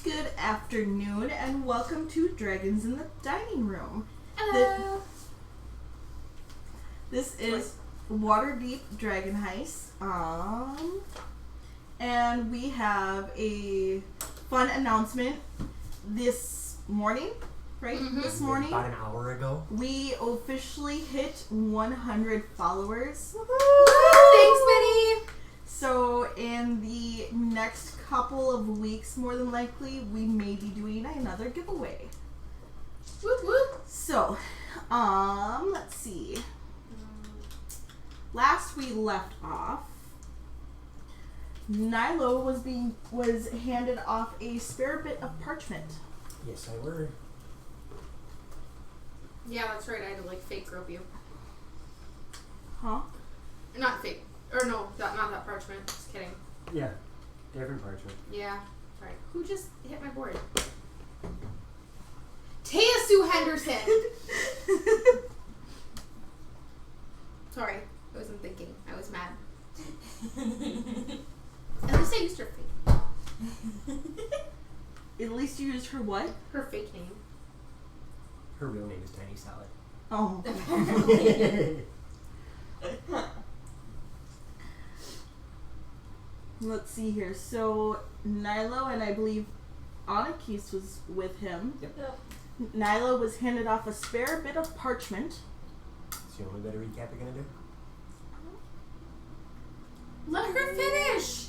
Good afternoon, and welcome to Dragons in the Dining Room. Hello. This is Waterdeep Dragon Heist. And we have a fun announcement this morning, right? Mm-hmm. This morning. About an hour ago. We officially hit 100 followers. Thanks, Benny. So in the next couple of weeks, more than likely, we may be doing another giveaway. Whoop whoop. So, let's see. Last we left off, Nilo was handed off a spare bit of parchment. Yes, I were. Yeah, that's right. I had to fake rope you. Huh? Not fake. Or no, not that parchment. Just kidding. Yeah, different parchment. Yeah, right. Who just hit my board? Taya Sue Henderson. Sorry, I wasn't thinking. I was mad. At least I used her fake. At least you used her what? Her fake name. Her real name is Tiny Salad. Oh. Let's see here. So, Nilo and I believe Anakis was with him. Yep. Nilo was handed off a spare bit of parchment. It's the only bit of recap you're gonna do? Let her finish.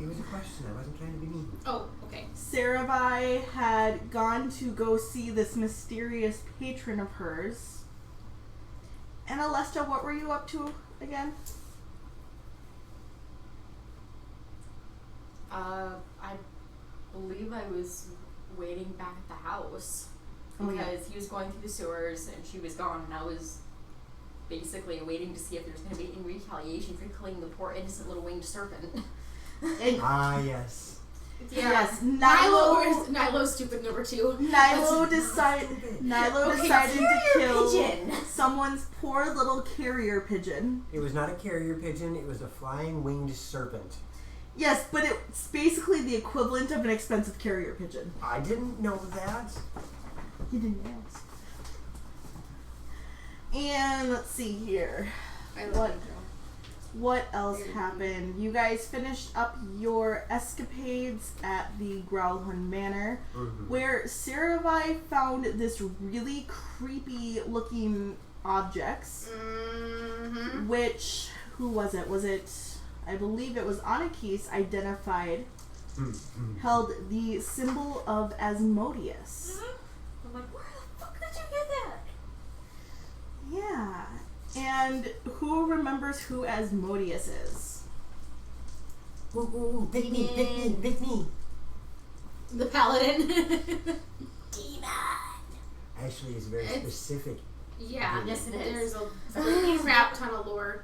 It was a question. I wasn't trying to be mean. Oh, okay. Sarabai had gone to go see this mysterious patron of hers. And Alesta, what were you up to again? I believe I was waiting back at the house Oh, yeah. because he was going through the sewers and she was gone, and I was basically waiting to see if there's going to be any retaliation for killing the poor innocent little winged serpent. Yes. Yeah. Yes, Nilo's stupid number 2. Nilo decided to kill pigeon. someone's poor little carrier pigeon. It was not a carrier pigeon. It was a flying winged serpent. Yes, but it's basically the equivalent of an expensive carrier pigeon. I didn't know that. You didn't know. And let's see here. I love you, What else happened? You guys finished up your escapades at the Growlhorn Manor, where Sarabai found this really creepy looking objects, which, who was it? Was it, I believe it was Anakis identified, held the symbol of Asmodeus. I'm like, where the fuck did you get that? Yeah. And who remembers who Asmodeus is? Ooh, pick me. The paladin. Demon. Actually, it's very specific. Yeah. Yes, it is. There's a freaking crap ton of lore.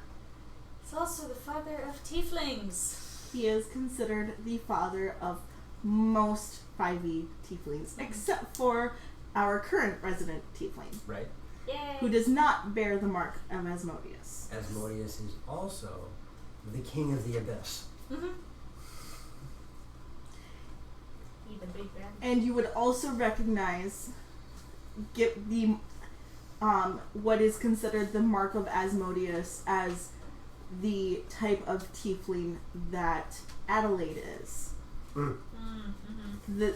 It's also the father of tieflings. He is considered the father of most 5e tieflings, except for our current resident tiefling, Right? Yay. who does not bear the mark of Asmodeus. Asmodeus is also the king of the abyss. Mm-hmm. He the big bad. And you would also recognize what is considered the mark of Asmodeus as the type of tiefling that Adelaide is. Mm-hmm.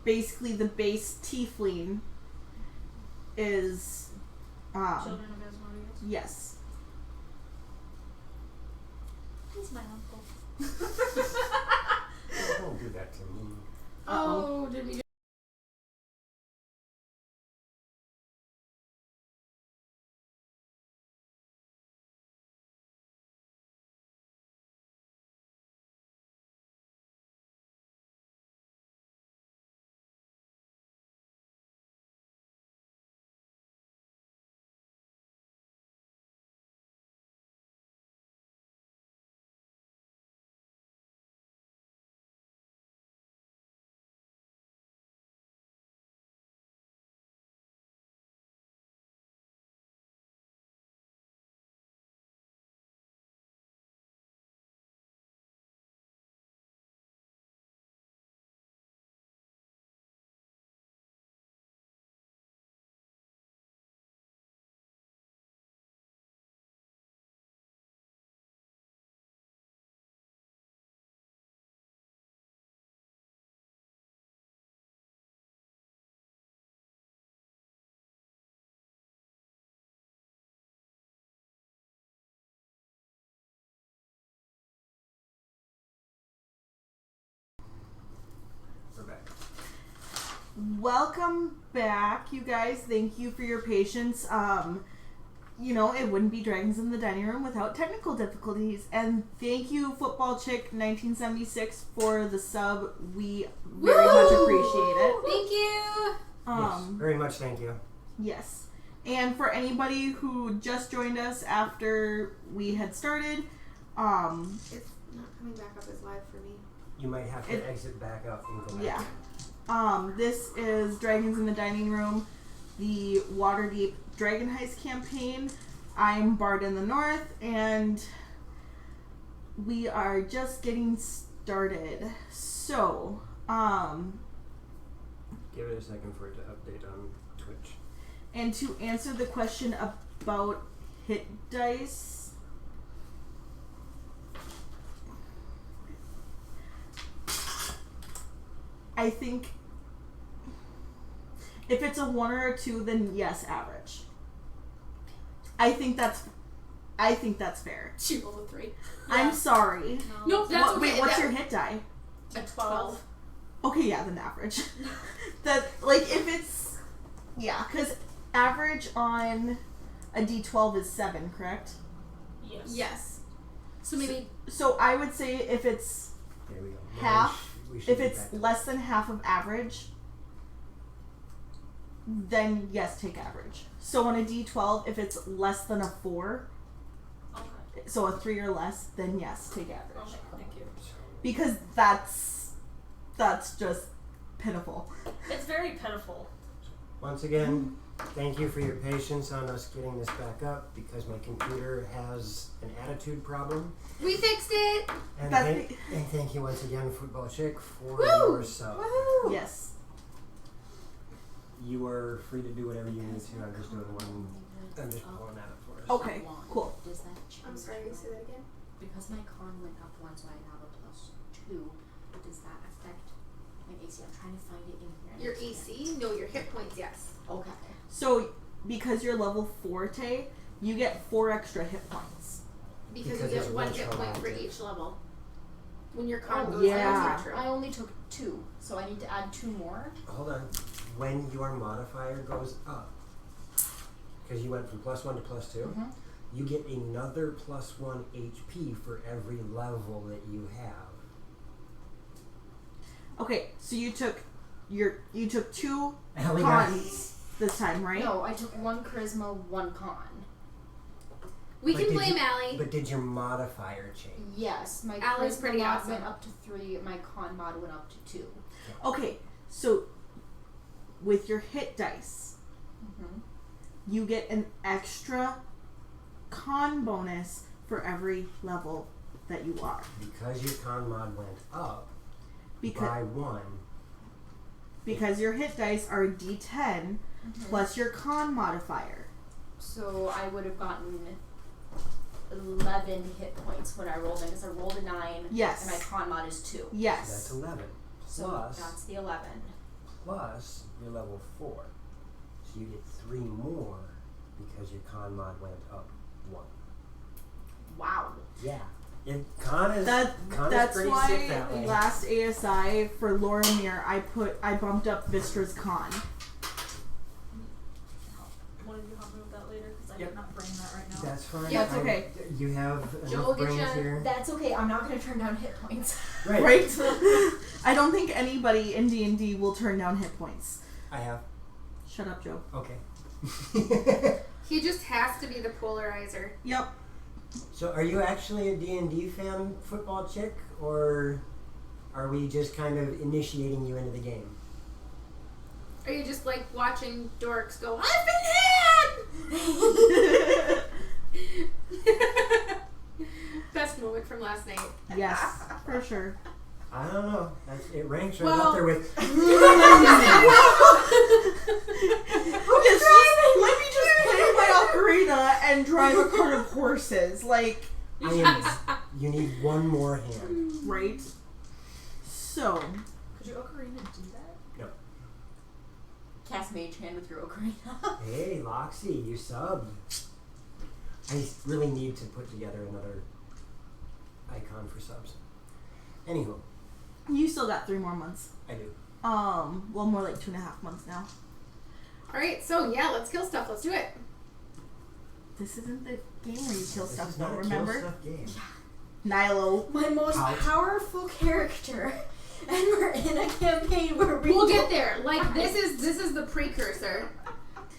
Basically the base tiefling is Children of Asmodeus. yes. He's my uncle. Don't do that to me. Oh, did we welcome back, you guys. Thank you for your patience. You know, it wouldn't be Dragons in the Dining Room without technical difficulties. And thank you, Football Chick 1976, for the sub. We very much appreciate it. Thank you. Yes, very much thank you. Yes. And for anybody who just joined us after we had started, It's not coming back up as live for me. You might have to exit back up and go back. yeah. This is Dragons in the Dining Room, the Waterdeep Dragon Heist campaign. I'm BardintheNorth, and we are just getting started. So, Give it a second for it to update on Twitch. and to answer the question about hit dice, I think if it's a 1 or a 2, then yes, average. I think that's fair. She rolled a 3. I'm sorry. Nope, that's okay. Wait, what's That- your hit die? A 12. Okay, yeah, then average. That, like, if it's, yeah, because average on a D12 is 7, correct? Yes. So maybe So I would say if it's There we go. half, We should if be it's back to- less than half of average, then yes, take average. So on a D12, if it's less than a 4, Okay. so a 3 or less, then yes, take average. Okay, thank you. Because that's just pitiful. It's very pitiful. Once again, thank you for your patience on us getting this back up because my computer has an attitude problem. we fixed it. And, That's and thank you once again, Football Chick, for Woo! your sub. Woohoo! Yes. You are free to do whatever you need to. I'm just doing one. I'm just pulling that up for us. Okay, cool. Does that change? I'm sorry, say that again. Because my con went up 1, so I have a +2. But does that affect my AC? I'm trying to find it in here. Your AC? No, your hit points, yes. Okay. So because you're level 4, Tay, you get 4 extra hit points. Because Because you it's get 1 one hit shot point for active. each level. When your con Oh, goes yeah. down, I only took 2, so I need to add 2 more. Hold on. When your modifier goes up, because you went from +1 to +2, Mm-hmm. you get another +1 HP for every level that you have. Okay, so you took 2 Allie got- cons this time, right? No, I took 1 charisma, 1 con. We But can did blame you- Allie. But did your modifier change? Yes, my Allie's charisma pretty mod awesome. went up to 3, my con mod went up to 2. Okay, so with your hit dice, Mm-hmm. you get an extra con bonus for every level that you are. Because your con mod went up Because by 1, because your hit dice are D10 plus your con modifier. So I would have gotten 11 hit points when I rolled in, because I rolled a 9, Yes. and my con mod is 2. that's Yes. 11. So Plus, that's the 11. plus your level 4. So you get 3 more because your con mod went up 1. Wow. Yeah. Con is That's pretty why sick that way. last ASI for Lorimir I bumped up Vistra's con. Wanted you to help me with that later because I Yep. cannot bring that right now. That's fine. Yeah, it's okay. You have Joe, enough get brains ya. here. That's okay, I'm not going to turn down hit points. Right. Right? I don't think anybody in D&D will turn down hit points. I have. Shut up, Joe. Okay. He just has to be the polarizer. Yep. So are you actually a D&D fan, Football Chick, or are we just kind of initiating you into the game? Are you just like watching dorks go, I've been had? Best moment from last night. Yes, for sure. I don't know. It ranks right Well- up there with... Yes, let me just play my ocarina and drive a cart of horses. Like, You need one more hand. right? So, Could your ocarina do that? No. Cast Mage Hand with your ocarina. Hey, Loxy, you subbed. I really need to put together another icon for subs. Anywho, you still got 3 more months. I do. Well, more like 2.5 months now. Alright, so yeah, let's kill stuff. Let's do it. This isn't the game where you kill This stuff, is though, not a remember? kill stuff game. Nilo. My most Out. powerful character, and we're in a campaign where We'll get there. Like, this is the precursor.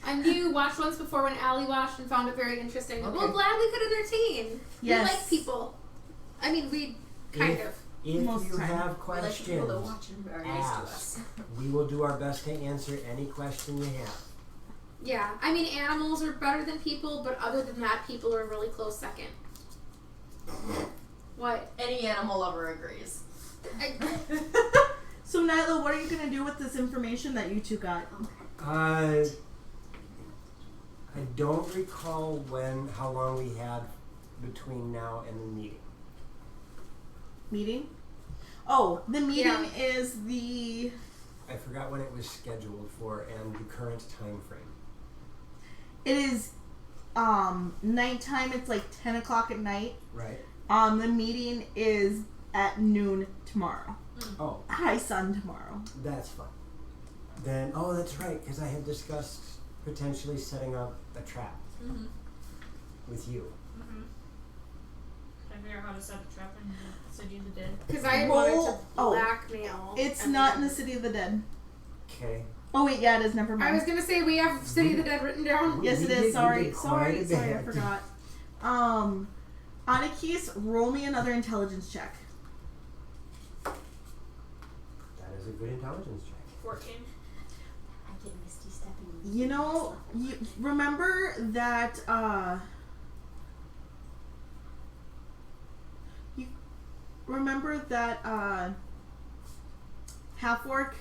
And you watched once before when Allie watched and found it very interesting. Okay. We'll gladly could entertain. Yes. We like people. I mean, we kind of. If Most you time. have We like the people that questions, watch and are nice to ask. us. We will do our best to answer any question you have. Yeah. I mean, animals are better than people, but other than that, people are a really close second. What? Any animal lover agrees. So, Nilo, what are you going to do with this information that you two got? I don't recall how long we had between now and the meeting. Meeting? Oh, the meeting Yeah. is the... I forgot when it was scheduled for and the current time frame. It is nighttime. It's like 10 o'clock at night. Right? The meeting is at noon tomorrow. Oh, High sun tomorrow. that's fine. Then, that's right, because I had discussed potentially setting up a trap Mm-hmm. with you. Mm-hmm. Can I figure out how to set a trap in the City of the Dead? Because I Roll- wanted to oh. blackmail. It's and not in then- the City of the Dead. Okay. Oh, wait, yeah, it is. Never I mind. was gonna say we have City of the Dead written down. Yes, We it did- is. we Sorry. did Sorry, quite a sorry, I bit. forgot. Anakis, roll me another intelligence check. That is a good intelligence check. 14. I get misty stepping. You know, you remember that, you remember that, half-orc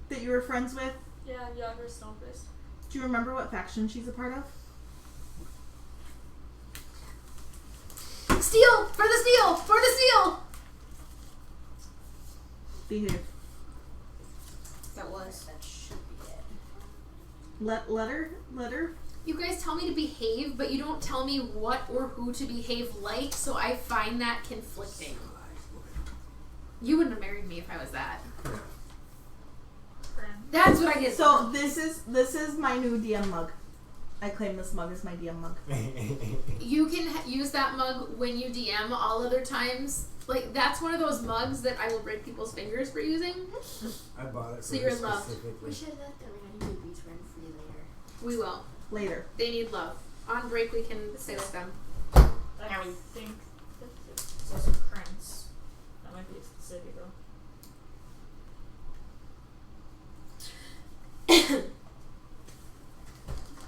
that you were friends with? Yeah, Yager Stonefist. Do you remember what faction she's a part of? Steal! For the steal! For the steal! Behave. That should be it. Let her? You guys tell me to behave, but you don't tell me what or who to behave like, so I find that conflicting. You wouldn't have married me if I was that. Friend. That's what I get. So this is my new DM mug. I claim this mug as my DM mug. You can use that mug when you DM. All other times, like, that's one of those mugs that I will break people's fingers for using. I bought it for So her you're loved. specifically. We should let the randy babies run free later. We will. Later. They need love. On break, we can stay with them. I think it's also Krantz. That might be a city though.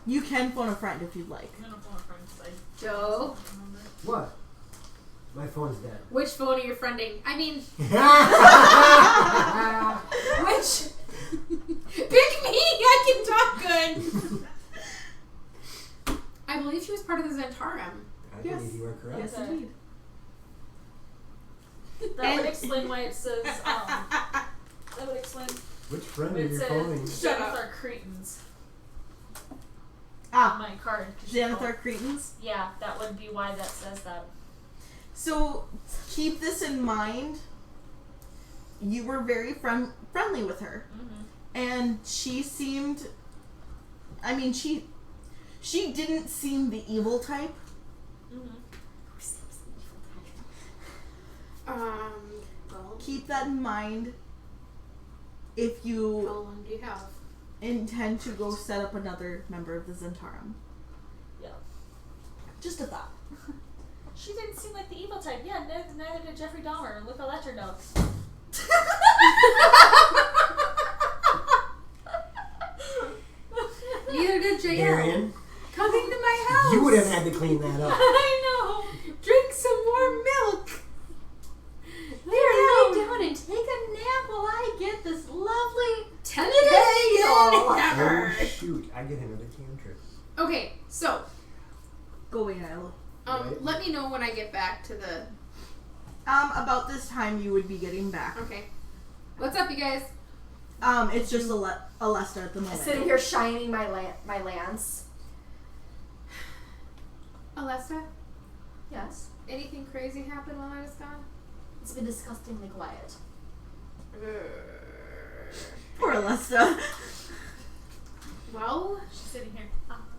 You can phone a friend if you'd like. I'm gonna phone a friend because I Joe, don't remember. What? My phone's dead. which phone are you friending? I mean, which? Pick me! I can talk good! I believe she was part of the Zentarum. I Yes. believe you are correct. Yes, Okay. indeed. That would explain why it says, that would explain Which friend why are it you says phoning? Shut up. Xanathar Cretans on Ah, my card. 'cause she Xanathar called- Cretans. Yeah, that would be why that says that. So keep this in mind. You were very friendly with her, Mm-hmm. and she seemed. I mean, she didn't seem the evil type. Mm-hmm. Well, Keep that in mind if how you long do you have? intend to go set up another member of the Zentarum. Yeah. Just a thought. She didn't seem like the evil type. Yeah, neither did Jeffrey Dahmer. Look how that turned out. Neither did JL. Marion, Coming to my house. you would have had to clean that up. I know. Drink some more milk. There, lay down and take a nap while I get this lovely 10 Oh shoot! I get another cantrip. Okay, so Go away, Nilo. Right. let me know when I get back to the. About this time you would be getting back. Okay, what's up, you guys? It's just Alesta at the moment. sitting here shining my my lance. Alessa, Yes. anything crazy happen while I was gone? It's been disgustingly quiet. Poor Alesta. Well, She's sitting here.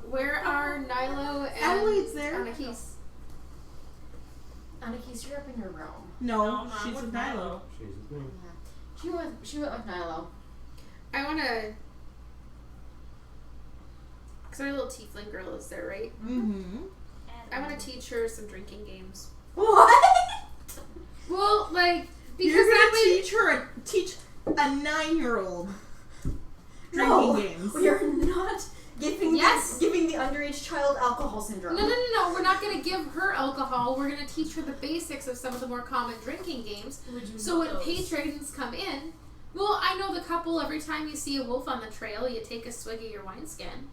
where are Nilo and Adelaide's there. Anakis? Anakis, you're up in your room. No, I'm she's with Nilo. She's with me. Yeah. She went with Nilo. I wanna. Cause our little tiefling girl is there, right? Mm-hmm. I wanna teach her some drinking games. What? Well, like because You're that gonna way. teach a 9-year-old drinking No, games. we are not giving Yes. giving the underage child alcohol syndrome. No. We're not gonna give her alcohol. We're gonna teach her the basics of some of the more common drinking games. Would you So when know those? patrons come in, well, I know the couple. Every time you see a wolf on the trail, you take a swig of your wineskin.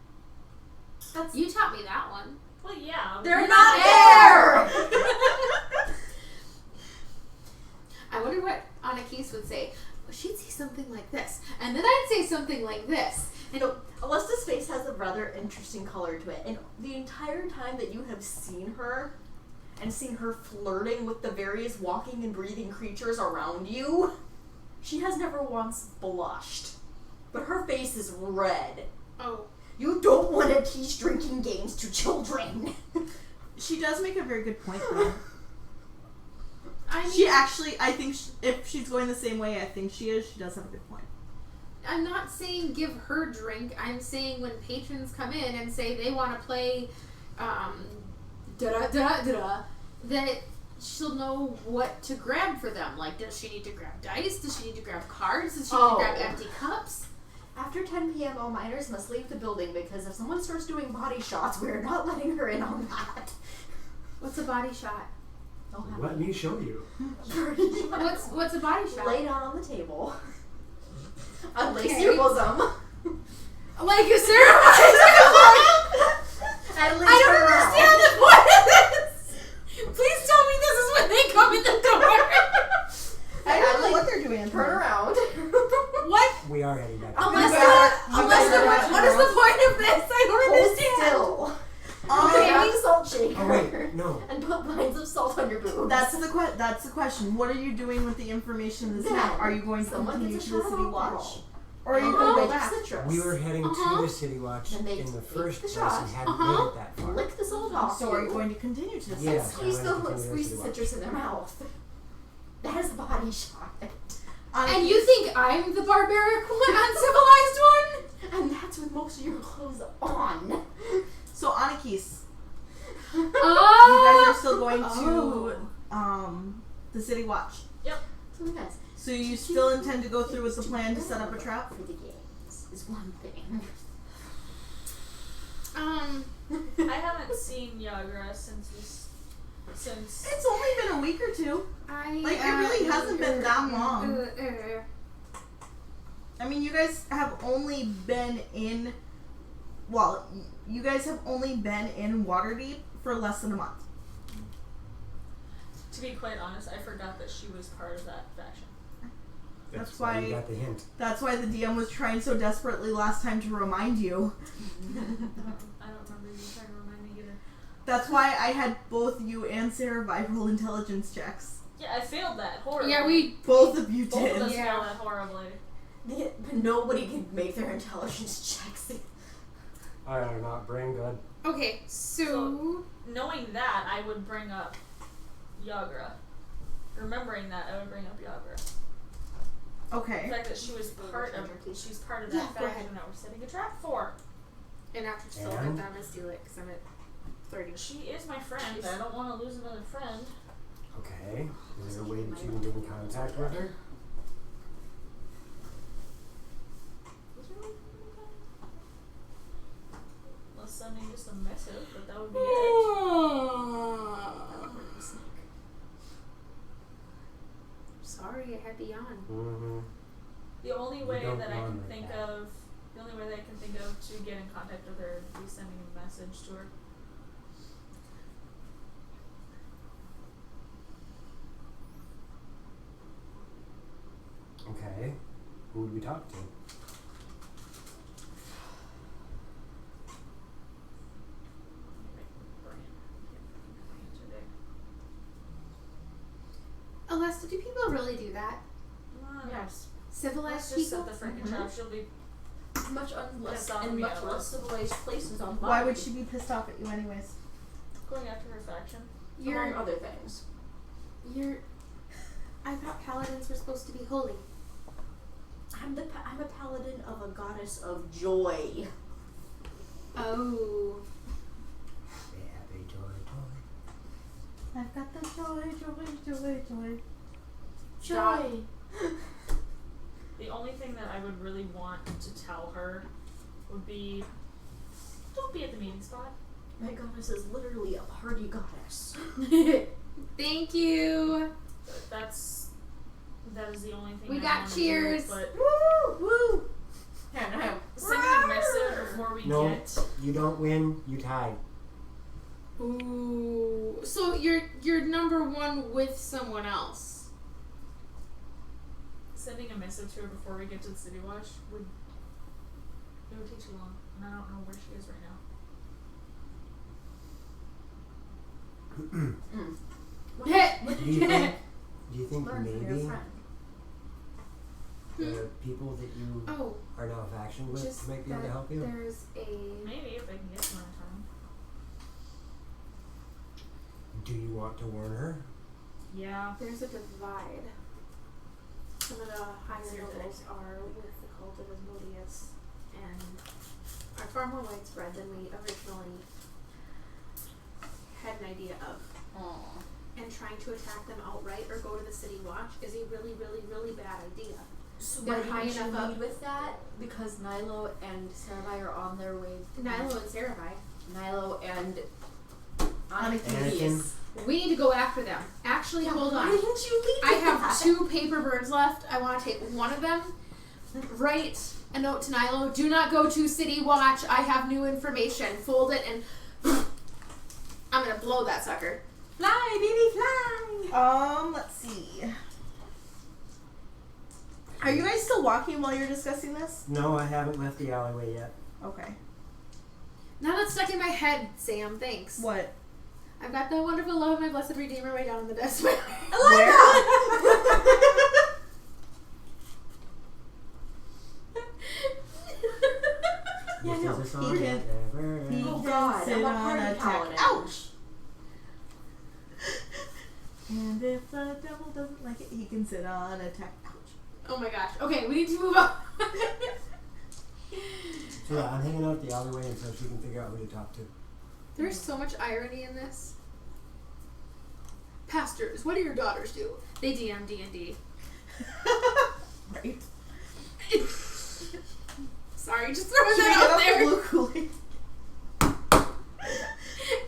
That's You taught me that one. Well, yeah. they're but- not there. I wonder what Anakis would say. Well, she'd say something like this, and then I'd say something like this. You know, Alesta's face has a rather interesting color to it, and the entire time that you have seen her, and seen her flirting with the various walking and breathing creatures around you, she has never once blushed. But her face is red. Oh. You don't want to teach drinking games to children. She does make a very good point, though. I mean, She actually, I think, if she's going the same way I think she is, she does have a good point. I'm not saying give her drink. I'm saying when patrons come in and say they want to play, that she'll know what to grab for them. Like, does she need to grab dice? Does she need to grab cards? Does she need to grab empty cups? After 10 p.m., all minors must leave the building because if someone starts doing body shots, we're not letting her in on that. What's a body shot? Don't have Let me show you. What's a body shot? Lay down on the table. Unlace Okay. your bosom. Like a ceremony. Adelaide, I don't turn around. understand the point of this. Please tell me this is when they come in the door. I don't know what they're doing. Turn around. What? We are heading back. Unless guys what is the point of this? I don't Hold understand. still. Okay. Grab the salt shaker. Oh wait, no. And put lines of salt on your boobs. That's the question. What are you doing with the information in this Then town? Are you going to someone continue gets to a the shot city of watch? alcohol. Or are you Uh-huh. going to go Make back? citrus. We were heading Uh-huh. to the city watch And they in the take first the place shot. and hadn't Uh-huh. made it that far. Lick the salt off. So are you going to continue to the city? Yes. Squeeze I the went to squeeze the the city citrus in their mouth. That is the body shot. And you think I'm the barbaric one, uncivilized one? And that's with most of your clothes on. So Anakis, Oh. you guys are still going to the city watch. So guys, So you still intend to go through with the plan to set up a trap? for the games is one thing. I haven't seen Yagra since It's only been a week or two. Like, it really hasn't been that long. I mean, you guys have only been in, well, you guys have only been in Waterdeep for less than a month. to be quite honest, I forgot that she was part of that faction. That's why why- you got the hint. That's why the DM was trying so desperately last time to remind you. I don't remember you trying to remind me either. That's why I had both you and Sarah roll intelligence checks. Yeah, I failed that horribly. Yeah, we. Both of you both did. of us Yeah. failed that horribly. But nobody can make their intelligence checks. I am not brain good. Okay, so. Knowing that, I would bring up Yagra. Remembering that, I would bring up Yagra. The Okay. fact that she was part of that Yeah, go faction that we're setting a trap for. And after still And? I'm gonna steal it because I'm at 30. She is my friend. I don't want to lose another friend. Okay. Is there a way that you can get in contact with her? Unless sending just a message, but that would be it. Sorry, I had to yawn. Mm-hmm. The only We way don't that I can want think that. of, to get in contact with her would be sending a message to her. Okay. Who would we talk to? Alesta, do people really do that? Yes. civilized Let's just people. set the freaking trap. She'll be Much That's off in me, much Ella. less civilized places on Why Bali, would she be pissed off at you anyways? going after her faction. among You're other things. I thought paladins were supposed to be holy. I'm a paladin of a goddess of joy. Oh. Happy joy, I've got the joy. Joy. The only thing that I would really want to tell her would be, don't be at the meeting spot. My goddess is literally a party goddess. Thank you. That is the only thing We I got wanna cheers. Do, but Woo! Woo! And sending a message before we No. get You don't win, you tie. Ooh. So you're number one with someone else. sending a message to her before we get to the City Watch would take too long, and I don't know where she is right now. What Do you think learn from your maybe friend? the people that you Oh, are now faction with just might be able to that help you? there's a. Maybe if I can get to her in time. Do you want to warn her? Yeah. There's a divide. Some of the higher levels are with the cult of Asmodeus and are far more widespread than we originally had an idea of. Aw. And trying to attack them outright or go to the City Watch is a really, really, really bad idea. So They're why high didn't you enough up. lead with that? Because Nilo and Sarai are on their way. Nilo and Sarai. Nilo and Anakin. We need to go after them. Actually, hold Why on. didn't you lead I with have that? 2 paper birds left. I want to take one of them. Write a note to Nilo. Do not go to City Watch. I have new information. Fold it and I'm gonna blow that sucker. Fly, baby, fly! Let's see. Are you guys still walking while you're discussing this? No, I haven't left the alleyway yet. Okay. Now that's stuck in my head, Sam. Thanks. What? I've got the wonderful love of my blessed Redeemer right down on the desk. Where? This no, is a song he that never he ends. Oh can God, sit I'm a on party a paladin. Ouch! And if the devil doesn't like it, he can sit on a tech. Ouch. Oh my gosh. Okay, we need to move on. So yeah, I'm hanging out the alleyway until she can figure out who to talk to. There's so much irony in this. Pastors, what do your daughters do? They DM D&D. Right. Sorry, just throwing Should we that get out off the there. blue Kool-Aid?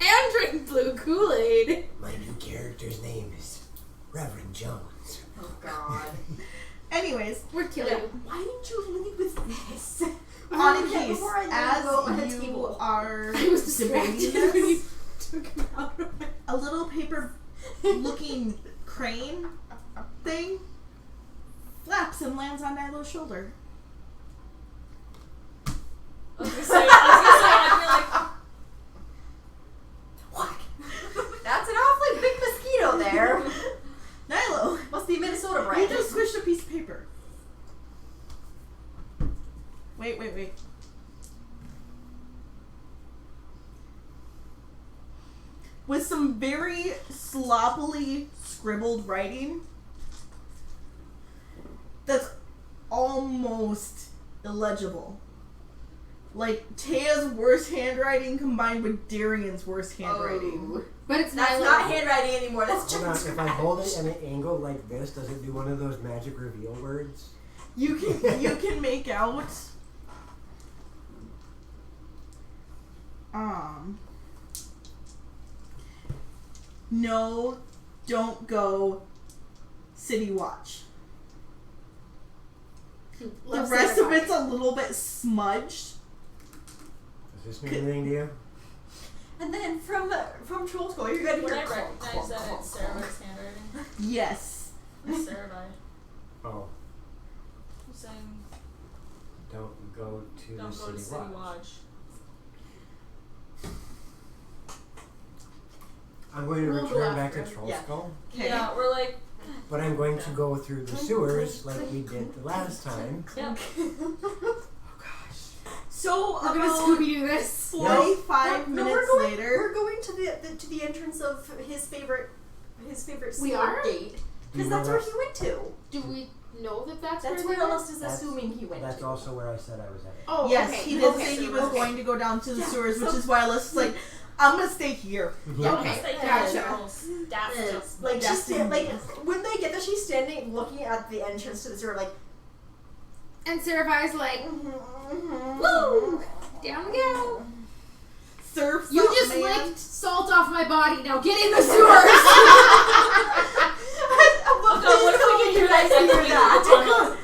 And drink blue Kool-Aid. My new character's name is Reverend Jones. Oh God. Anyways, We're killing Yeah, you. why didn't you lead with this? on Okay, case, before I go on the as you table. are I was distracted debating when you this, took him out of my... a little paper-looking crane thing flaps and lands on Nilo's shoulder. I was gonna say, I What? That's an awfully big mosquito there. Nilo, Must be Minnesota you brand. just squished a piece of paper. Wait. With some very sloppily scribbled writing that's almost illegible. Like Taya's worst handwriting combined with Darian's worst handwriting. Oh. But it's That's Nilo. not handwriting anymore. That's Hold on, just if I hold it at an angle like this, does it do one of those magic reveal words? You can make out no, don't go City Watch. The rest of it's a little bit smudged. Does this mean anything to you? And then from Troll School, you're gonna would hear I recognize that it's Sarah's handwriting? Yes. It's Sarai. Oh, I'm saying don't go to don't the go to City City Watch. Watch. I'm going to We'll go return back after to him. Troll Yeah. Skull. Okay. Yeah, we're like but I'm going to go through the sewers like we did the last time. Yep. So We're gonna about Scooby-Doo this. 45 No, minutes we're going, later. we're going to the entrance of his favorite We sewer are? gate. Do you Because know that's where he went to. Do we know that that's That's where where they else is That's- assuming he went That's to. also where I said I was at. Oh, Yes, okay. he did okay. say he was going to go down to the Yeah, sewers, which so- is why Alyssa's like, I'm gonna stay here. Okay, That's gotcha. just Like That's she's like when they get there, she's standing looking at the entrance to the sewer, like. And Seravi's like, Woo! woo! Down we go. Surf's You up, just man. licked salt off my body. Now get in the sewers. Oh god, what if we can hear that?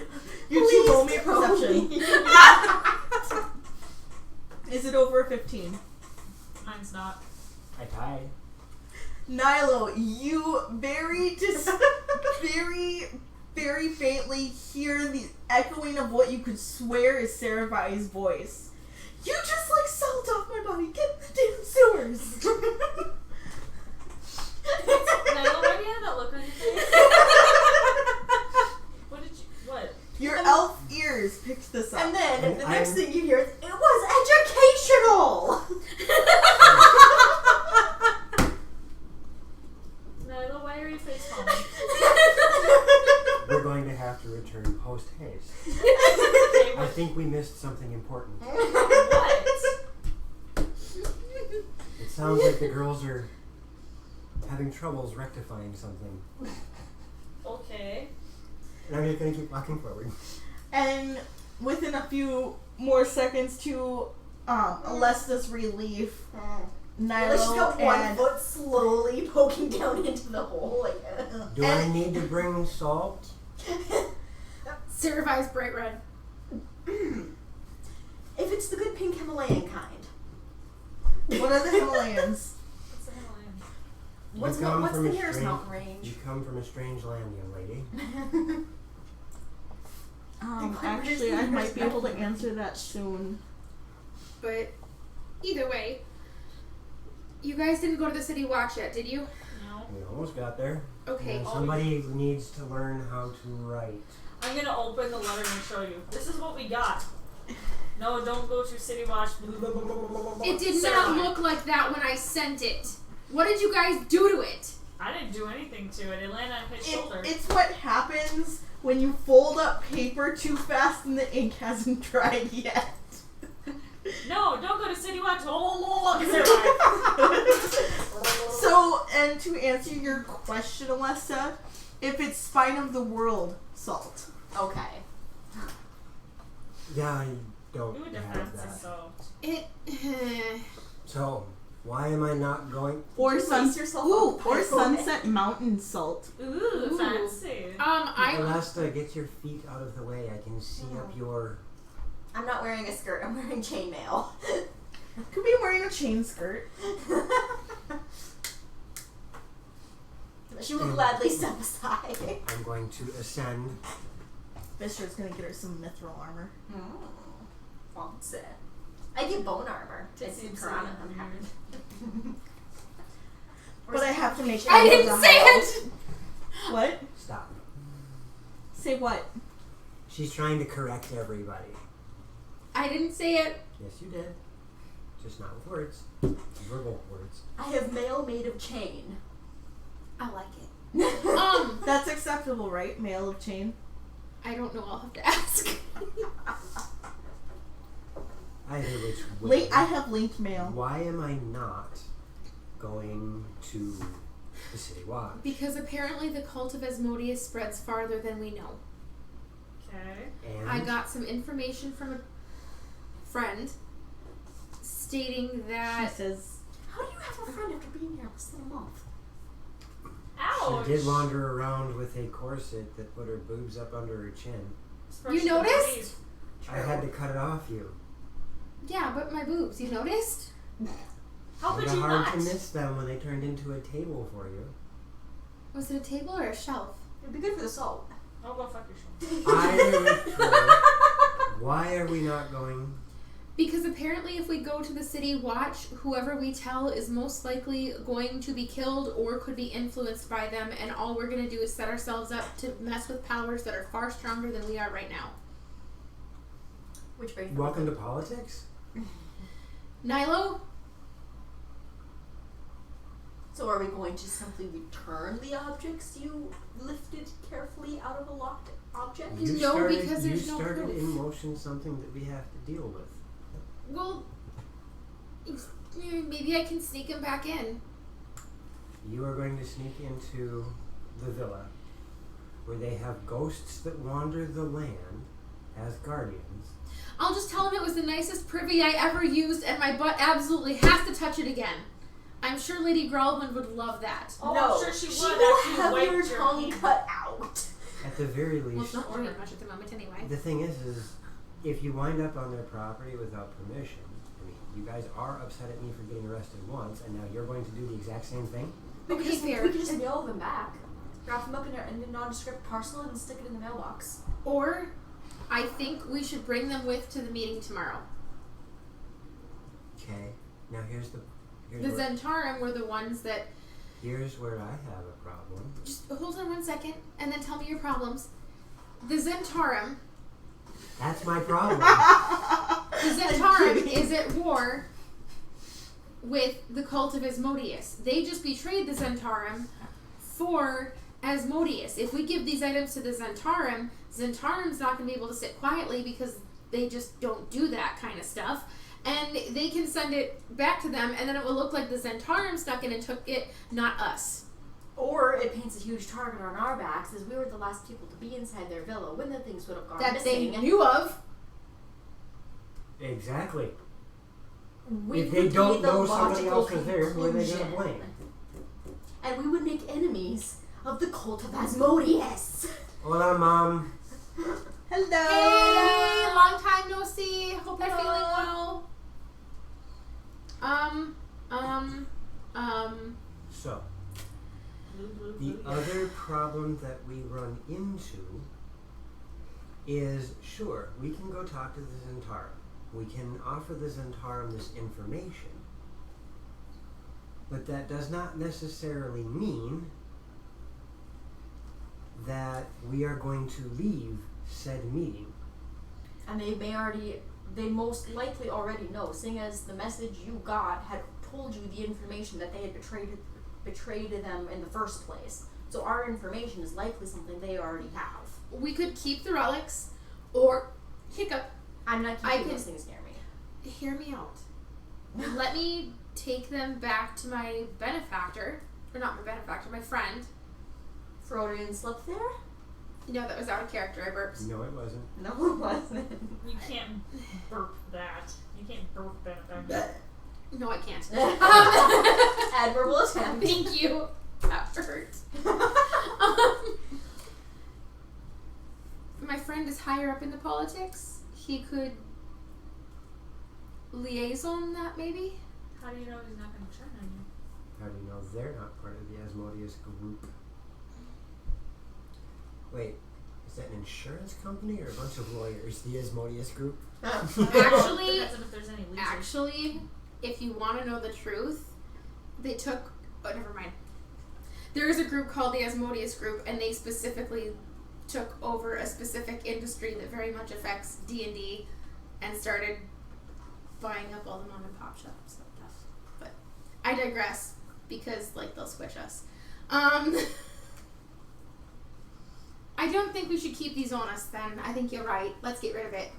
You two roll me a perception. Is it over 15? Mine's not. I tied. Nilo, you very faintly hear the echoing of what you could swear is Saravai's voice. You just like salt off my body. Get in the damn sewers. Niall, why do you have that look on your face? What? Your elf ears picked this up. And then And the next I'm- thing you hear is, it was educational! Niall, why are you face palming? We're going to have to return post haste. Okay, I think we missed something important. what? It sounds like the girls are having troubles rectifying something. Okay. And I'm just going to keep walking forward. And within a few more seconds to Alesta's relief, Let's just Nilo got one and foot slowly poking down into the hole. Like, Do I need to bring salt? Seravi's bright red. if it's the good pink Himalayan kind. what are the Himalayas? What's the Himalayan? What's from the a nearest strange- mountain range? You come from a strange land, young lady. Actually, I might be able to answer that soon. But either way, you guys didn't go to the city watch yet, did you? No. We almost got there. Okay. And somebody needs to learn how to write. I'm gonna open the letter and show you. This is what we got. No, don't go to City Watch. It did not look like that when I sent it. What did you guys do to it? I didn't do anything to it. It landed on his shoulder. It's what happens when you fold up paper too fast and the ink hasn't dried yet. No, don't go to City Watch. So, and to answer your question, Alessa, if it's spine of the world, salt. Okay. Yeah, I don't Ooh, have defense that. is soaked. It. So, why am I not going? Or Release yourself Ooh, up, or Piper. Sunset Mountain salt. Ooh, Ooh. fancy. I. Alasta, get your feet out of the way. I can see up your... I'm not wearing a skirt, I'm wearing chainmail. Could be wearing a chain skirt. She will gladly step aside. I'm going to ascend. Fisher's gonna get her some mithril armor. Wants it. I get bone armor. It It's seems piranha. so weird. But I have to make sure. I didn't say it! What? Stop. Say what? She's trying to correct everybody. I didn't say it. Yes, you did. Just not with words. Verbal words. I have mail made of chain. I like it. That's acceptable, right? Male of chain. I don't know. I'll have to ask. Either which way. I have linked mail. Why am I not going to the City Watch? Because apparently the cult of Asmodeus spreads farther than we know. Okay. And I got some information from a friend stating She that says, How do you have a friend after being here less than a month? Ouch. she did wander around with a corset that put her boobs up under her chin. You noticed? I had to cut it off you. yeah, but my boobs. You noticed? How could Kinda you hard not? to miss them when they turned into a table for you. Was it a table or a shelf? It'd be good for the salt. Oh, go fuck yourself. Either which way, why are we not going Because apparently if we go to the city watch, whoever we tell is most likely going to be killed or could be influenced by them, and all we're going to do is set ourselves up to mess with powers that are far stronger than we are right now. Which brings Welcome to politics? Nilo? So are we going to simply return the objects you lifted carefully out of a locked object? No, because there's no You started proof. in motion something that we have to deal with. Well, maybe I can sneak him back in. You are going to sneak into the villa where they have ghosts that wander the land as guardians. I'll just tell him it was the nicest privy I ever used and my butt absolutely has to touch it again. I'm sure Lady Growlman would love that. Oh, No, I'm sure she would will after you have wiped your your tongue cut out. At the very Well, least, it's not worrying much at the moment anyway. the thing is if you wind up on their property without permission, I mean, you guys are upset at me for getting arrested once, and now you're going to do the exact same thing? We could Okay, just, fair. we could just mail them back. Wrap them up in a nondescript parcel and stick it in the mailbox. Or I think we should bring them with to the meeting tomorrow. Okay. Now here's The where, Zentarum were the ones that... here's where I have a problem. Just hold on 1 second and then tell me your problems. The Zentarum... That's my problem. The Zentarum is at war with the cult of Asmodeus. They just betrayed the Zentarum for Asmodeus. If we give these items to the Zentarum, Zentarum's not going to be able to sit quietly because they just don't do that kind of stuff. And they can send it back to them, and then it will look like the Zentarum stuck in and took it, not us. Or it paints a huge target on our backs as we were the last people to be inside their villa when the things would have gone That missing. they knew of. Exactly. We If they would don't be the know somebody logical else is there, who are they going to conclusion. blame? And we would make enemies of the cult of Asmodeus. Hola, Mom. Hello. Hey, long time no see. Hope you're feeling well. So, Blue, blue, the blue. other problem that we run into is, sure, we can go talk to the Zentarum. We can offer the Zentarum this information. But that does not necessarily mean that we are going to leave said meeting. And they most likely already know, seeing as the message you got had told you the information that they had betrayed them in the first place. So our information is likely something they already have. We could keep the relics, or hiccup. I'm not I keeping can- those things near me. Hear me out. Let me take them back to my benefactor, or not my benefactor, my friend. Frodian slept there? No, that was out of character. I burped. No, it wasn't. No, it wasn't. You can't burp that. You can't burp benefactor. No, I can't. Admirable attempt. Thank you. That hurt. My friend is higher up in the politics. He could liaison that, maybe? How do you know he's not going to turn on you? How do you know they're not part of the Asmodeus group? Wait, is that an insurance company or a bunch of lawyers, the Asmodeus group? Actually, Depends on if there's any leeches. Actually, if you want to know the truth, they took... Oh, never mind. There is a group called the Asmodeus Group, and they specifically took over a specific industry that very much affects D&D and started buying up all the mom and pop shops and stuff. But I digress, because, like, they'll squish us. I don't think we should keep these on us, then. I think you're right. Let's get rid of it.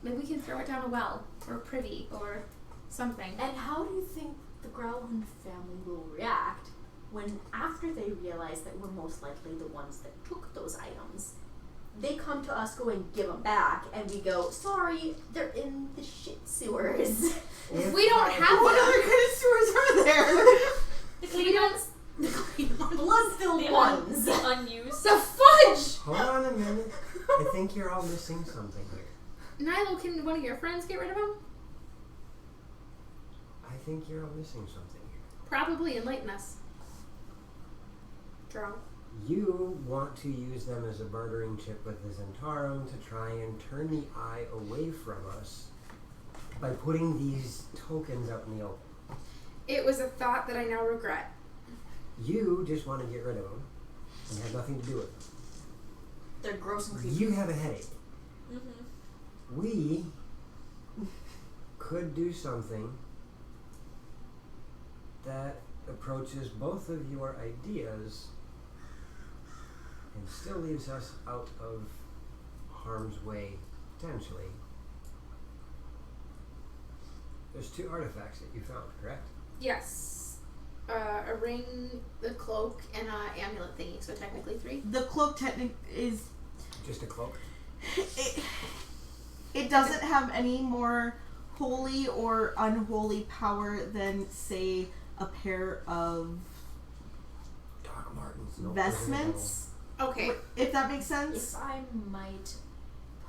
Maybe we can throw it down a well, or a privy, or something. And how do you think the Growlhund family will react when, after they realize that we're most likely the ones that took those items, they come to us, go and give them back, and we go, sorry, they're in the shit sewers. If we don't have What them, other kind of sewers are there? we don't. Blood-filled ones. The unused. The fudge! Hold on a minute. I think you're all missing something here. Nilo, can one of your friends get rid of him? I think you're all missing something here. Probably enlighten us. Drow. You want to use them as a bartering chip with the Zentarum to try and turn the eye away from us by putting these tokens out in the open. It was a thought that I now regret. You just want to get rid of them and have nothing to do with them. They're gross and creepy. You have a headache. Mm-hmm. We could do something that approaches both of your ideas and still leaves us out of harm's way, potentially. There's 2 artifacts that you found, correct? Yes. A ring, the cloak, and a amulet thingy, so technically 3. The cloak is Just a cloak? it doesn't have any more holy or unholy power than, say, a pair of Doc Martens. No vestments. Okay. If that makes sense. If I might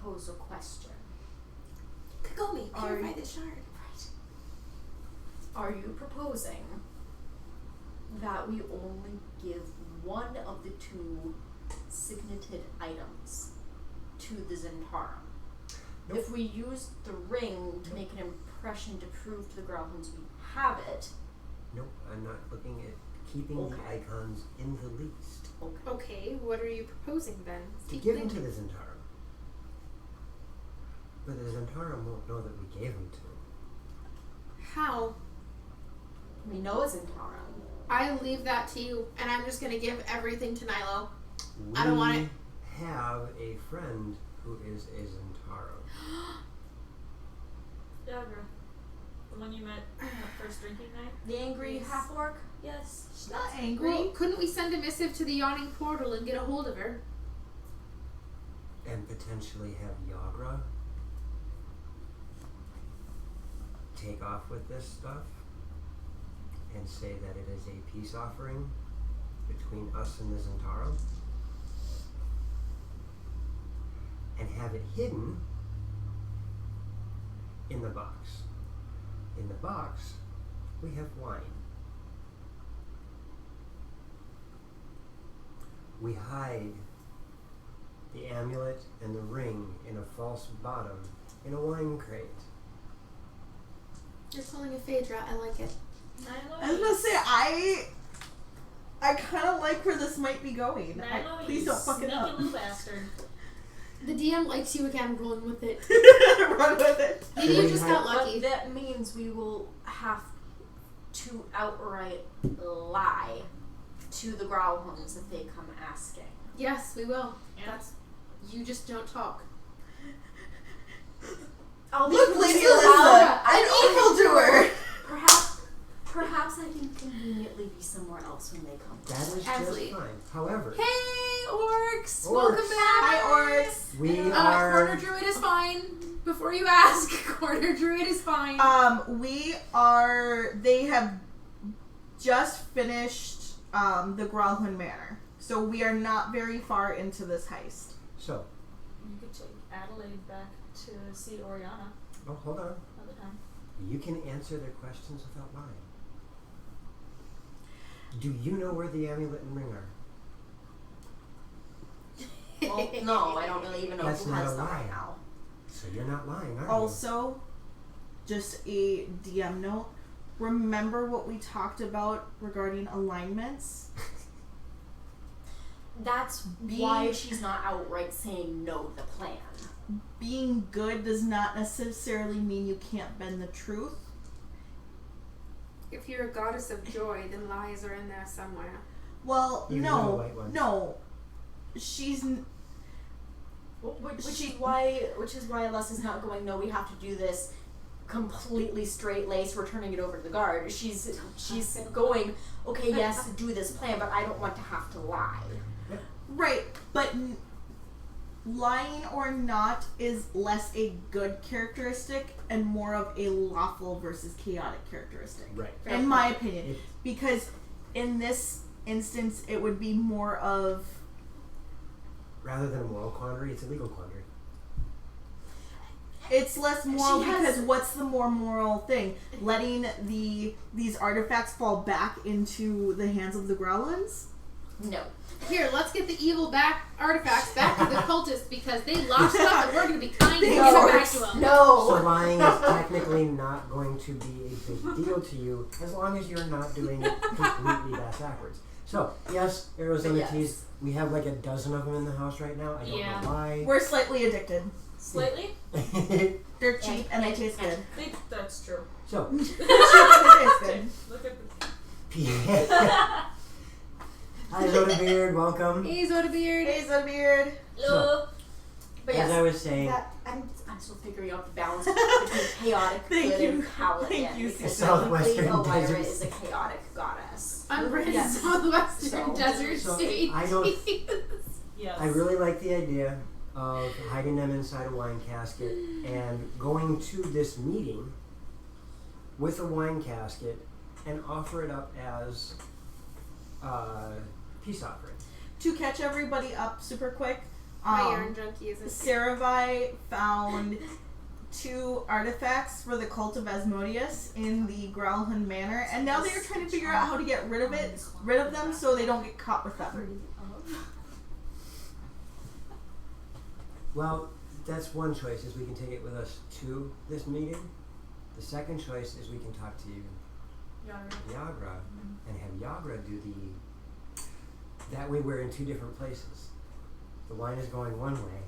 pose a question. Kagome, Are purify you- the shard. Right. Are you proposing that we only give one of the 2 signated items to the Zentarum? Nope. If we use the ring to make an impression to prove to the Growlhounds we have it, Nope, I'm not looking at keeping the Okay. icons in the least. okay. Okay, what are you proposing then? To give them to the Zentarum. But the Zentarum won't know that we gave them to them. How? We know it's Zentarum. I leave that to you, and I'm just gonna give everything to Nilo. I don't want it. We have a friend who is a Zentarum. Yagra. The one you met on that first drinking night? The angry Yes. half-orc? Yes. She's not angry. Well, couldn't we send a missive to the yawning portal and get a hold of her? And potentially have Yagra take off with this stuff and say that it is a peace offering between us and the Zentarum, and have it hidden in the box. In the box, we have wine. We hide the amulet and the ring in a false bottom in a wine crate. You're pulling a Phaedra. I like it. I was gonna say I kind of like where this might be going. Nilo, Please you don't fuck it sneaky up. little bastard. The DM likes you again. Rolling with it. Run with it. Maybe you just got But lucky. that means we will have to outright lie to the Growlhounds if they come asking. Yes, we will. Yeah. That's. You just don't talk. I'll be Look, Lady completely Alyssa, I an know. evildoer. Perhaps I can conveniently be somewhere else when they come. That is Absolutely. just fine. However, Hey, orcs! Orcs. Welcome back. Hi, orcs. we Corner are druid is fine. Before you ask, corner druid is fine. They have just finished the Growlhound Manor, so we are not very far into this heist. so. You could take Adelaide back to see Oriana Oh, hold on. another time. You can answer their questions without lying. Do you know where the amulet and ring are? Well, no, I don't really even know That's who not has a them lie. right now. So you're not lying, are you? Also, just a DM note. Remember what we talked about regarding alignments? That's why she's not outright saying no to the plan. Being good does not necessarily mean you can't bend the truth. If you're a goddess of joy, then lies are in there somewhere. Well, Even the white ones. no. She's Which is why Alessa's not going, no, we have to do this completely straight laced, we're turning it over to the guard. She's going, okay, yes, do this plan, but I don't want to have to lie. right, but lying or not is less a good characteristic and more of a lawful versus chaotic characteristic. Right. In my opinion. It- Because in this instance, it would be more of... Rather than a moral quandary, it's a legal quandary. It's less moral She has- because what's the more moral thing? Letting these artifacts fall back into the hands of the Growlins? No. Here, let's get the evil artifacts back to the cultists because they lost stuff and we're going to be kind and give No. it back to them. So No. lying is technically not going to be a big deal to you as long as you're not doing it completely backwards. So, yes, arrows on the Yes. tees. We have like a dozen of them in the house right now. I don't Yeah. know why. We're slightly addicted. Slightly? They're cheap and they taste good. I think that's true. So, They're cheap and they taste good. Look at the. hi, Zoda Beard, welcome. Hey, Zodabeard. Hey, Zodabeard. So, But as yes, I was saying, I'm still figuring out the balance between chaotic Thank good you. and paladin. Thank you, because Southwestern technically Elvira deserts. is a chaotic goddess. Unwritten Yes. Southwestern So- Desert so States. I don't- Yes. I really like the idea of hiding them inside a wine casket and going to this meeting with a wine casket and offer it up as peace offering. To catch everybody up super quick, My yarn junkie isn't. Saravai found 2 artifacts for the cult of Asmodeus in the Growlhund Manor, and now they're trying to figure out how to get rid of them so they don't get caught with them. Well, that's one choice, is we can take it with us to this meeting. The second choice is we can talk to Yagra and have Yagra do that way we're in 2 different places. The wine is going one way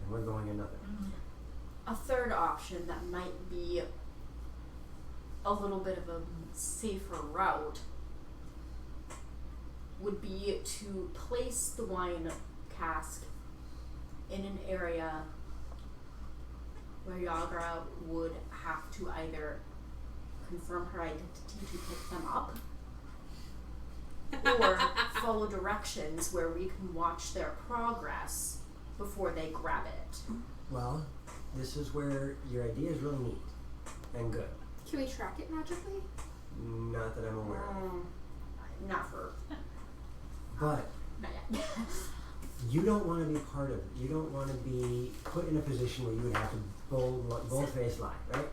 and we're going another. A third option that might be a little bit of a safer route would be to place the wine cask in an area where Yagra would have to either confirm her identity to pick them up or follow directions where we can watch their progress before they grab it. Well, this is where your idea is really neat and good. Can we track it magically? Not that I'm aware of. Not for But not yet. you don't want to be part of it. You don't want to be put in a position where you would have to bold-faced lie, right?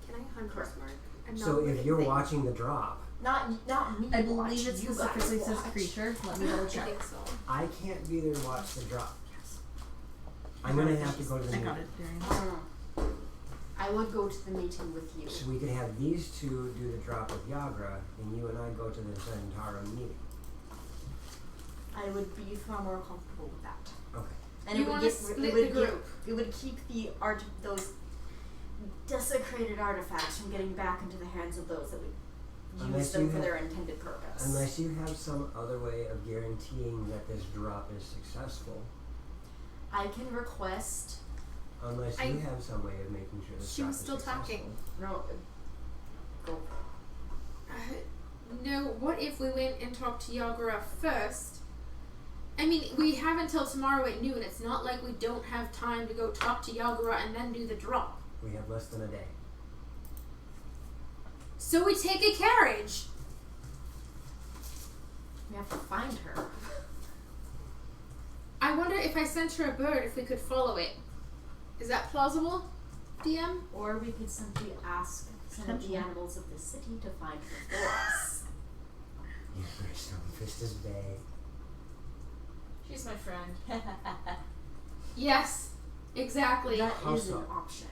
Can I hunt Correct. mark? And So not if you're things? watching the drop, Not me. I watch, believe it you guys specifically says watch. creature. Let me double I check. think so. I can't be there to watch the drop. I'm going to have to go to the I got meeting. it, Darian. I would go to the meeting with you. So we could have these 2 do the drop with Yagra, and you and I go to the Zentara meeting. I would be far more comfortable with that. Okay. And You it would wanna get, split it would the group. It would keep those desecrated artifacts from getting back into the hands of those that would use Unless them you for have- their intended purpose. Unless you have some other way of guaranteeing that this drop is successful. I can request. Unless I- you have some way of making sure this She drop was is still successful. talking. No. Go. No, what if we went and talked to Yagura first? I mean, we have until tomorrow at noon. It's not like we don't have time to go talk to Yagura and then do the drop. We have less than a day. So we take a carriage. We have to find her. I wonder if I sent her a bird, if we could follow it. Is that plausible, DM? Or we could simply ask some of the Potentially. animals of the city to find her for us. Yeah, Stonefist is bae. She's my friend. Yes, exactly. That How is so? an option.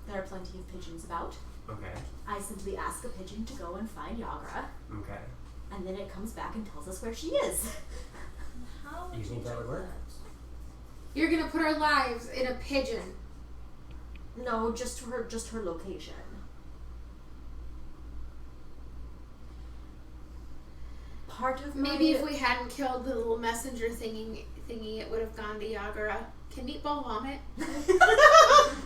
There are plenty of pigeons about. Okay. I simply ask a pigeon to go and find Yagra, Okay. and then it comes back and tells us where she is. How You think that would work? You're gonna put our lives in a pigeon. No, just her location. Part of Maybe my, if we hadn't killed the little messenger thingy, it would have gone to Yagura. Can Meatball vomit?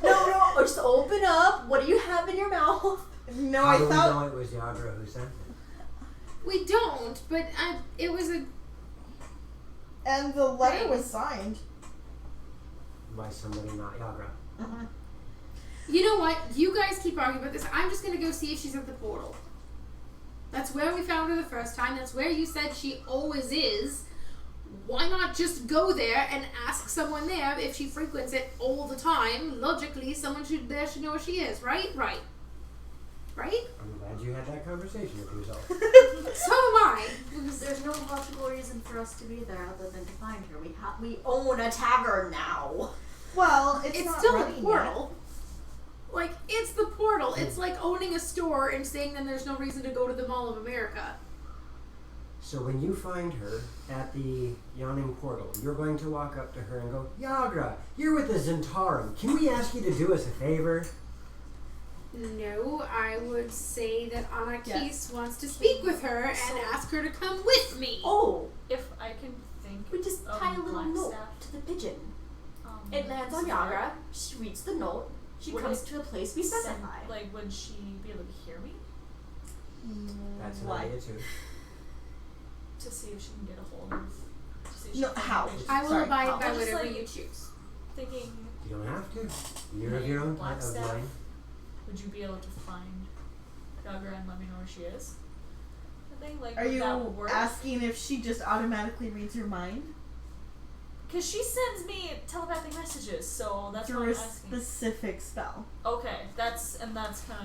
no, just open up. What do you have in your mouth? No, How I do we thought. know it was Yagra who sent it? We don't, but it was a. And the letter was signed. By somebody not Yagra. You know what? You guys keep arguing about this. I'm just gonna go see if she's at the portal. That's where we found her the first time. That's where you said she always is. Why not just go there and ask someone there if she frequents it all the time? Logically, someone should know where she is, right? Right. right? I'm glad you had that conversation with yourself. So am I. There's no logical reason for us to be there other than to find her. We own a tavern now. Well, it's It's not still a running portal. Like, it's the portal. It's like owning a store and saying then there's no reason to go to the Mall of America. So when you find her at the yawning portal, you're going to walk up to her and go, Yagra, you're with the Zentarum. Can we ask you to do us a favor? No, I would say that Anakis Yes. wants to speak with her and ask her to come with me. Oh, If I can think. we just of tie a little note Blackstaff, to the pigeon. It lands on so Yagra. She reads the note. She Would comes it to a place we send- specify. Like, would she be able to hear me? That's an Why? idea too. To see if she can get a hold of. To see if No, she can how? reach- I will Sorry. abide I'll by just, whatever like- you choose. Thinking, You don't have to. You're of your own of Blackstaff, mine. would you be able to find Yagra and let me know where she is? I think, like, Are would you that work? asking if she just automatically reads your mind? Because she sends me telepathic messages, so that's Through what a I'm asking. specific spell. Okay, that's kind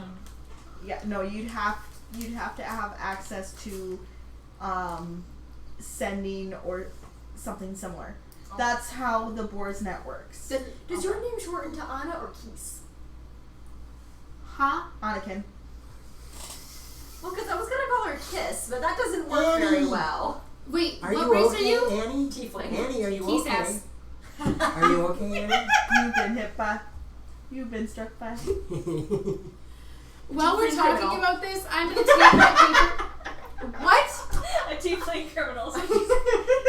of. Yeah, no, you'd have to have access to sending or something similar. Oh. That's how the Boar's net works. Does your name shorten to Anna or Keese? Huh? Anakin. Well, because I was gonna call her Kiss, but that doesn't work very Annie. well. Wait, Are what you race okay, are you? Annie? Tiefling. Annie, are you He okay? says. Are you okay, Annie? You've been hit by. You've been struck by. While we're Tiefling talking criminal. about this, I'm gonna take my paper. What? A tiefling criminal. So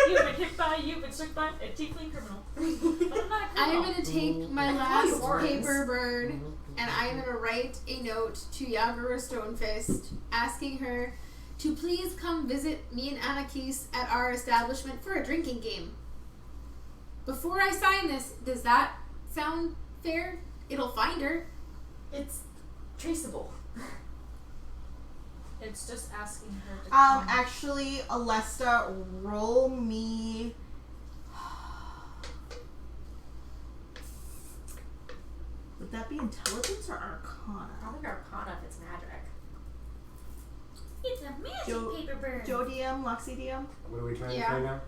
you've been hit by, you've been struck by a tiefling criminal. But I'm not a I'm criminal. gonna take my I call you last Lawrence. paper bird and I'm gonna write a note to Yagra Stonefist asking her to please come visit me and Anakis at our establishment for a drinking game. Before I sign this, does that sound fair? It'll find her. It's traceable. It's just asking her to come. Actually, Alesta, roll me. Would that be intelligence or arcana? Probably Arcana if it's magic. It's a magic Joe- paper bird. Joe DM, Loxy DM? What are we trying Yeah. to find out?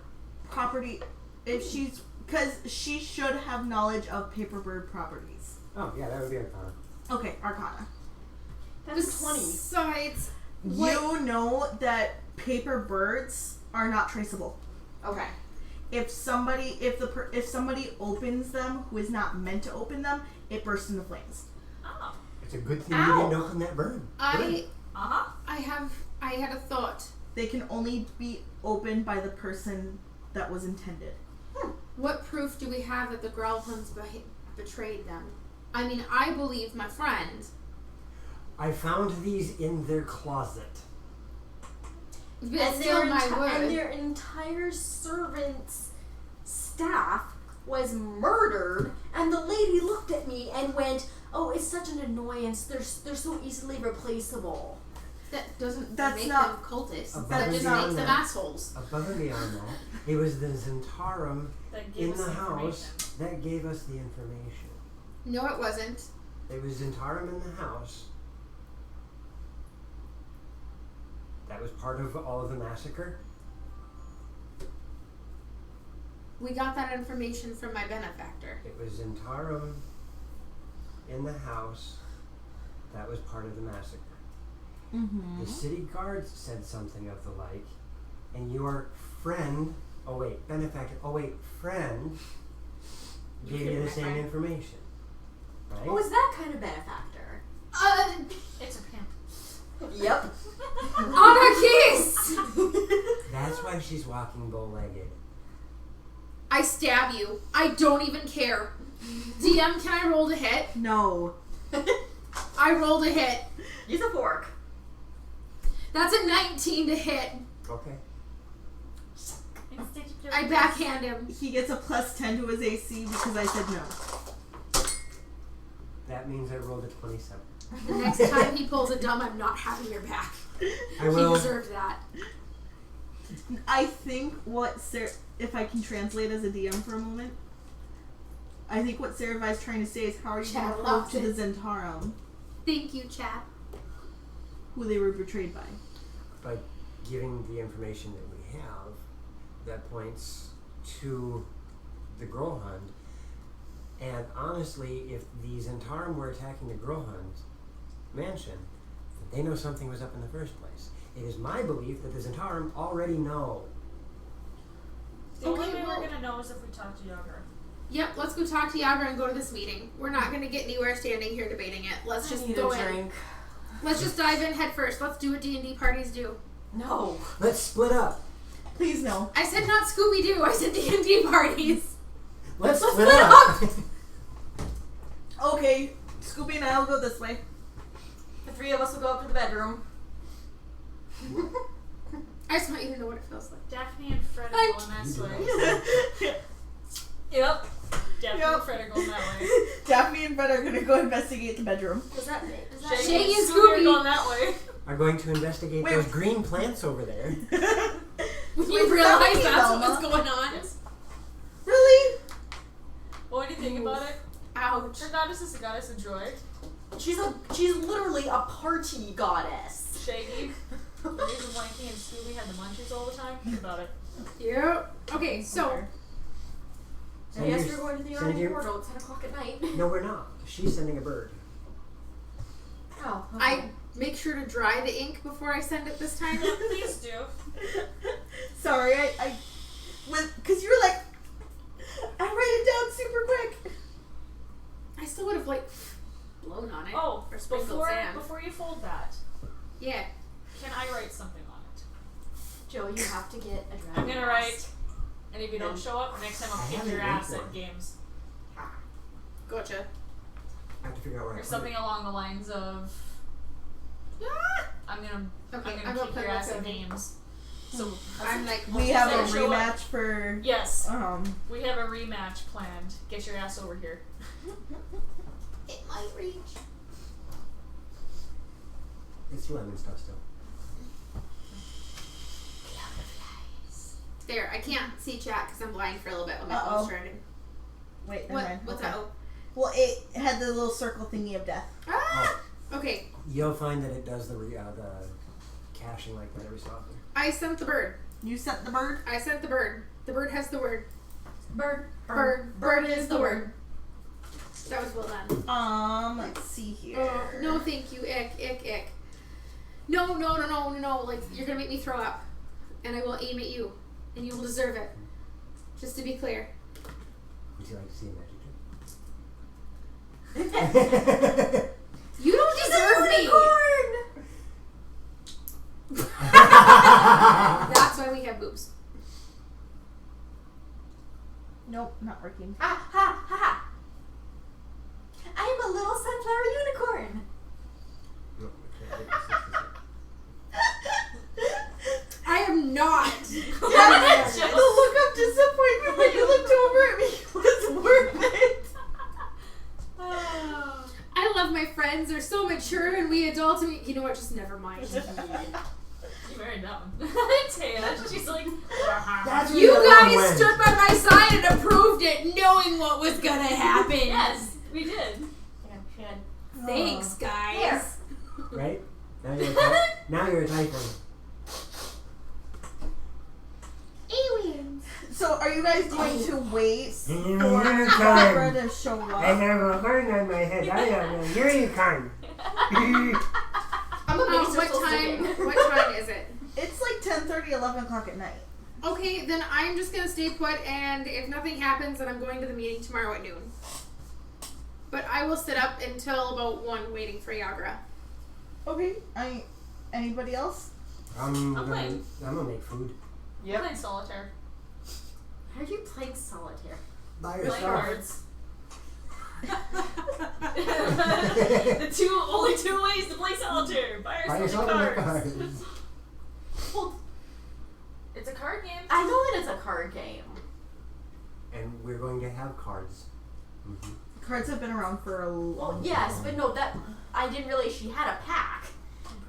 Property. If she's. Because she should have knowledge of paper bird properties. Oh, yeah, that would be Arcana. Okay, arcana. That's 20. Besides, what? You know that paper birds are not traceable. Okay. If somebody opens them who is not meant to open them, it bursts into flames. Oh. It's a good thing Ow. you didn't open that burn. I Uh-huh. I had a thought. They can only be opened by the person that was intended. What proof do we have that the Growlhuns betrayed them? I mean, I believe my friend. I found these in their closet. But And still my word. and their entire servants' staff was murdered, and the lady looked at me and went, "Oh, it's such an annoyance. They're so easily replaceable." That doesn't That's make not- them cultists. Above That and just beyond makes them that. assholes. Above and beyond that, it was the Zentarum That gave in us the house information. that gave us the information. No, it wasn't. It was Zentarum in the house. That was part of all of the massacre. We got that information from my benefactor. It was Zentarum in the house. That was part of the massacre. Mm-hmm. The city guards said something of the like, and your friend, friend, gave you the my same friend. information, right? Oh, is that kind of benefactor? It's a pimp. Yep. Anarchist! That's why she's walking bow-legged. I stab you. I don't even care. DM, can I roll to hit? No. I rolled a hit. Use a fork. That's a 19 to hit. Okay. I backhand him. He gets a +10 to his AC because I said no. That means I rolled a 27. The next time he pulls a dumb, I'm not having your back. I He will. deserved that. I think if I can translate as a DM for a moment, I think what Sarah is trying to say is how are you going Chad to prove loves to it. the Zentarum? Thank you, Chad. who they were betrayed by. By giving the information that we have that points to the Grohund. And honestly, if the Zentarum were attacking the Grohund mansion, they know something was up in the first place. It is my belief that the Zentarum already know. The only way we're gonna know is if we talk to Yagra. Yep, let's go talk to Yagra and go to this meeting. We're not gonna get anywhere standing here debating it. Let's just go in. Let's just dive in head first. Let's do what D&D parties do. No. Let's split up. Please no. I said not Scooby-Doo. I said D&D parties. Let's split up. Okay, Scooby and I will go this way. The three of us will go up to the bedroom. I just want you to know what it feels like. Daphne and Fred are going that way. Yep. Daphne and Fred are going that way. Daphne and Fred are gonna go investigate the bedroom. Is that Shaggy and Scooby are Scooby. going that way. Are going to investigate those green plants over there. You realize that's what's going on? Yes. Really? Well, what do you think about it? Ouch. Her goddess is a goddess of joy. She's literally a party goddess. Shaggy. The reason Blanky and Scooby had the munchies all the time. Think about it. Yep. Okay, so. So yes, we're going to the Arctic portal at 10 o'clock at night. No, we're not. She's sending a bird. Oh. Okay. I make sure to dry the ink before I send it this time. Please do. Sorry, because you were like, I write it down super quick. I still would have, like, blown on it. Oh, or sprinkled sand. before you fold that, Yeah. can I write something on it? Joe, you have to get a dragon. I'm gonna write, and if you don't show up, next time I'll kick your ass at games. Gotcha. I have to figure out where Or something along the lines of, I'm gonna kick your ass at games. So I'm like, We have a show up. rematch for. Yes, We we have a rematch planned. Get your ass over here. it might reach. It's lemon stuff still. There, I can't see chat because I'm blind for a little bit. Let me Uh-oh. starting. Wait, never What? mind. What's Okay. that? Well, it had the little circle thingy of death. Ah! Okay, You'll find that it does the caching like that every so often. I sent the bird. You sent the bird? I sent the bird. The bird has the word. Bird. Bird is the word. That was well done. Let's see here. Oh, no, thank you. Ick. No. Like, you're gonna make me throw up. And I will aim at you. And you will deserve it. Just to be clear. Would you like to see a magic trick? You don't deserve me! That's why we have boobs. Nope, not working. Ha ha ha! I am a little sunflower unicorn. No, I can't get this. I am not. The look of disappointment when you looked over at me was worth it. I love my friends. They're so mature and we adults. You know what? Just never mind. You married that one. Taya, she's like, That's where You the other one guys went. stood by my side and approved it, knowing what was gonna happen. yes, we did. Thanks, guys. Right? Now you're a typhoon. Aliens. So, are you guys going to wait for Unicorn. Barbara to show I up? have a horn on my head. I am a unicorn. I'm amazed What time is it? It's like 10:30, 11 o'clock at night. Okay, then I'm just gonna stay put, and if nothing happens, then I'm going to the meeting tomorrow at noon. But I will sit up until about 1 waiting for Yagra. Okay. Anybody else? I'm playing. gonna make food. Yep. Playing solitaire. How are you playing solitaire? By Playing yourself. cards. Only two ways to play solitaire. Buy By yourself yourself the and cards. the cards. Well, It's a card game. I know that it's a card game. And we're going to have cards. Mm-hmm. Cards have been around for a long Well, yes, but no, that I didn't realize she had a pack.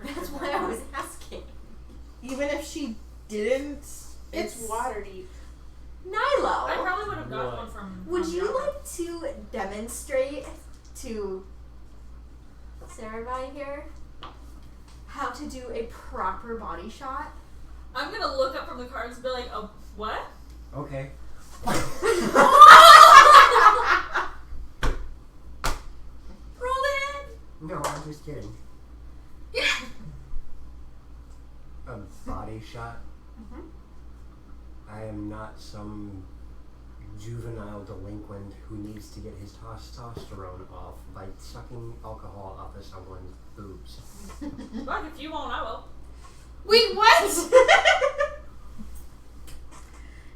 That's why I was asking. Even if she didn't, It's Waterdeep. I Nilo, probably would have gotten What? one from. would you Yahoo. like to demonstrate to Sarah here? how to do a proper body shot. I'm gonna look up from the cards and be like, oh, what? Okay. Roll it. No, I'm just kidding. A body shot? Mhm. I am not some juvenile delinquent who needs to get his testosterone off by sucking alcohol off of someone's boobs. Look, if you won't, I will. Wait, what?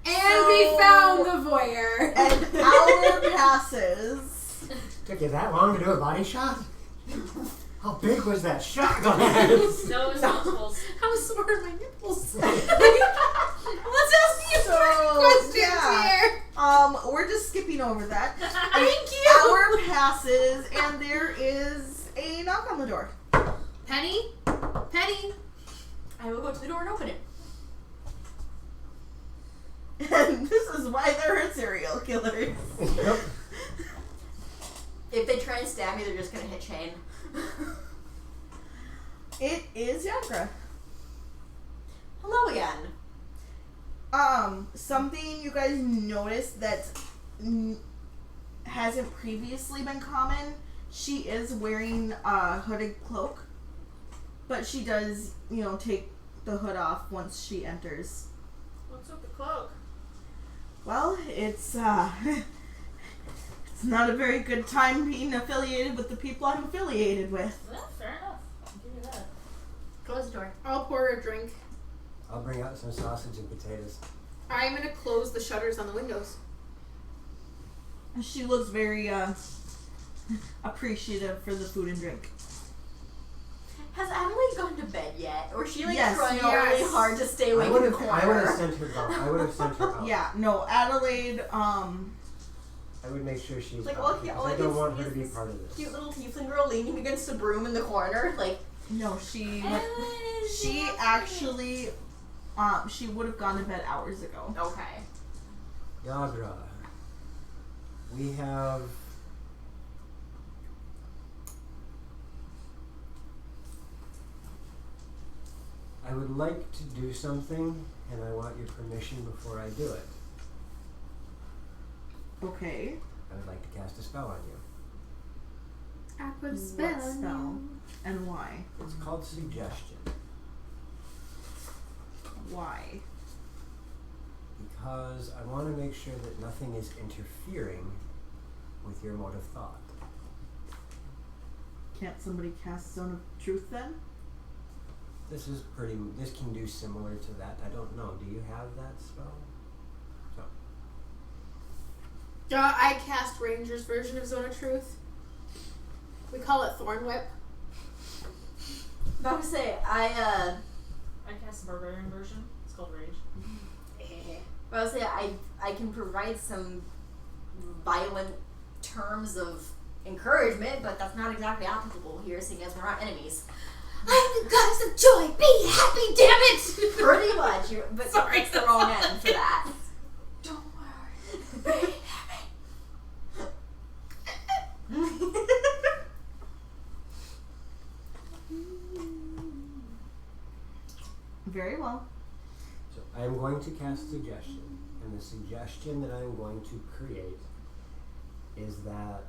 And we found the voyeur. An hour passes. Took you that long to do a body shot? How big was that shot, Lance? No, it was multiples. How sore are my nipples? Let's ask the important questions here. We're just skipping over that. Thank you. Hour passes, and there is a knock on the door. Penny? Penny? I will go to the door and open it. And this is why there are serial killers. Yep. If they try and stab me, they're just gonna hit Shane. It is Yagra. Hello again. Something you guys noticed that hasn't previously been common. She is wearing a hooded cloak, but she does, take the hood off once she enters. What's with the cloak? Well, it's it's not a very good time being affiliated with the people I'm affiliated with. Well, fair enough. I'll give you that. Close the door. I'll pour her a drink. I'll bring out some sausage and potatoes. I'm gonna close the shutters on the windows. She looks very appreciative for the food and drink. Has Adelaide gone to bed yet? Or is she Yes, trying yes. really hard to stay awake I in would the have corner? sent her out. I would have sent her out. Yeah, no, Adelaide, I would make sure she's Like, out all because I I can don't want see her to is be this part of this. Cute little tiefling girl leaning against a broom in the corner. Like, no, she actually, she would have gone to bed hours ago. okay. Yagra, we have I would like to do something, and I want your permission before I do it. Okay. I would like to cast a spell on you. I put a What spell on spell? And why? It's called Suggestion, Why? because I want to make sure that nothing is interfering with your mode of thought. Can't somebody cast Zone of Truth then? This can do similar to that. I don't know. Do you have that spell? I cast Ranger's version of Zone of Truth. We call it Thorn Whip. I would say, I cast the barbarian version. It's called Rage. I would say I can provide some violent terms of encouragement, but that's not exactly applicable here, seeing as we're not enemies. I'm the goddess of joy. Be happy, damn it! Pretty much, but Sorry, it's the wrong end for that. Don't worry. Be happy. Very well. So I am going to cast Suggestion, and the suggestion that I'm going to create is that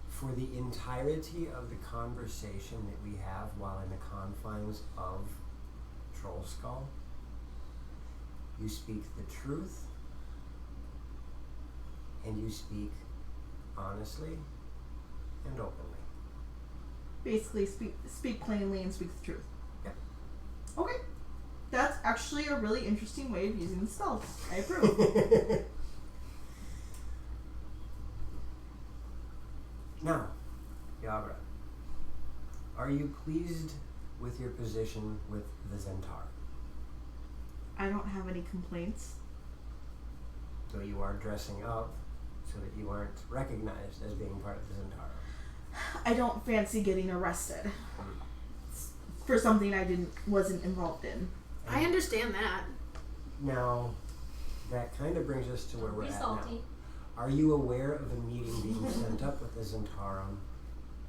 for the entirety of the conversation that we have while in the confines of Troll Skull, you speak the truth, and you speak honestly and openly. Basically, speak plainly and speak the truth. Yep. Okay. That's actually a really interesting way of using the spell. I approve. Now, Yagra, are you pleased with your position with the Zentaur? I don't have any complaints. So you are dressing up so that you aren't recognized as being part of the Zentaur. I don't fancy getting arrested for something I wasn't involved in. I understand that. Now, that kind of brings us to where we're Be at salty. now. Are you aware of a meeting being set up with the Zentaurum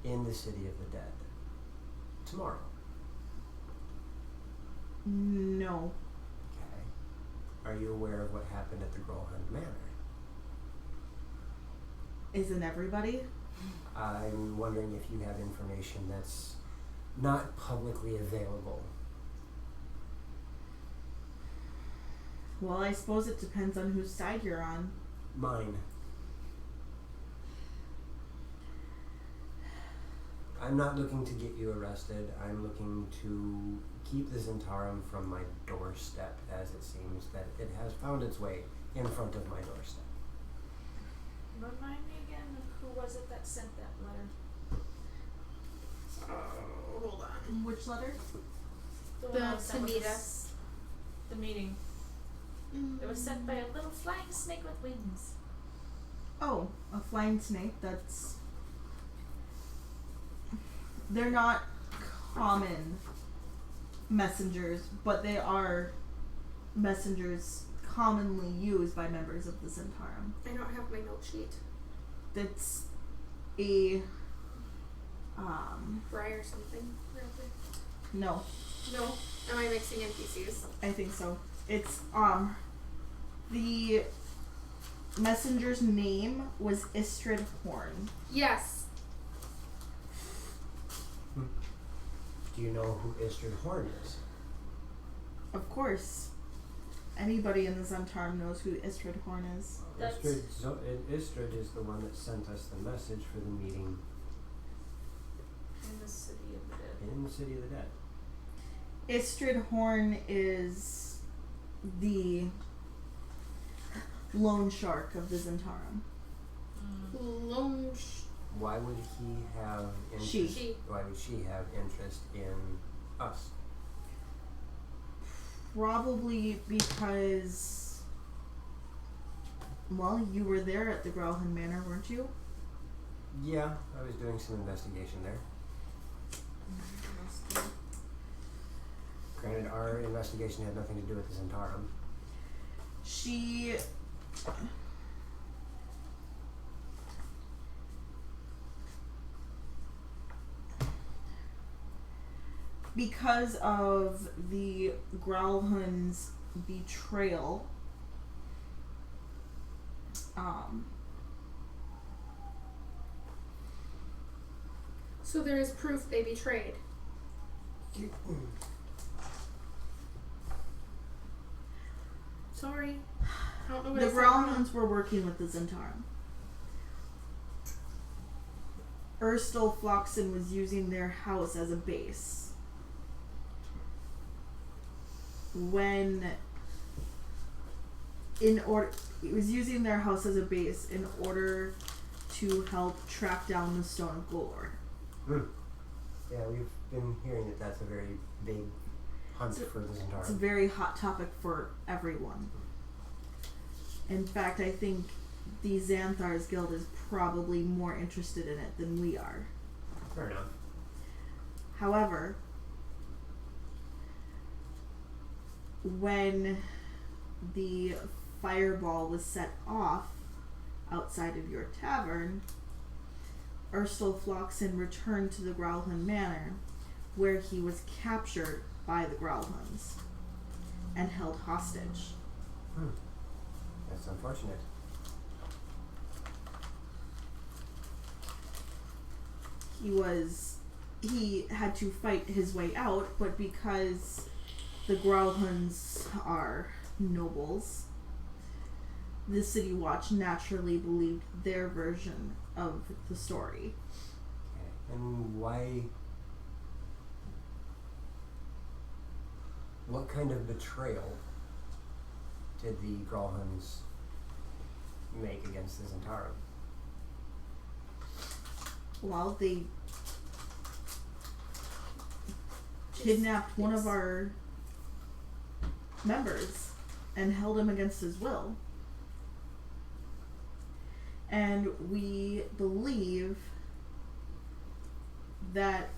in the City of the Dead tomorrow? No. Okay. Are you aware of what happened at the Grolhund Manor? Isn't everybody? I'm wondering if you have information that's not publicly available. Well, I suppose it depends on whose side you're on. Mine. I'm not looking to get you arrested. I'm looking to keep the Zentarum from my doorstep, as it seems that it has found its way in front of my doorstep. Remind me again of who was it that sent that letter? Oh, hold on. Which letter? The one that was To sent with meet the us. The meeting. It was sent by a little flying snake with wings. Oh, a flying snake. That's... They're not common messengers, but they are messengers commonly used by members of the Zentarum. I don't have my note sheet. That's a... Briar something. No, No. Am I mixing NPCs? I think so. It's, the messenger's name was Istrid Horn. Yes. Do you know who Istrid Horn is? Of course. Anybody in the Zentarum knows who Istrid Horn is. That's- Istrid is the one that sent us the message for the meeting In the City of the Dead. in the City of the Dead. Istrid Horn is the loan shark of the Zentarum. Lone Why would he have interest? She. Why would she have interest in us? Probably because, well, you were there at the Growlhund Manor, weren't you? Yeah, I was doing some investigation there. Granted, our investigation had nothing to do with the Zentarum. She... Because of the Growlhund's betrayal, So there is proof they betrayed. Sorry. I don't know what the I said. Growlhunds were working with the Zentarum. Erstal Floxen was using their house as a base. When he was using their house as a base in order to help track down the Stone of Golor. Yeah, we've been hearing that that's a very big hunt for the It's a Zentarum. very hot topic for everyone. In fact, I think the Xanthar's Guild is probably more interested in it than we are. Fair enough. However, when the fireball was set off outside of your tavern, Erstal Floxen returned to the Growlhund Manor, where he was captured by the Growlhunds and held hostage. That's unfortunate. He had to fight his way out, but because the Growlhunds are nobles, the City Watch naturally believed their version of the story. Okay. And why... What kind of betrayal did the Growlhunds make against the Zentarum? Well, they kidnapped one of our members and held him against his will. And we believe that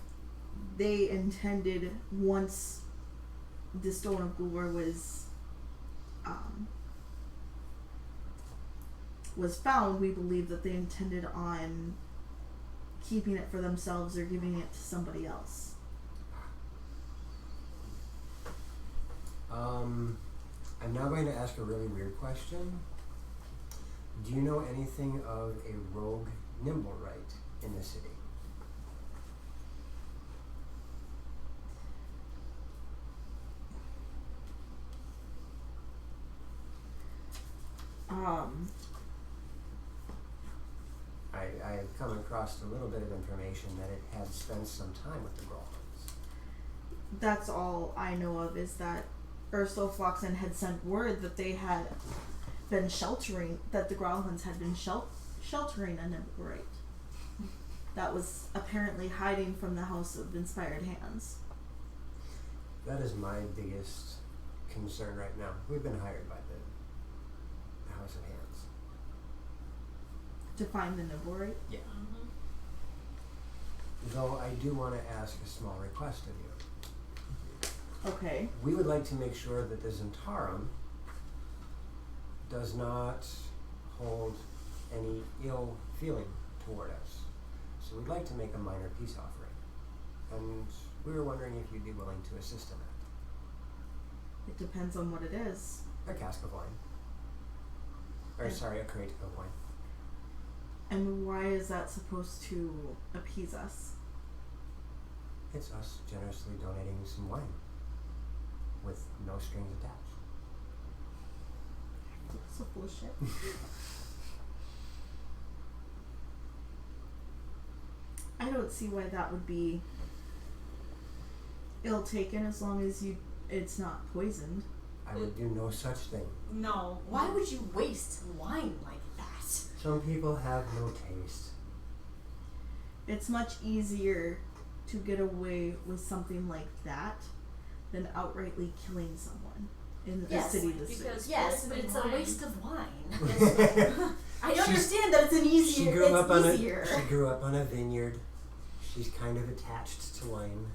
they intended, once the Stone of Golor was found, we believe that they intended on keeping it for themselves or giving it to somebody else. I'm now going to ask a really weird question. Do you know anything of a rogue Nimblewright in the city? I have come across a little bit of information that it had spent some time with the Growlers. That's all I know of, is that Ursula Floxen had sent word that they had been sheltering, that the Growlhunds had been sheltering a Nimblewright that was apparently hiding from the House of Inspired Hands. That is my biggest concern right now. We've been hired by the House of Hands. To find the Nimblewright? Yeah. Though I do want to ask a small request of you. Okay. We would like to make sure that the Zentarum does not hold any ill feeling toward us. So we'd like to make a minor peace offering. And we were wondering if you'd be willing to assist in that. It depends on what it is. A cask of wine. Or sorry, a crate of wine. And why is that supposed to appease us? It's us generously donating some wine with no strings attached. So full of shit. I don't see why that would be ill taken, as long as it's not poisoned. I would do no such thing. No. Why would you waste wine like that? Some people have no taste. It's much easier to get away with something like that than outrightly killing someone in a city this big. Because Yes, but it's a wine. waste of wine. I She's- understand that it's an easier. She grew up on a vineyard. She's kind of attached to wine.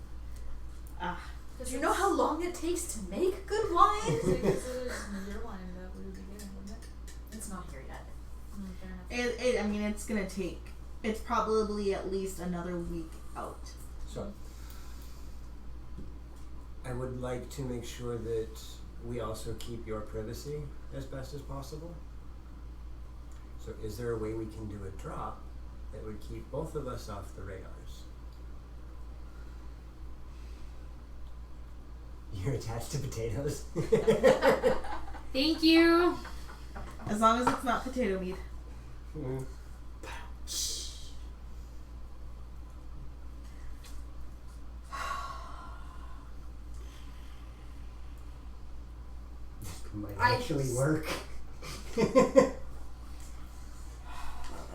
Do you know how long it takes to make good wine? Because it is your wine that we would be getting, wouldn't it? It's not here yet. Fair enough. I mean, it's gonna take. It's probably at least another week out. So, I would like to make sure that we also keep your privacy as best as possible. So, is there a way we can do a drop that would keep both of us off the radars? You're attached to potatoes. Thank you. As long as it's not potato meat. Mm. This might actually work. Yeah, she's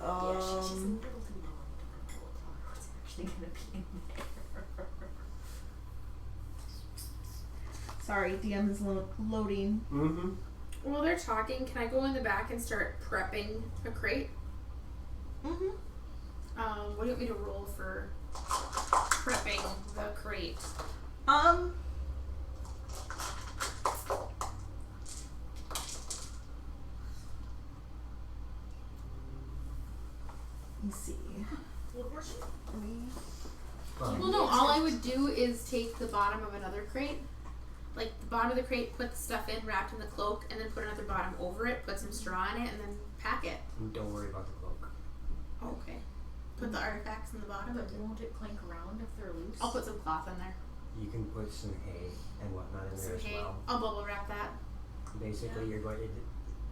a little too low to control what's actually gonna be in there. Sorry, DM is loading. Mm-hmm. While they're talking, can I go in the back and start prepping a crate? Mm-hmm. What do you want me to roll for prepping the crate? Let me see. Well, no, all I would do is take the bottom of another crate. Like, the bottom of the crate, put the stuff in, wrapped in the cloak, and then put another bottom over it, put some straw in it, and then pack it. Don't worry about the cloak. Okay. Put the artifacts in the bottom. But won't it clank around if they're loose? I'll put some cloth in there. You can put some hay and whatnot in there Some as hay. well. I'll bubble wrap that. Basically, Yeah. you're going to,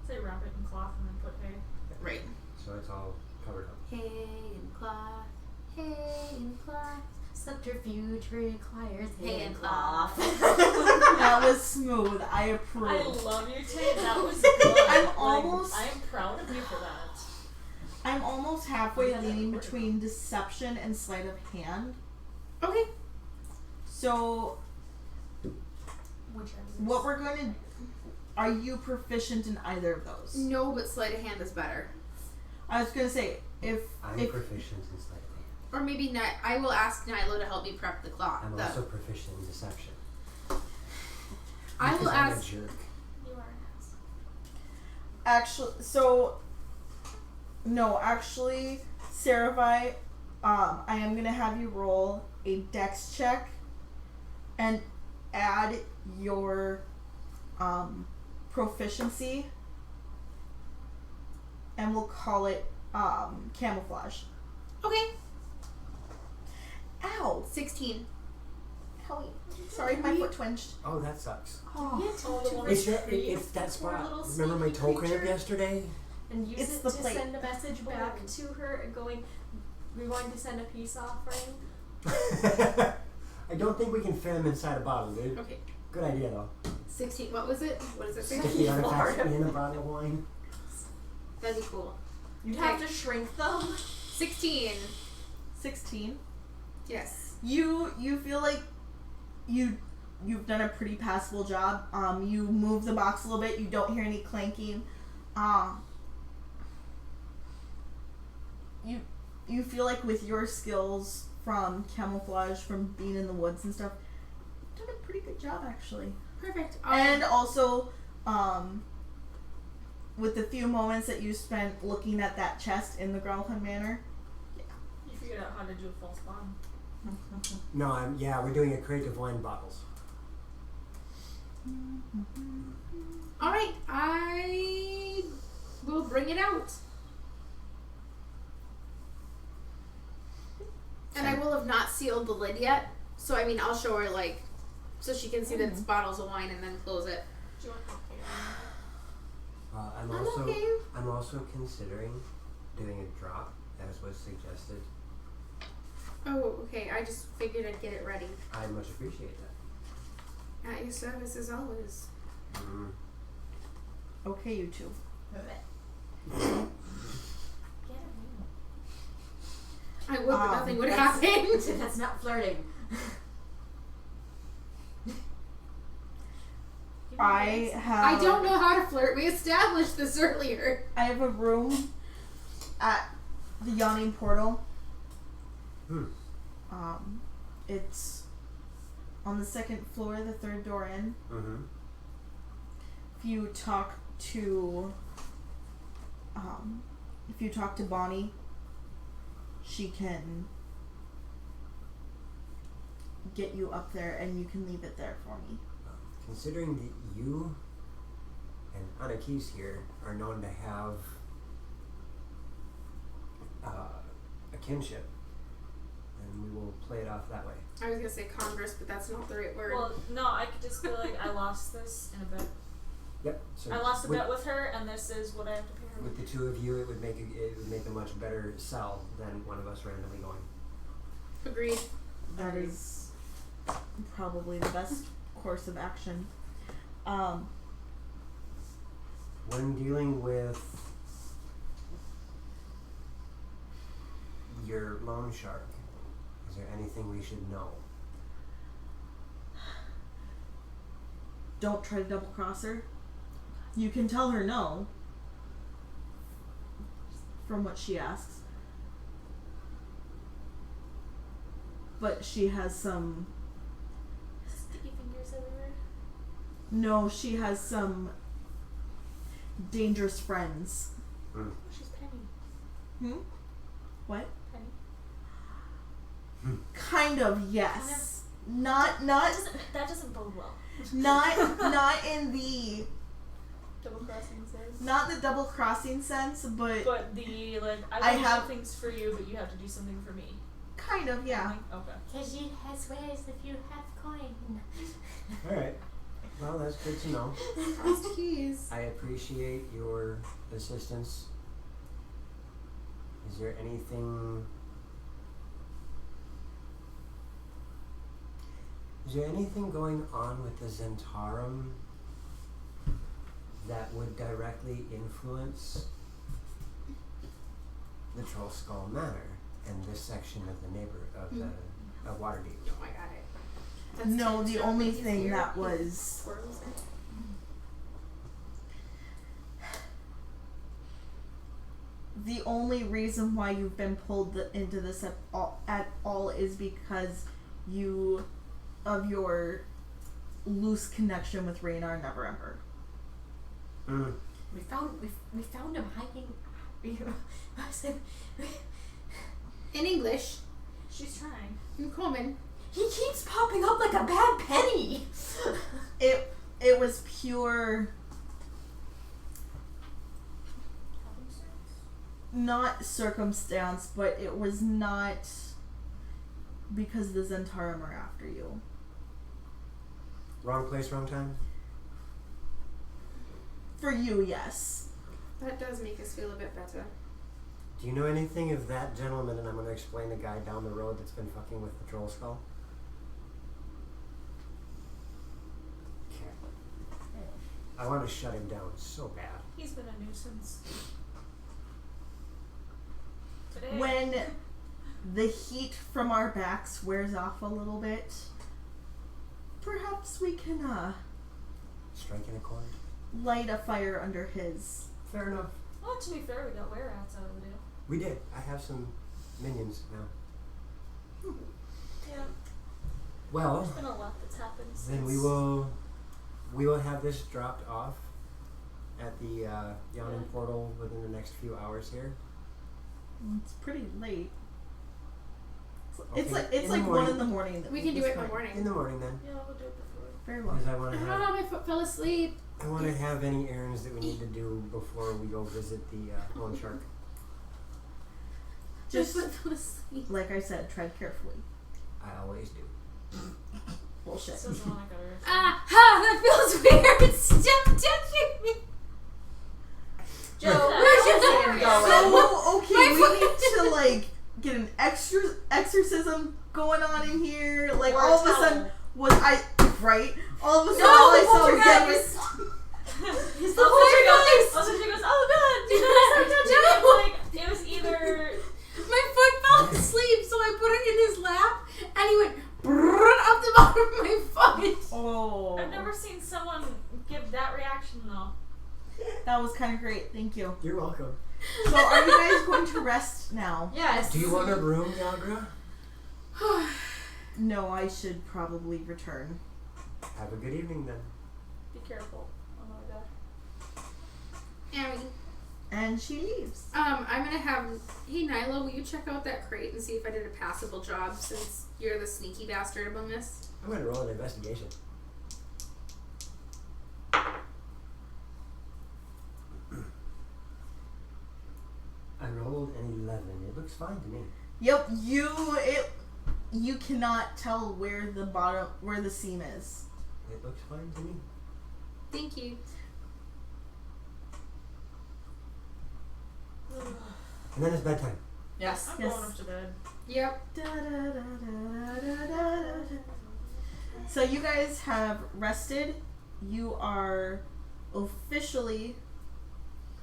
Say wrap it in cloth and then put hay. Right. so it's all covered up. Hay and cloth. Hay and cloth. Subterfuge requires Hay and cloth. That was smooth. I approve. I love you, Tay. That was good. I'm proud of you for that. I'm almost halfway leaning between deception and sleight of hand. Okay. So, Whichever. what we're going to... Are you proficient in either of those? No, but sleight of hand is better. I was going to say, if... I'm proficient in sleight of hand. Or maybe I will ask Nilo to help me prep the cloth. I'm also proficient in deception. I Because will I'm ask. a jerk. You are an ass. Actually, actually, Saravi, I am going to have you roll a dex check and add your proficiency, and we'll call it camouflage. Okay. Ow! 16. Owie. Sorry, my foot twinged. Oh, that sucks. Oh. It's that spot. Remember my toe cramp yesterday? And use It's it the to plate. send a message back to her and going, we're going to send a peace offering. I don't think we can fit them inside a bottle, dude. Okay. Good idea, though. 16. What was it? What does it say? Stick the artifacts in a bottle of wine. That'd be cool. You'd have to shrink them. 16. 16. Yes. You feel like you've done a pretty passable job. You move the box a little bit. You don't hear any clanking. You feel like with your skills from camouflage, from being in the woods and stuff, you've done a pretty good job actually. Perfect. And also, with the few moments that you spent looking at that chest in the Growlhund Manor, You figured out how to do a false bottom. No, we're doing a crate of wine bottles. All right. I will bring it out. And I will have not sealed the lid yet. So, I mean, I'll show her, like, so she can see that it's bottles of wine and then close it. Do you want help here? I'm also considering doing a drop, as was suggested. Oh, okay. I just figured I'd get it ready. I much appreciate that. At your service as always. okay, you two. I would, but nothing would happen. That's not flirting. I have. I don't know how to flirt. We established this earlier. I have a room at the Yawning Portal. It's on the second floor, the third door in. If you talk to Bonnie, she can get you up there, and you can leave it there for me. Considering that you and Anakis here are known to have a kinship, and we will play it off that way. I was gonna say converse, but that's not the right word. Well, no, I could just feel like I lost this in a bet. Yep. So I lost a bet with her, and this is what I have to pay her with the two of you, it would make a much better sell than one of us randomly going. Agreed. That is probably the best course of action. When dealing with your loan shark, is there anything we should know? Don't try to double cross her. You can tell her no from what she asks. But she has some... Sticky fingers everywhere. No, she has some dangerous friends. Oh, she's Penny. What? Penny. Kind of, yes. Not That doesn't bode well. not in the Double crossing says. not the double crossing sense, but But the like I I will have- do things for you, but you have to do something for me. kind of, yeah. Okay. Because you swears if you have coin. Alright. Well, that's good to know. Crossed keys. I appreciate your assistance. Is there anything... Is there anything going on with the Zentarum that would directly influence the Troll Skull Manor and this section of the of Waterdeep? Oh, I got it. That's No, the only He's thing here. that was Portals in. the only reason why you've been pulled into this at all is because of your loose connection with Raynar Neverember. We found him hiding. In English, She's trying. in Coleman. He keeps popping up like a bad penny. it was pure, not circumstance, but it was not because the Zentarum are after you. Wrong place, wrong time? For you, yes. That does make us feel a bit better. Do you know anything of that gentleman? And I'm going to explain the guy down the road that's been fucking with the troll skull. Okay. I want to shut him down so bad. He's been a nuisance. Today. When the heat from our backs wears off a little bit, perhaps we can Striking a chord? light a fire under his. Fair enough. Well, to be fair, we got were rats out of the deal. We did. I have some minions now. Yeah. Well, There's been a lot that's happened since. then we will have this dropped off at the yawning portal within the next few hours here. It's pretty late. Okay, It's in like the 1 in morning. the morning. We can do It's it in the fine. morning. In the morning then. Yeah, we'll do it before. Very well. Because I I want to don't have know, my foot fell asleep. I want to have any errands that we need to do before we go visit the loan shark. Just My foot fell asleep. like I said, tread carefully. I always do. Bullshit. This is one I got her. Ah, ha, that feels weird. Stop touching me. Joe, Where's your where's your phone? going? So okay, My we need to like get an exorcism going on in here. Like Or all of a towel. sudden was I right? All of a sudden No, all I the saw was poltergeist. He's the poltergeist. Also, she goes, "Oh God, do you notice that touching?" Like it was either. My foot fell asleep, so I put it in his lap, and he went up the bottom of my foot. Oh, I've never seen someone give that reaction though. that was kind of great. Thank you. You're welcome. So are you guys going to rest now? Yes. Do you want a room, Yagra? No, I should probably return. Have a good evening then. Be careful. Oh my God. And And she leaves. I'm gonna have. Hey Nyla, will you check out that crate and see if I did a passable job since you're the sneaky bastard among this? I'm going to roll an investigation. I rolled an 11. It looks fine to me. Yep, you cannot tell where the seam is. It looks fine to me. Thank you. And then it's bedtime. Yes. I'm Yes. going up to bed. Yep. So you guys have rested. You are officially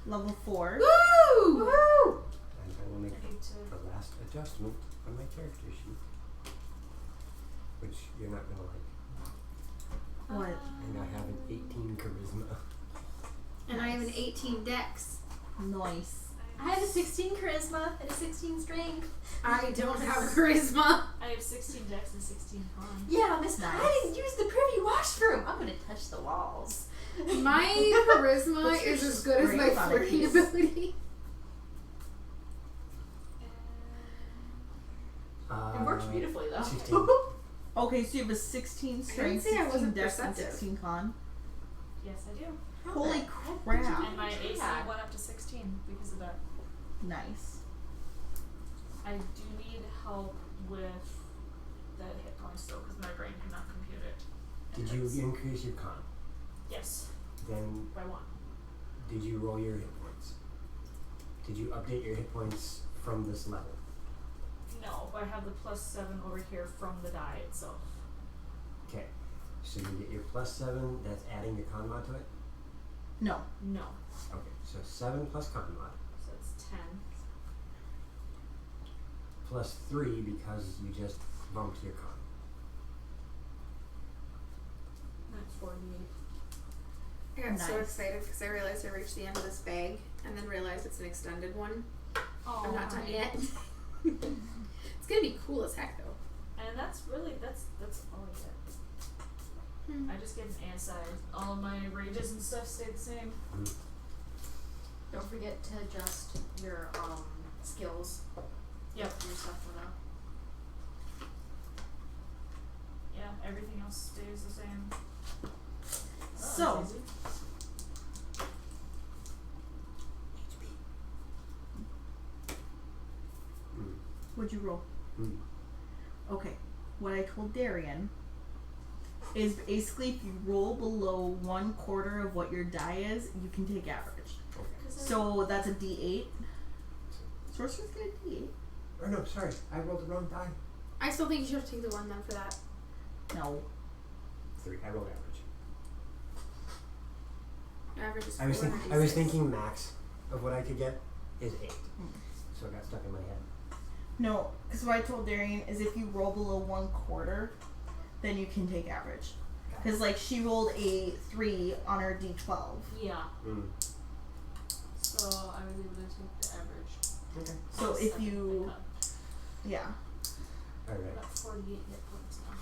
level 4. Woo! And I will make I need to. the last adjustment on my character sheet. Which you're not going to like. What? And I have an 18 charisma. And I have an 18 dex. Nice. I have a 16 charisma and a 16 strength. I don't have charisma. I have 16 dex and 16 con. Yeah, Miss. Nice. I didn't use the privy washroom. I'm gonna touch the walls. My charisma What's your is as good as my strength on it, flirting please? ability. It works beautifully though. 16. Okay, so you have a 16 strength, say I 16 wasn't dex, and perceptive. 16 con. Yes, I do. Holy How crap. did you And my AC that? went up to 16 because of that. Nice. I do need help with the hit points though, because my brain cannot compute it. Did you increase your con? Yes, Then by 1. did you roll your hit points? Did you update your hit points from this level? No, I have the +7 over here from the die itself. Okay. So you get your +7, that's adding your con mod to it? No. No, Okay, so 7 plus con mod. so it's 10. Plus 3 because you just bumped your con. That's 48. I got so Nice. excited because I realized I reached the end of this bag and then realized it's an extended one. Oh, I'm not done yet. It's gonna be cool as heck though. And that's really that's all I get. Hmm. I just get an ASI. All of my rages and stuff stay the same. Don't forget to adjust your skills. Yep. Your stuff went up. Yeah, everything else stays the same. So, That's easy. what'd you roll? Mm. Okay. What I told Darian is basically if you roll below 1/4 of what your die is, you can take average. Okay. So that's a D8. Sorcerer's get a D8? Oh no, sorry. I rolled the wrong die. I still think you should take the 1 then for that. No. 3. I rolled average. Average is I was 4 and a I was D6. thinking max of what I could get is 8. So it got stuck in my head. No, because what I told Darian is if you roll below 1/4, then you can take average. Because like she rolled a 3 on her D12. Yeah. Mm. So I was able to take the average. Okay. So if you, yeah. I Alright. got 48 hit points now.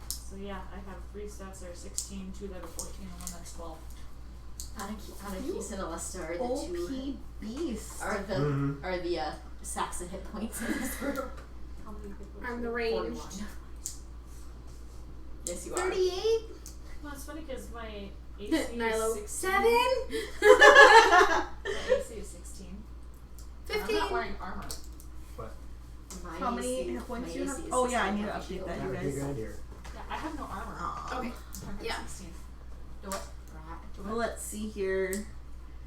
So yeah, I have 3 stats that are 16, 2 that are 14, and 1 that's 12. Anakis and Alesta are the OP two beast. are the Mhm. are the sacks of hit points in this group. How many hit points? I'm the are ranged. 41. Yes, you are. 38? Well, it's funny because my AC is Nilo. 16. 7? My AC is 16. I'm 15? not wearing armor. My How many AC hit points my do you AC have? is Oh, yeah, I 16 need to on update shield. that, That you would be a guys. good idea. Yeah, I have no armor. Okay. I'm Yeah. 16. Do what? Do Well, what? let's see here.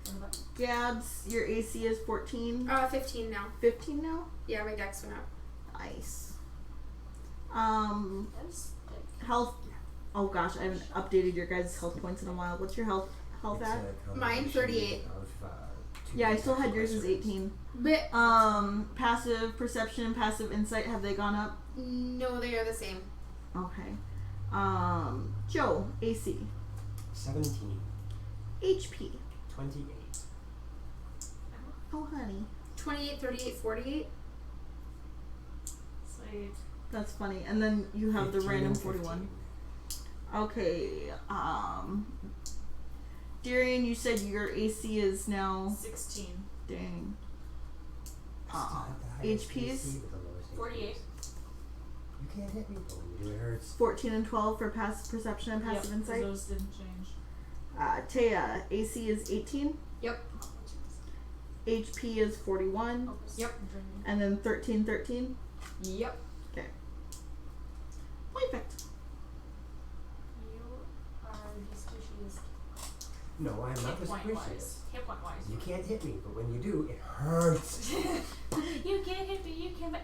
What about? Gabs, your AC is 14. 15 now. 15 now? Yeah, my dex went up. Nice. That is thick. Health. Oh gosh, I haven't updated your guys' health points in a while. What's your health It's at? a Mine, combination 38. Of, two Yeah, I still had two yours as dice 18. But Passive perception and passive insight, have they gone up? no, they are the same. Okay. Joe, AC. rolls. 17. HP. 28. Oh honey. 28, 38, 48. Sweet. That's funny. And then you have the 15 random and 41. 15. Okay. Darian, you said your AC is now 16. dang. I still have the highest HPs? AC with the lowest HP. 48. You can't hit me, but when you do, it hurts. 14 and 12 for passive perception and passive Yep, insight. those didn't change. Taya, AC is 18. Yep. HP is 41. Yep. And then 13, 13. Yep. Perfect. You are suspicious. No, I am not Hit point suspicious. wise. Hit point wise. You can't hit me, but when you do, it hurts. You can't hit me, you can.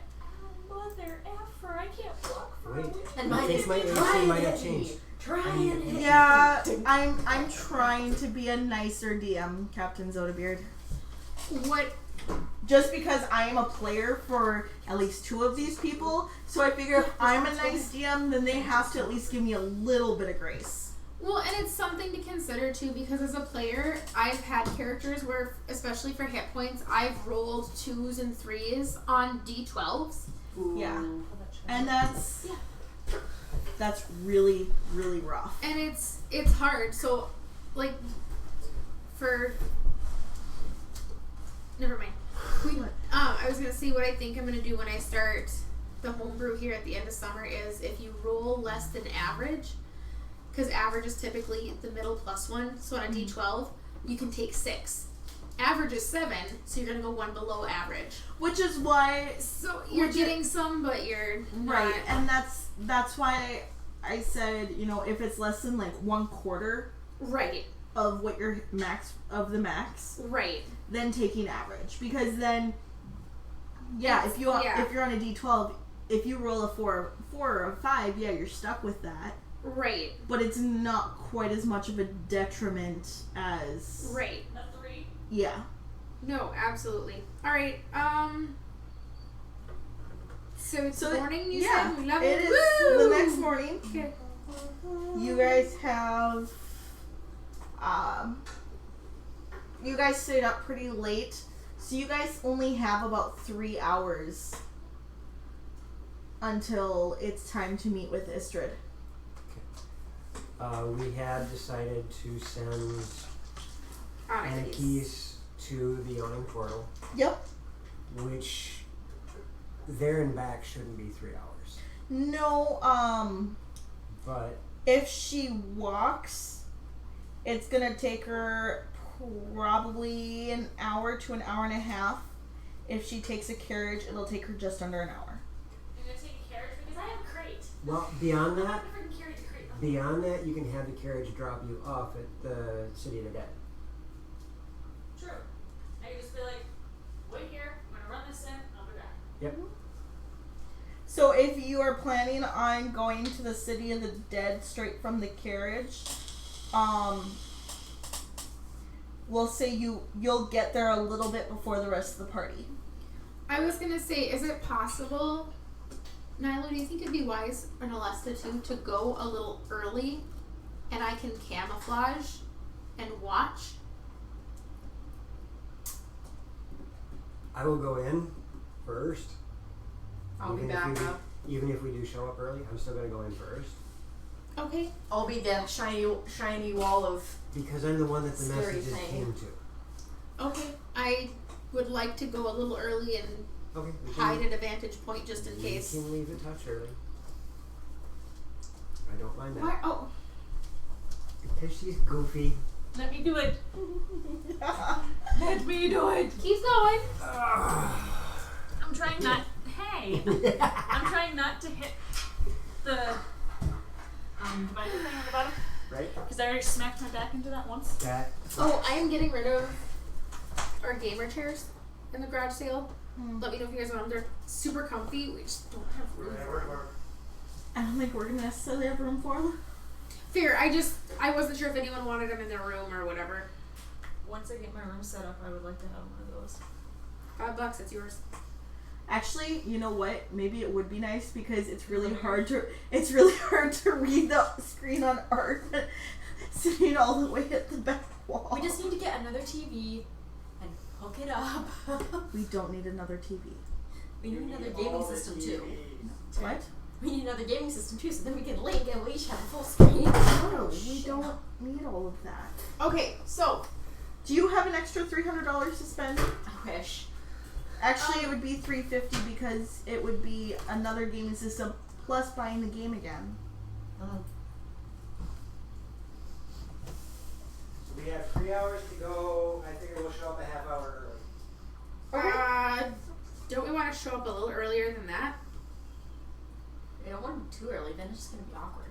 Mother effer, I can't block for a Wait. week. And I mine think is my AC try might and have hit changed. me. Try and hit me. Yeah, I'm trying to be a nicer DM, Captain Zodabeard. What? Just because I am a player for at least 2 of these people, so I figure if I'm a nice DM, then they have to at least give me a little bit of grace. Well, and it's something to consider too, because as a player, I've had characters where, especially for hit points, I've rolled 2s and 3s on D12s. Yeah. Ooh. And that's really, really rough. And it's hard. So, like, for never mind. I was gonna see what I think I'm gonna do when I start the homebrew here at the end of summer is if you roll less than average, because average is typically the middle plus 1. So on a D12, you can take 6. Average is 7, so you're gonna go 1 below average. Which is why, So you're Which getting some, but you're right, not. and that's why I said, if it's less than like 1/4 Right, of what your max of the max, right. then taking average, because then if you're on a D12, if you roll a 4 or a 5, you're stuck with that, Right, but it's not quite as much of a detriment as right. Not 3. No, absolutely. All right. So it's morning. You said we love it it. is the next morning. Okay. You guys have you guys stayed up pretty late, so you guys only have about 3 hours until it's time to meet with Istrid. We had decided to send Onyx. keys to the yawning portal, Yep. which there and back shouldn't be 3 hours. No, But If she walks, it's gonna take her probably an hour to an hour and a half. If she takes a carriage, it'll take her just under an hour. You're gonna take a carriage because I have a crate. Well, beyond I'm that, not gonna freaking carry the crate. beyond that, you can have the carriage drop you off at the City of the Dead. True. I can just be like, wait here. I'm gonna run this in. I'll be back. Yep. So if you are planning on going to the City of the Dead straight from the carriage, we'll say you'll get there a little bit before the rest of the party. I was gonna say, is it possible, Nyla, do you think it'd be wise, or Nalesta too, to go a little early and I can camouflage and watch? I will go in first. I'll be Even back if we, up. Even if we do show up early, I'm still gonna go in first. Okay. I'll be the shiny wall of. Because I'm the one that the Scary messages thing. came to. Okay. I would like to go a little early and Okay. hide at a vantage point just in case. We can leave a touch early. I don't mind that. Why? Oh. Because she's goofy. Let me do it. Let me do it. Keep going. I'm trying not. Hey. I'm trying not to hit the divider thing on the bottom. Right? Because I already smacked my back into that once. That. Oh, I am getting rid of our gamer chairs in the garage sale. Let me know if you guys want them. They're super comfy. We just don't have room for them. I don't think we're gonna necessarily have room for them. Fair. I wasn't sure if anyone wanted them in their room or whatever. Once I get my room set up, I would like to have one of those. $5, it's yours. Actually, you know what? Maybe it would be nice because it's really hard to read the screen on art sitting all the way at the back wall. We just need to get another TV and hook it up. We don't need another TV. We need another gaming system too. What? We need another gaming system too, so then we can link and we each have a full screen. No, we don't need all of that. Okay, so Do you have an extra $300 to spend? I wish. Actually, it would be $350 because it would be another gaming system plus buying the game again. So we have 3 hours to go. I figure we'll show up a half hour early. don't we want to show up a little earlier than that? I don't want to be too early, then it's just going to be awkward.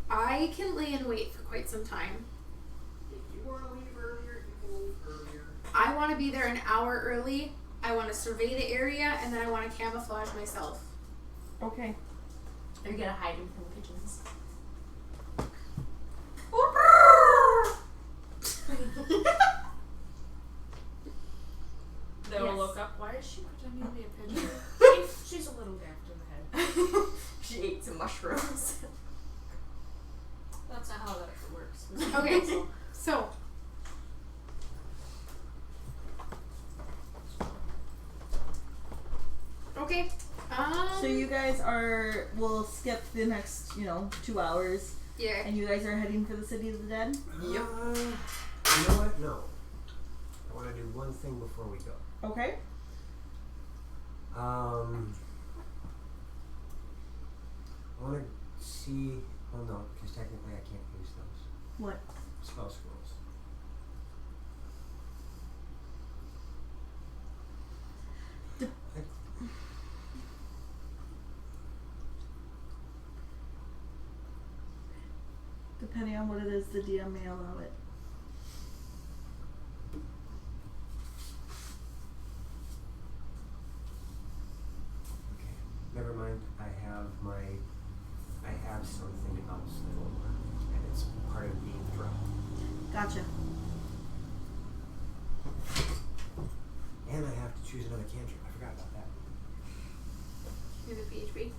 I can lay in wait for quite some time. If you want to leave earlier, you can leave earlier. I want to be there an hour early. I want to survey the area, and then I want to camouflage myself. Okay. Are you going to hide him from the pigeons? They will Yes. look up. Why is she pretending to be a pigeon? She's a little daft in the head. She ate some mushrooms. That's not how that works. Okay, so okay. So you guys we'll skip the next, 2 hours, yeah. and you guys are heading for the City of the Dead? Yep. You know what? No. I want to do one thing before we go. Okay. I want to see. Well, no, because technically I can't use those What? spell scrolls. Depending on what it is, the DM may allow it. Okay. Never mind. I have something else that'll work, and it's part of being dropped. Gotcha. And I have to choose another cantrip. I forgot about that. You're the PHP.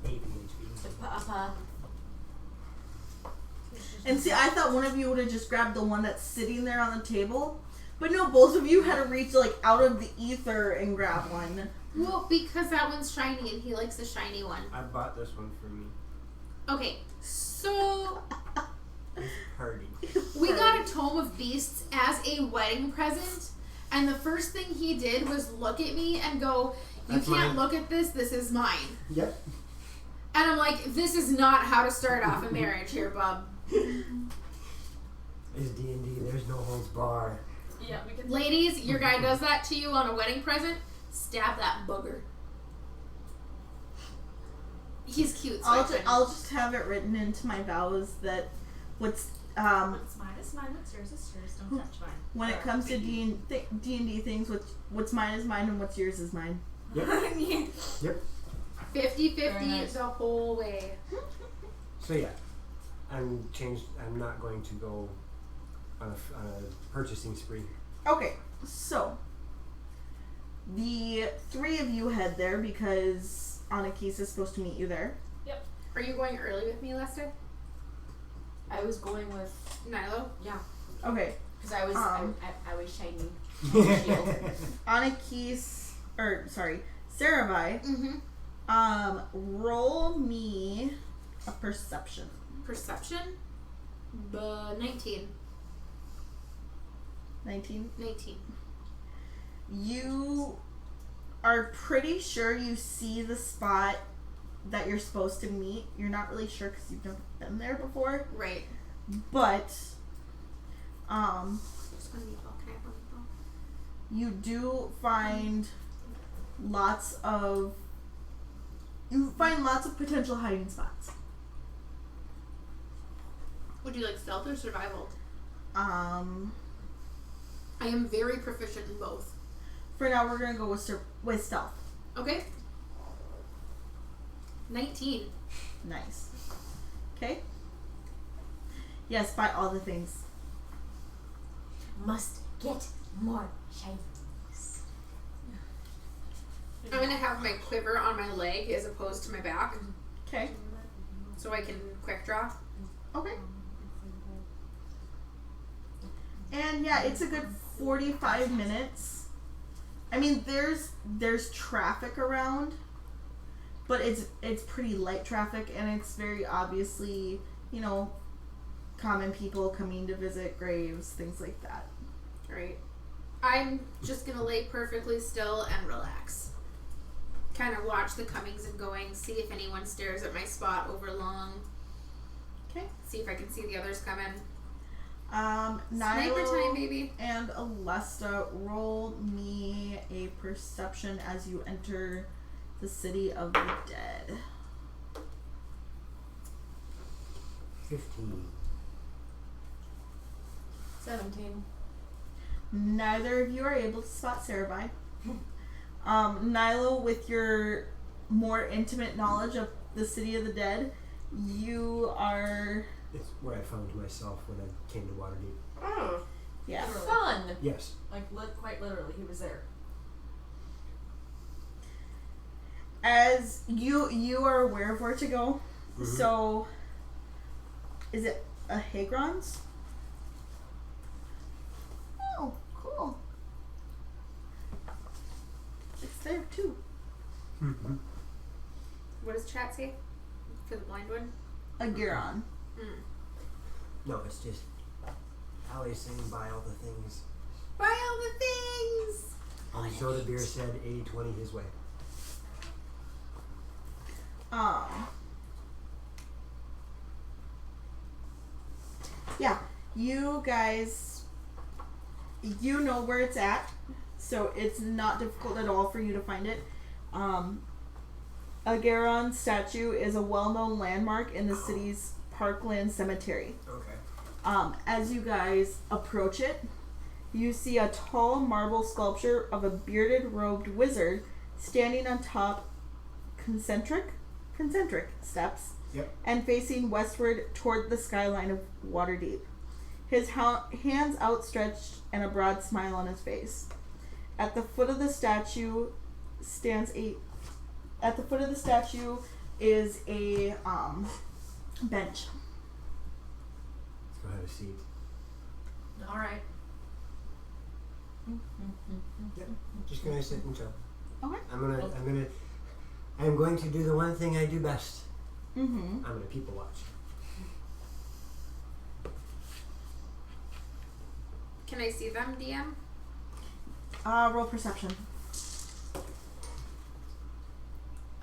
8 PHP. Papa. And see, I thought one of you would have just grabbed the one that's sitting there on the table. But no, both of you had to reach, out of the ether and grab one. Well, because that one's shiny and he likes the shiny one. I bought this one for me. Okay, so Party. we got a Tome of Beasts as a wedding present, and the first thing he did was look at me and go, "You That's can't mine." look at this. This is mine." Yep. And I'm like, this is not how to start off a marriage here, bub. It's D&D. There's no holds bar. Yeah, we can. Ladies, your guy does that to you on a wedding present. Stab that booger. He's cute. So I'll just have it written into my vows that what's What's mine is mine. What's yours is yours. Don't touch mine. when it comes to D&D things, what's mine is mine and what's yours is mine. Yep. Yep. 50-50 nice. the whole way. So yeah, I'm not going to go on a purchasing spree. Okay, so the three of you head there because Anakis is supposed to meet you there. Are you going early with me, Lester? I was going with Nilo? yeah, Okay, because I was I was shiny. Anakis, Saravai. Mm-hmm. Roll me a perception. Perception? 19. 19. 19. You are pretty sure you see the spot that you're supposed to meet. You're not really sure because you've never been there before. Right. But, Just one meatball. Can I have one meatball? you do find lots of potential hiding spots. Would you like stealth or survival? I am very proficient in both. For now, we're gonna go with stealth. Okay. 19. Nice. Okay. Yes, buy all the things. Must get more shinies. I'm gonna have my quiver on my leg as opposed to my back, Okay. so I can quick draw. Okay. And yeah, it's a good 45 minutes. I mean, there's traffic around, but it's pretty light traffic, and it's very obviously, common people coming to visit graves, things like that. Right. I'm just gonna lay perfectly still and relax. Kind of watch the comings and goings, see if anyone stares at my spot over long. Okay. See if I can see the others coming. Nilo Sniper time, baby. and Alesta, roll me a perception as you enter the city of the dead. 15. 17. Neither of you are able to spot Saravai. Nilo, with your more intimate knowledge of the city of the dead, you are... It's where I found myself when I came to Waterdeep. Oh, Yeah. fun. Yes. Like quite literally, he was there. As you are aware of where to go, so... Is it a Hagron's? Oh, cool. It's there too. Mm-hmm. What does chat say for the blind one? A Giron. No, it's just Allie saying buy all the things. Buy all the things! And Soda Beer said 80-20 his way. Yeah, you guys, you know where it's at, so it's not difficult at all for you to find it. Agaron statue is a well-known landmark in the city's Parkland Cemetery. Okay. As you guys approach it, you see a tall marble sculpture of a bearded, robed wizard standing on top concentric steps. Yep. And facing westward toward the skyline of Waterdeep. His hands outstretched and a broad smile on his face. At the foot of the statue is a bench. Let's go have a seat. All right. Yep. Just gonna sit and chill. Okay. I'm going to do the one thing I do best. Mm-hmm. I'm gonna people watch. Can I see them, DM? Roll perception.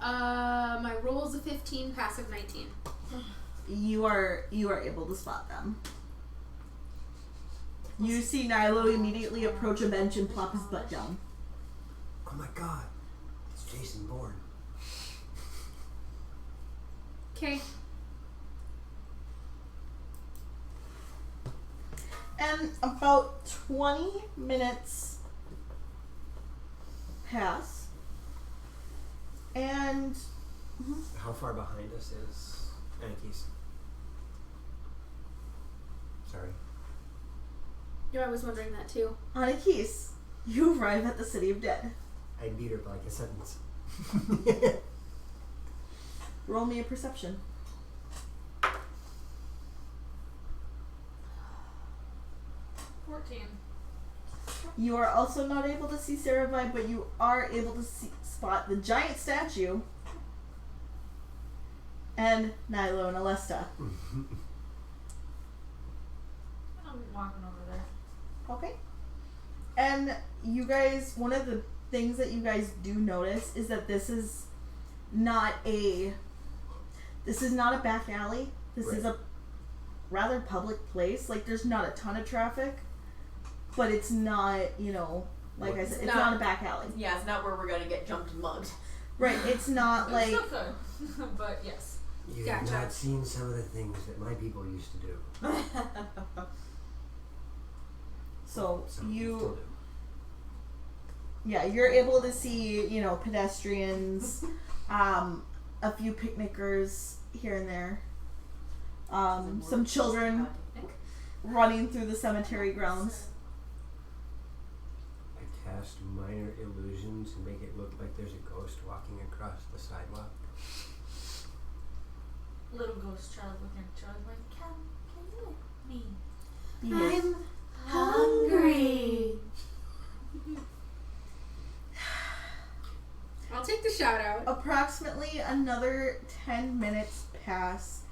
My roll is a 15, passive 19. You are able to spot them. You see Nilo immediately approach a bench and plop his butt down. Oh my god. It's Jason Bourne. Okay. And about 20 minutes pass. And How far behind us is Anarchy's? Sorry. Yeah, I was wondering that too. Anakis, you arrive at the City of Dead. I beat her by like a sentence. Roll me a perception. 14. You are also not able to see Saravai, but you are able to spot the giant statue and Nilo and Alesta. I'm walking over there. Okay. And you guys, one of the things that you guys do notice is that this is not a back alley. This is a rather public place. Like, there's not a ton of traffic, but it's not, like I said, it's not a back alley. Yeah, it's not where we're gonna get jumped and mugged. Right, it's not like... It's still good. But yes. You've Gotcha. not seen some of the things that my people used to do. So Some you... still do. Yeah, you're able to see, pedestrians, a few picnickers here and there, some children running through the cemetery grounds. I cast minor illusion to make it look like there's a ghost walking across the sidewalk. Little ghost child with your child like, can you let me? Yes. Hungry. I'll take the shout out. Approximately another 10 minutes pass,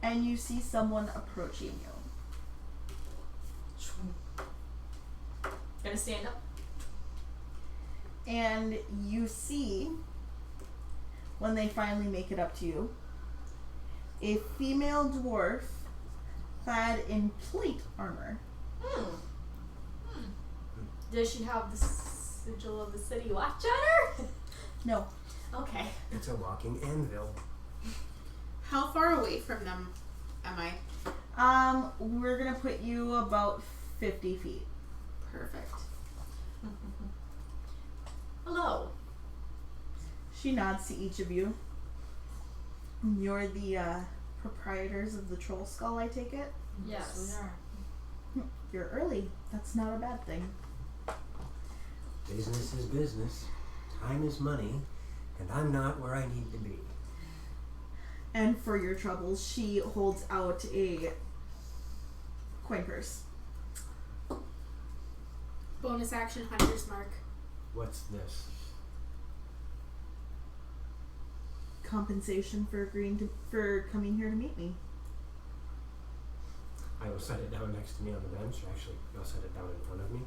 and you see someone approaching you. Gonna stand up. And you see, when they finally make it up to you, a female dwarf clad in plate armor. Does she have the sigil of the city watch on her? No. Okay. It's a walking anvil. How far away from them am I? We're gonna put you about 50 feet. Perfect. Hello. She nods to each of you. You're the proprietors of the Troll Skull, I take it? Yes. We are. You're early. That's not a bad thing. Business is business. Time is money. And I'm not where I need to be. And for your troubles, she holds out a coin purse. Bonus action, Hunter's Mark. What's this? Compensation for for coming here to meet me. I will set it down next to me on the bench. Actually, I'll set it down in front of me.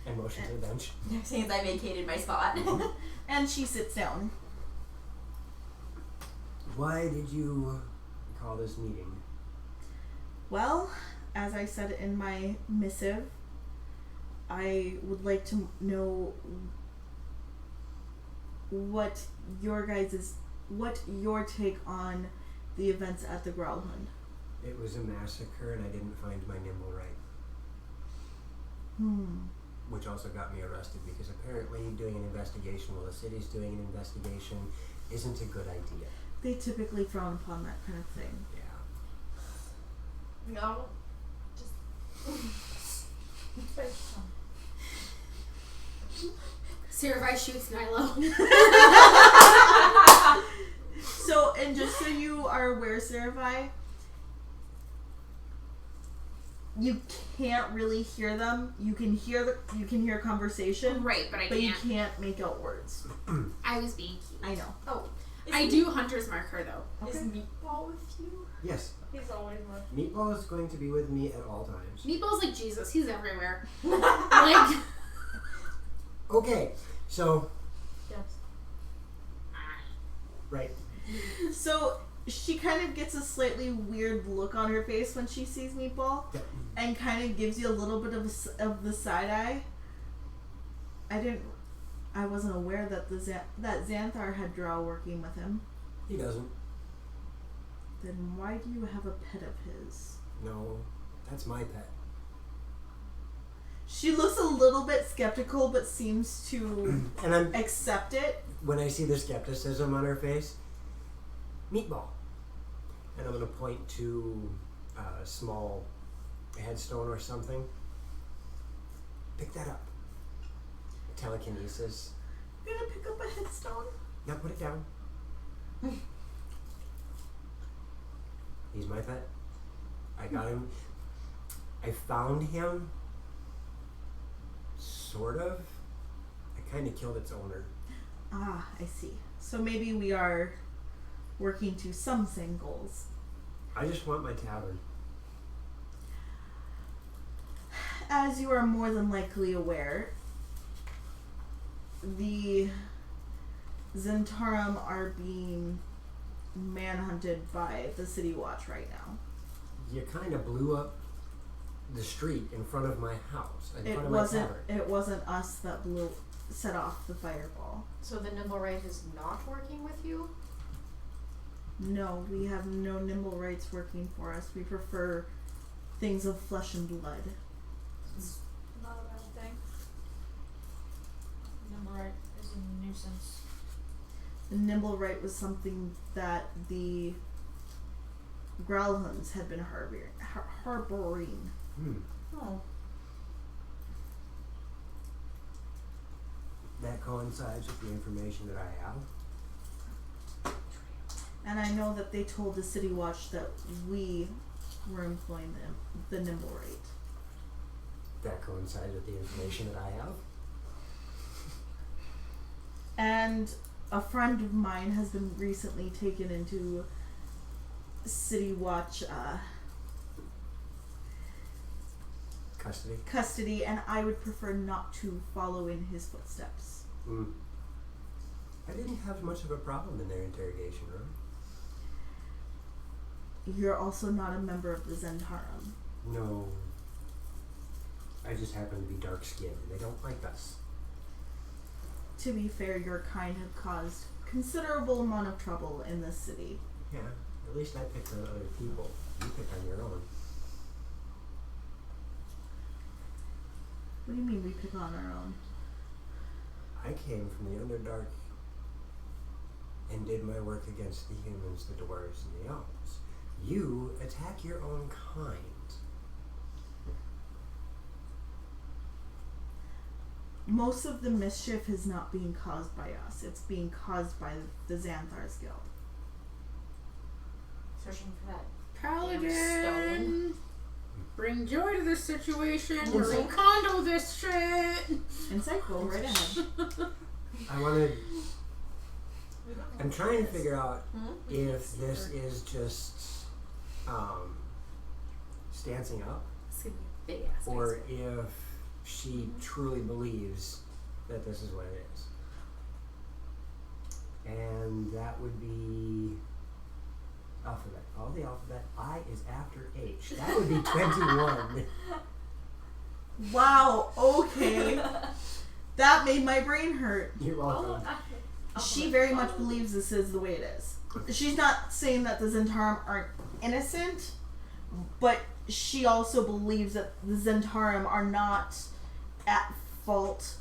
And motion to the bench. Since I vacated my spot. And she sits down. Why did you call this meeting? Well, as I said in my missive, I would like to know what your take on the events at the Growlhund. It was a massacre and I didn't find my nimble right. Which also got me arrested because apparently doing an investigation while the city's doing an investigation isn't a good idea. They typically frown upon that kind of thing. Yeah. No. Saravai shoots Nilo. So, and just so you are aware, Saravai, you can't really hear them. You can hear conversation, Right, but you can't. can't make out words. I was being cute. I know. Oh. I do Hunter's Mark her though. Is Meatball with you? Yes. He's always with. Meatball is going to be with me at all times. Meatball's like Jesus. He's everywhere. Like, Okay, so Yes. Right. So she kind of gets a slightly weird look on her face when she sees Meatball, and kind of gives you a little bit of the side eye. I wasn't aware that that Xanthar had Drow working with him. He doesn't. Then why do you have a pet of his? No, that's my pet. She looks a little bit skeptical, but seems to And accept it. when I see the skepticism on her face, Meatball. And I'm going to point to a small headstone or something. Pick that up. Telekinesis. You're gonna pick up a headstone? Now put it down. He's my pet. I got him. I found him. Sort of. I kind of killed its owner. Ah, I see. So maybe we are working to some same goals. I just want my tavern. As you are more than likely aware, the Zentarum are being manhunted by the City Watch right now. You kind of blew up the street in front of my house, in front of my tavern. It wasn't us that set off the fireball. So the Nimblewright is not working with you? No, we have no nimble rights working for us. We prefer things of flesh and blood. It's not a bad thing. Nimblewright is a nuisance. The nimble right was something that the Growlhunds had been harboring. Oh. That coincides with the information that I have. And I know that they told the City Watch that we were employing the nimble right. That coincides with the information that I have. And a friend of mine has been recently taken into City Watch custody, and I would prefer not to follow in his footsteps. I didn't have much of a problem in their interrogation room. You're also not a member of the Zentarum. No. I just happen to be dark-skinned, and they don't like us. To be fair, your kind have caused considerable amount of trouble in this city. Yeah, at least I picked on other people. You pick on your own. What do you mean we pick on our own? I came from the Underdark and did my work against the humans, the dwarves, and the elves. You attack your own kind. Most of the mischief is not being caused by us. It's being caused by the Xanthar's Guild. Searching for that Paladin, stone. bring joy to this situation. Yes. We'll condo this shit. Insightful, right ahead. I wanted... I'm trying to figure out if this is just stancing up, It's gonna be a big ass or if she truly believes that this is what it is. And that would be alphabet. All the alphabet. I is after H. That would be 21. Wow, okay. That made my brain hurt. You're welcome. She very much believes this is the way it is. She's not saying that the Zentarum aren't innocent, but she also believes that the Zentarum are not at fault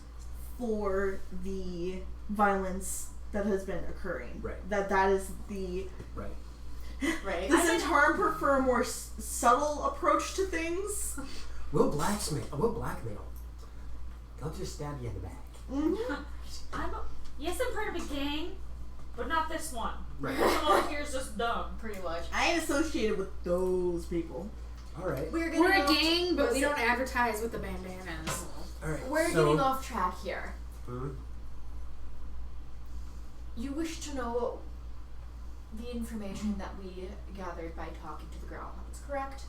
for the violence that has been occurring. Right. That is the... Right. Right. The Zentarum prefer a more subtle approach to things. We'll blackmail. They'll just stab you in the back. Yes, I'm part of a gang, but not this one. Right. This one over here is just dumb. Pretty much. I ain't associated with those people. Alright. We're We're a go- gang, but we listen, don't advertise with the bandanas. Alright. We're so, getting off track here. Hmm? You wish to know the information that we gathered by talking to the Growlhounds, correct?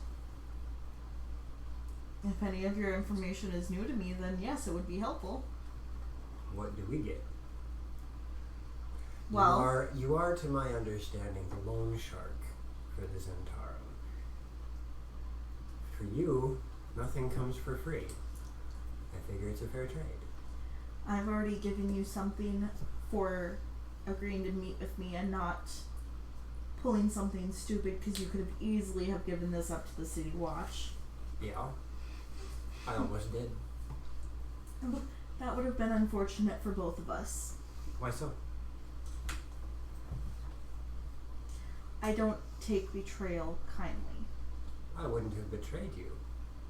If any of your information is new to me, then yes, it would be helpful. What do we get? Well, you are, to my understanding, the loan shark for the Zentarum. For you, nothing comes for free. I figure it's a fair trade. I've already given you something for agreeing to meet with me and not pulling something stupid, because you could have easily have given this up to the City Watch. Yeah. I almost did. That would have been unfortunate for both of us. Why so? I don't take betrayal kindly. I wouldn't have betrayed you.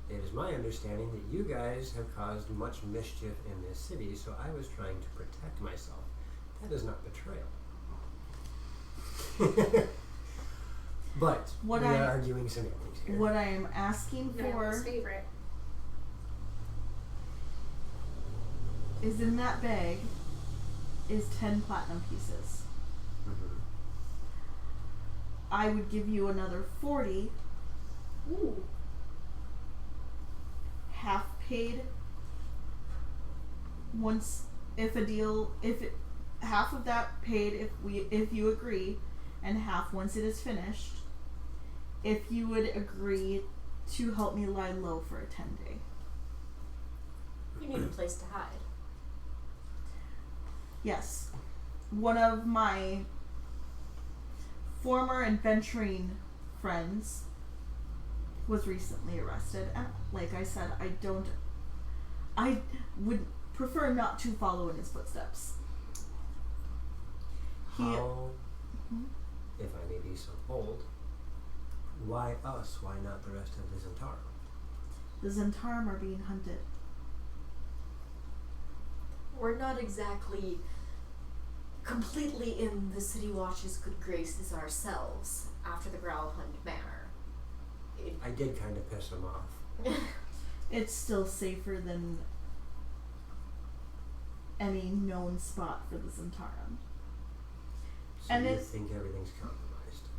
It is my understanding that you guys have caused much mischief in this city, so I was trying to protect myself. That is not betrayal. But we are arguing semantics here. What I am asking for favorite. is in that bag is 10 platinum pieces. Mm-hmm. I would give you another 40. Ooh. Half paid once half of that paid if you agree, and half once it is finished, if you would agree to help me lie low for a 10-day. You need a place to hide. Yes. One of my former adventuring friends was recently arrested, and like I said, I would prefer not to follow in his footsteps. How, if I may be so bold, why us? Why not the rest of the Zentarum? The Zentarum are being hunted. We're not exactly completely in the City Watch's good graces ourselves after the Growlhund Manor. I did kind of piss him off. It's still safer than any known spot for the Zentarum. So And you it's- think everything's compromised?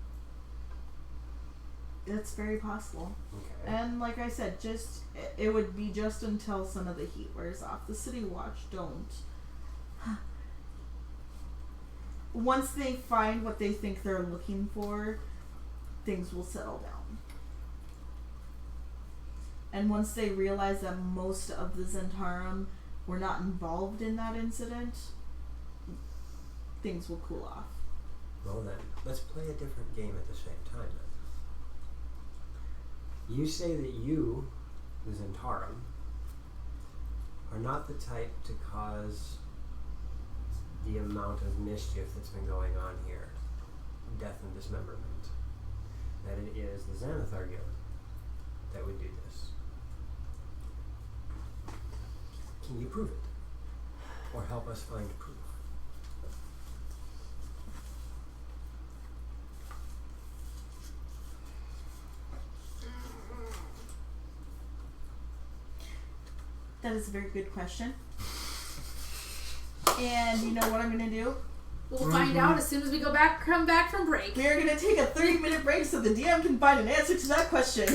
It's very possible. Okay. And like I said, it would be just until some of the heat wears off. The City Watch don't. Once they find what they think they're looking for, things will settle down. And once they realize that most of the Zentarum were not involved in that incident, things will cool off. Well then, let's play a different game at the same time then. You say that you, the Zentarum, are not the type to cause the amount of mischief that's been going on here, death and dismemberment. That it is the Xanathar Guild that would do this. Can you prove it? Or help us find proof? That is a very good question. And you know what I'm going to do? We'll find out as soon as we come back from break. We are going to take a 30-minute break so the DM can find an answer to that question.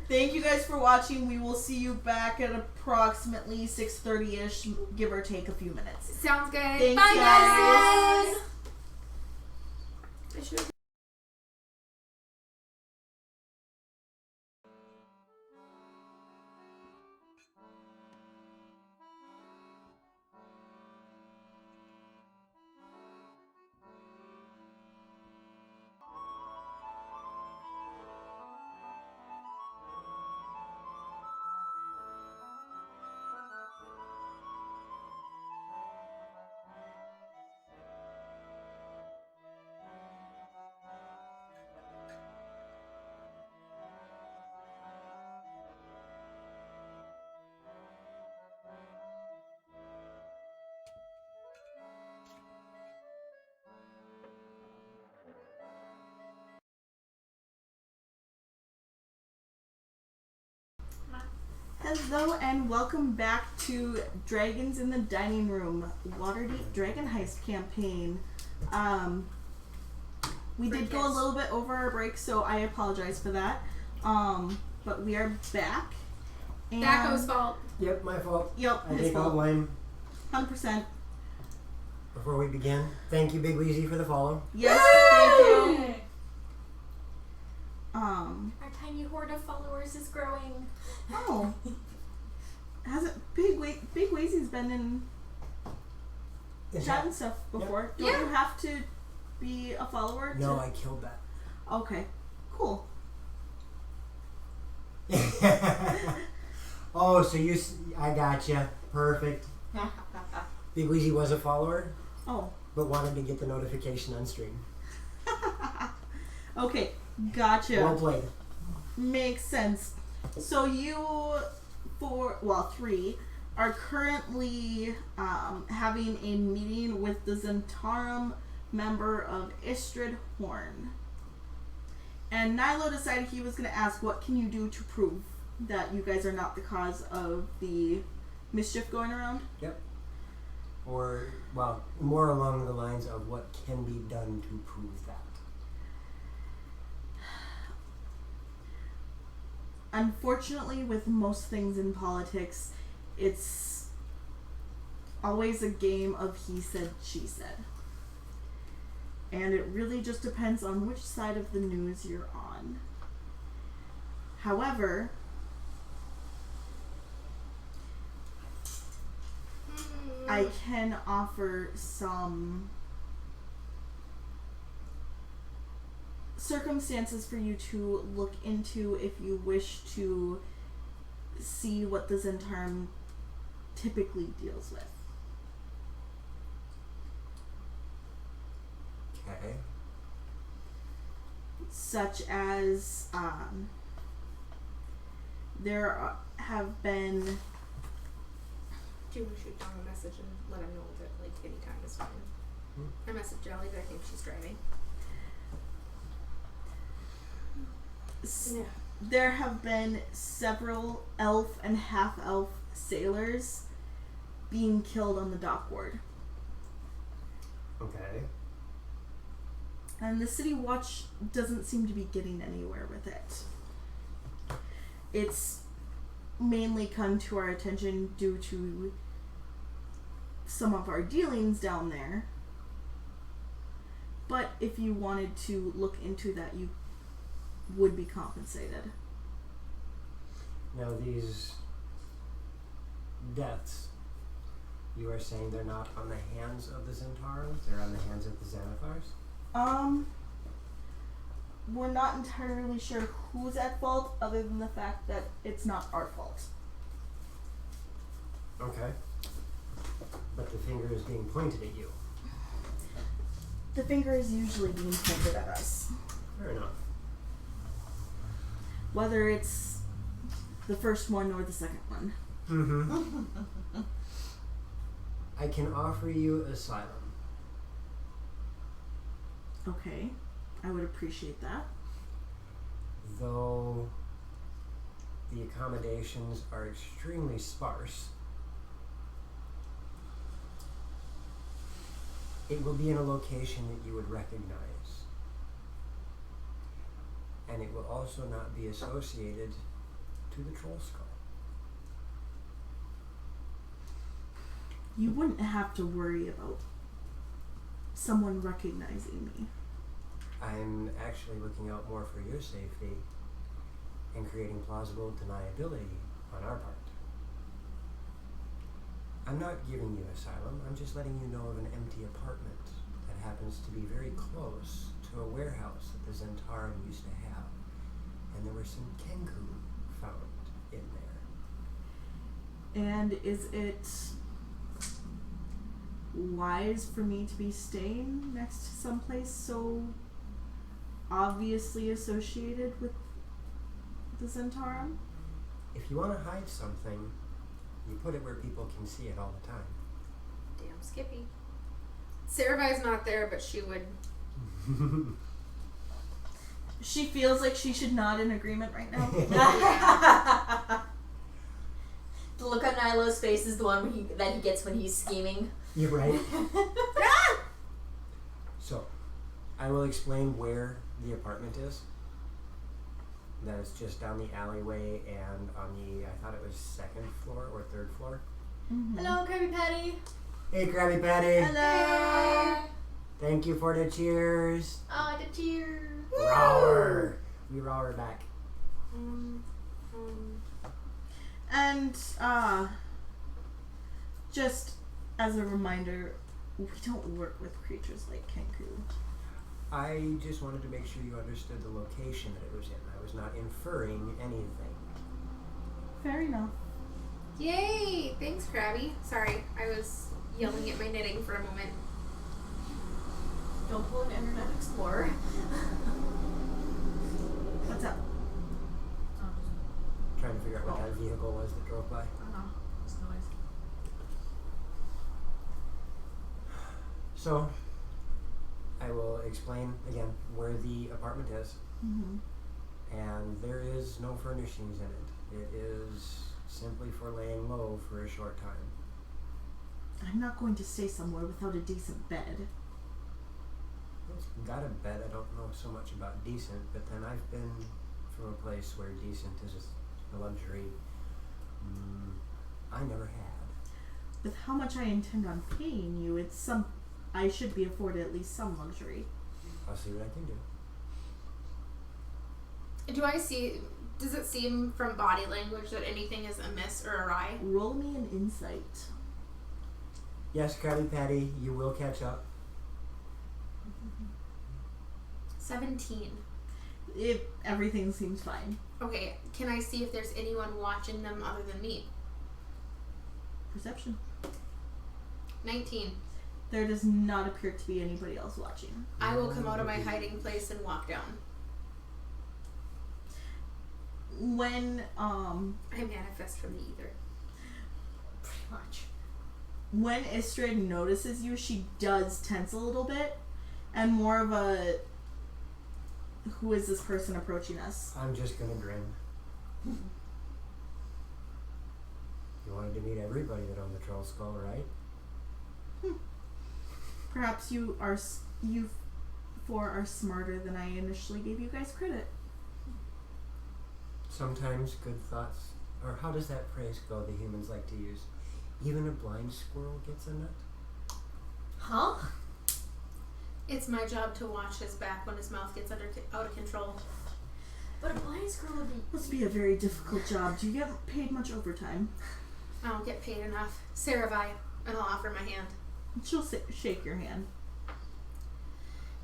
Thank you guys for watching. We will see you back at approximately 6:30ish, give or take a few minutes. Sounds good. Thanks, Bye, guys. I should Hello and welcome back to Dragons in the Dining Room, Waterdeep Dragon Heist campaign. We did go a little bit over our break, so I apologize for that. But we are back. And Daco's fault. Yep, my fault. Yep, I his take all fault. blame. 100%. Before we begin, thank you, Big Weezy, for the follow. Yes, thank you. Our tiny horde of followers is growing. Oh. Hasn't Big Weezy's been in chat and stuff before? Yep. Don't you have to be a follower? No, I killed that. Okay. Cool. Oh, so I gotcha. Perfect. Big Weezy was a follower, Oh. but wanted to get the notification on stream. Okay. Gotcha. Well played. Makes sense. So you, three, are currently having a meeting with the Zentarum member of Istrid Horn. And Nilo decided he was going to ask, what can you do to prove that you guys are not the cause of the mischief going around? Yep. Or, well, more along the lines of what can be done to prove that. Unfortunately, with most things in politics, it's always a game of he said, she said. And it really just depends on which side of the news you're on. However, I can offer some circumstances for you to look into if you wish to see what the Zentarum typically deals with. Okay. Such as there have been. Do you want to shoot down a message and let him know that like any time is fine? I messaged Jelly, but I think she's driving. Yeah. There have been several elf and half-elf sailors being killed on the dock ward. Okay. And the City Watch doesn't seem to be getting anywhere with it. It's mainly come to our attention due to some of our dealings down there. But if you wanted to look into that, you would be compensated. Now these deaths, you are saying they're not on the hands of the Zentarum, they're on the hands of the Xanathars? We're not entirely sure who's at fault, other than the fact that it's not our fault. Okay. But the finger is being pointed at you. The finger is usually being pointed at us. Fair enough. Whether it's the first one or the second one. Mm-hmm. I can offer you asylum. Okay. I would appreciate that. Though the accommodations are extremely sparse, it will be in a location that you would recognize. And it will also not be associated to the Troll Skull. You wouldn't have to worry about someone recognizing me. I'm actually looking out more for your safety and creating plausible deniability on our part. I'm not giving you asylum, I'm just letting you know of an empty apartment that happens to be very close to a warehouse that the Zentarum used to have. And there were some Kenku found in there. And is it wise for me to be staying next to someplace so obviously associated with the Zentarum? If you want to hide something, you put it where people can see it all the time. Damn Skippy. Saravai's not there, but she would. She feels like she should nod in agreement right now. The look on Nilo's face is the one that he gets when he's scheming. You're right. So, I will explain where the apartment is. That is just down the alleyway and on the, I thought it was second floor or third floor. Mm-hmm. Hello, Krabby Patty. Hey, Krabby Patty. Hello. Thank you for the cheers. Oh, the cheers. Roar. We roar back. And just as a reminder, we don't work with creatures like Kenku. I just wanted to make sure you understood the location that it was in. I was not inferring anything. Fair enough. Yay! Thanks, Krabby. Sorry, I was yelling at my knitting for a moment. Don't pull an Internet Explorer. What's up? Trying to figure out what that vehicle was that drove by. Just noise. So, I will explain again where the apartment is. Mm-hmm. And there is no furnishings in it. It is simply for laying low for a short time. I'm not going to stay somewhere without a decent bed. It's got a bed. I don't know so much about decent, but then I've been from a place where decent is just a luxury I never had. With how much I intend on paying you, I should be afforded at least some luxury. I'll see what I can do. Does it seem from body language that anything is amiss or awry? Roll me an insight. Yes, Krabby Patty, you will catch up. 17. If everything seems fine. Okay, can I see if there's anyone watching them other than me? Perception. 19. There does not appear to be anybody else watching. I will come out of my hiding place and walk down. When I manifest from the ether. Pretty much. when Istrid notices you, she does tense a little bit, and more of a, who is this person approaching us? I'm just gonna grin. You wanted to meet everybody that owned the troll skull, right? Perhaps you four are smarter than I initially gave you guys credit. Sometimes good thoughts, or how does that phrase go the humans like to use? Even a blind squirrel gets a nut? Huh? It's my job to watch his back when his mouth gets out of control. But a blind squirrel would be... Must be a very difficult job. Do you get paid much overtime? I don't get paid enough. Saravai, and I'll offer my hand. She'll shake your hand.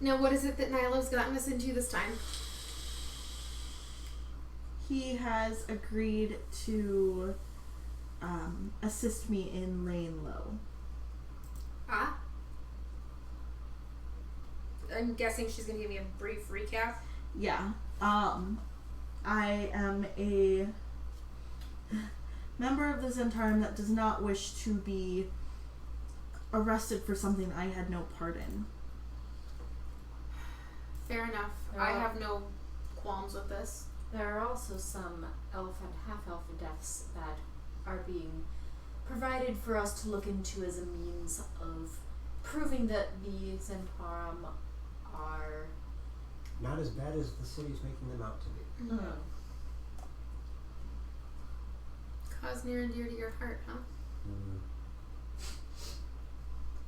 Now, what is it that Nilo's gotten us into this time? He has agreed to assist me in laying low. Ah? I'm guessing she's going to give me a brief recap. Yeah. I am a member of the Zentarum that does not wish to be arrested for something I had no part in. Fair enough. I have no qualms with this. There are also some elf and half-elf deaths that are being provided for us to look into as a means of proving that the Zentarum are... Not as bad as the city's making them out to be. Cause near and dear to your heart, huh? Mm.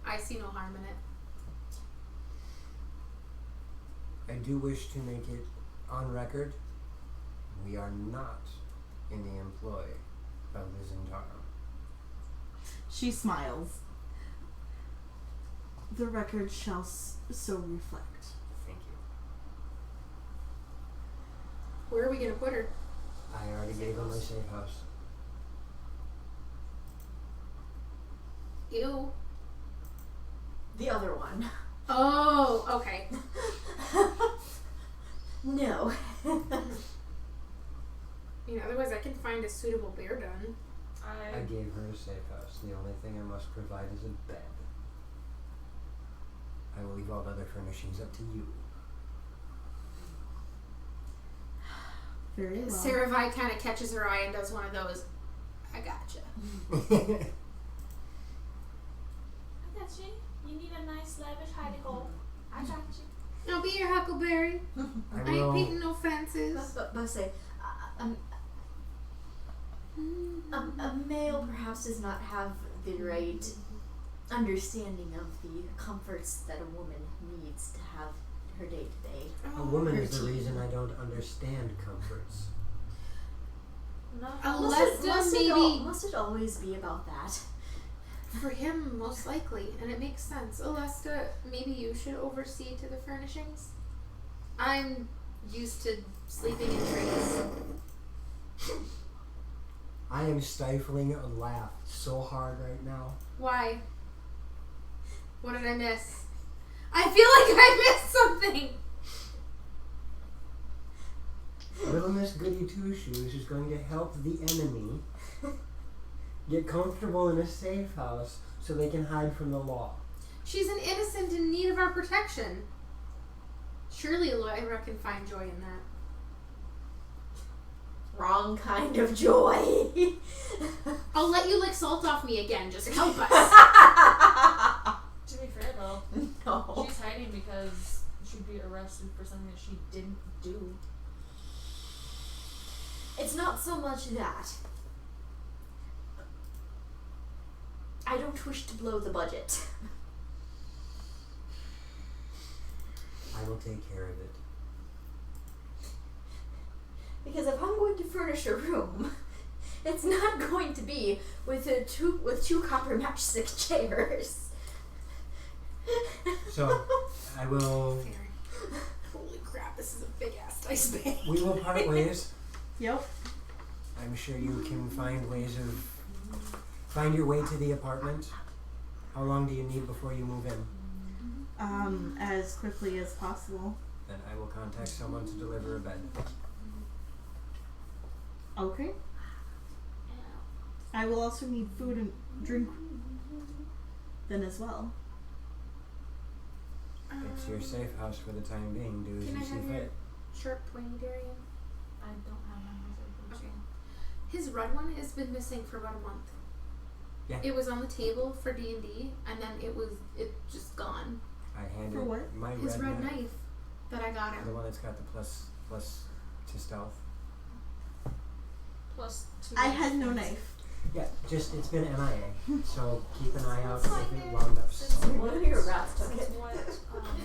I see no harm in it. I do wish to make it on record. We are not in the employ of the Zentarum. She smiles. The record shall so reflect. Thank you. Where are we going to put her? I already gave him my safe house. Ew. The other one. Oh, okay. No. Otherwise I can find a suitable bear done. I gave her a safe house. The only thing I must provide is a bed. I will leave all other furnishings up to you. Very well. Saravai kind of catches her eye and does one of those, I gotcha. I got you. You need a nice lavish hidey hole. I got you. I'll be your huckleberry. I I ain't will. painting no fences. But say, a male perhaps does not have the right understanding of the comforts that a woman needs to have her day to day. A woman is the reason I don't understand comforts. Must it always be about that? For him, most likely, and it makes sense. Alesta, maybe you should oversee to the furnishings. I'm used to sleeping in trees. I am stifling a laugh so hard right now. Why? What did I miss? I feel like I missed something! Little Miss Goody Two-Shoes is going to help the enemy get comfortable in a safe house so they can hide from the law. She's an innocent in need of our protection. Surely Lyra can find joy in that. Wrong kind of joy. I'll let you lick salt off me again, just help us. To be fair though, No. she's hiding because she'd be arrested for something that she didn't do. It's not so much that. I don't wish to blow the budget. I will take care of it. Because if I'm going to furnish a room, it's not going to be with two copper matchstick chairs. So, I will... Holy crap, this is a big ass dice bag. We will part ways. Yep. I'm sure you can find ways of... Find your way to the apartment. How long do you need before you move in? As quickly as possible. Then I will contact someone to deliver a bed. Okay. I will also need food and drink then as well. It's your safe house for the time being. Do as Can you I see have your fit. sharp pointy Darian? I don't have my reservation. Okay. His red one has been missing for about a month. Yeah. It was on the table for D&D, and then it just gone. I handed For what? my His red knife that I got The him. one that's got the plus to stealth. Plus 2. I had no knife. Yeah, just it's been MIA. So keep an eye out That's if fine, it dude. wound up Since somewhere. One of your rats took Since it. what?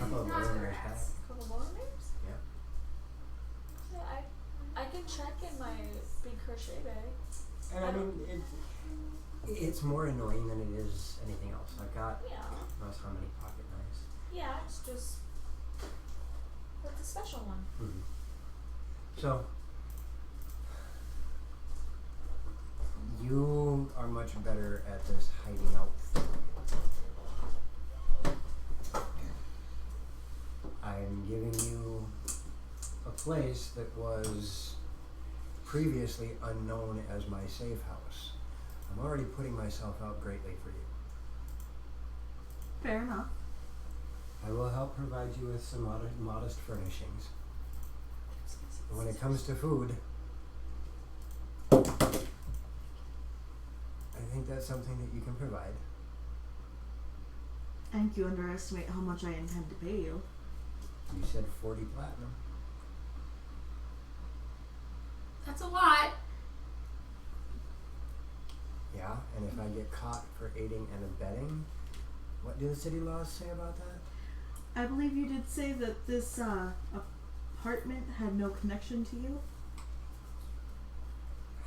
Couple of Not murderers rats. back. Couple more names? Yeah. Yeah, I can check in my big crochet bag. And I mean, it's more annoying than it is anything else. I've got Yeah. knows how many pocket knives. Yeah, it's just that's a special one. Mm-hmm. So, you are much better at this hiding out thing. I'm giving you a place that was previously unknown as my safe house. I'm already putting myself out greatly for you. Fair enough. I will help provide you with some modest furnishings. And when it comes to food, I think that's something that you can provide. I think you underestimate how much I intend to pay you. You said 40 platinum. That's a lot. Yeah, and if I get caught for aiding and abetting, what do the city laws say about that? I believe you did say that this apartment had no connection to you.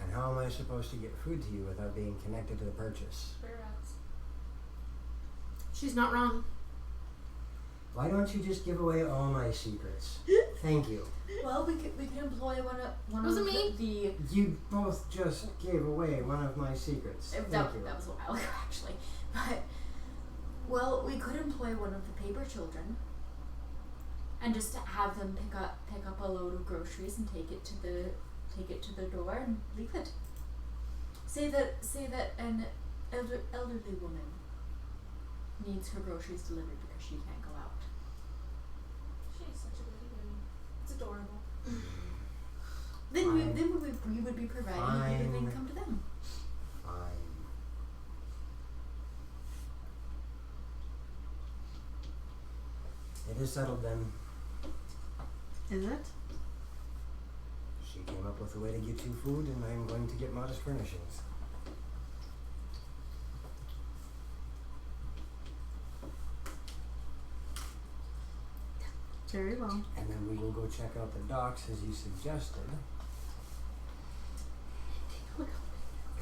And how am I supposed to get food to you without being connected to the purchase? Spare rats. She's not wrong. Why don't you just give away all my secrets? Thank you. Well, we could employ one Was of it me? the. You both just gave away one of my secrets. Thank That you. was a while ago, actually. But well, we could employ one of the paper children, and just have them pick up a load of groceries and take it to the door and leave it. Say that an elderly woman needs her groceries delivered because she can't go out. She's such a goody goody. It's adorable. Then Fine. we would be providing a bit of Fine. income to them. Fine. It is settled then. Is it? She came up with a way to get you food, and I'm going to get modest furnishings. Very well. And then we will go check out the docks as you suggested.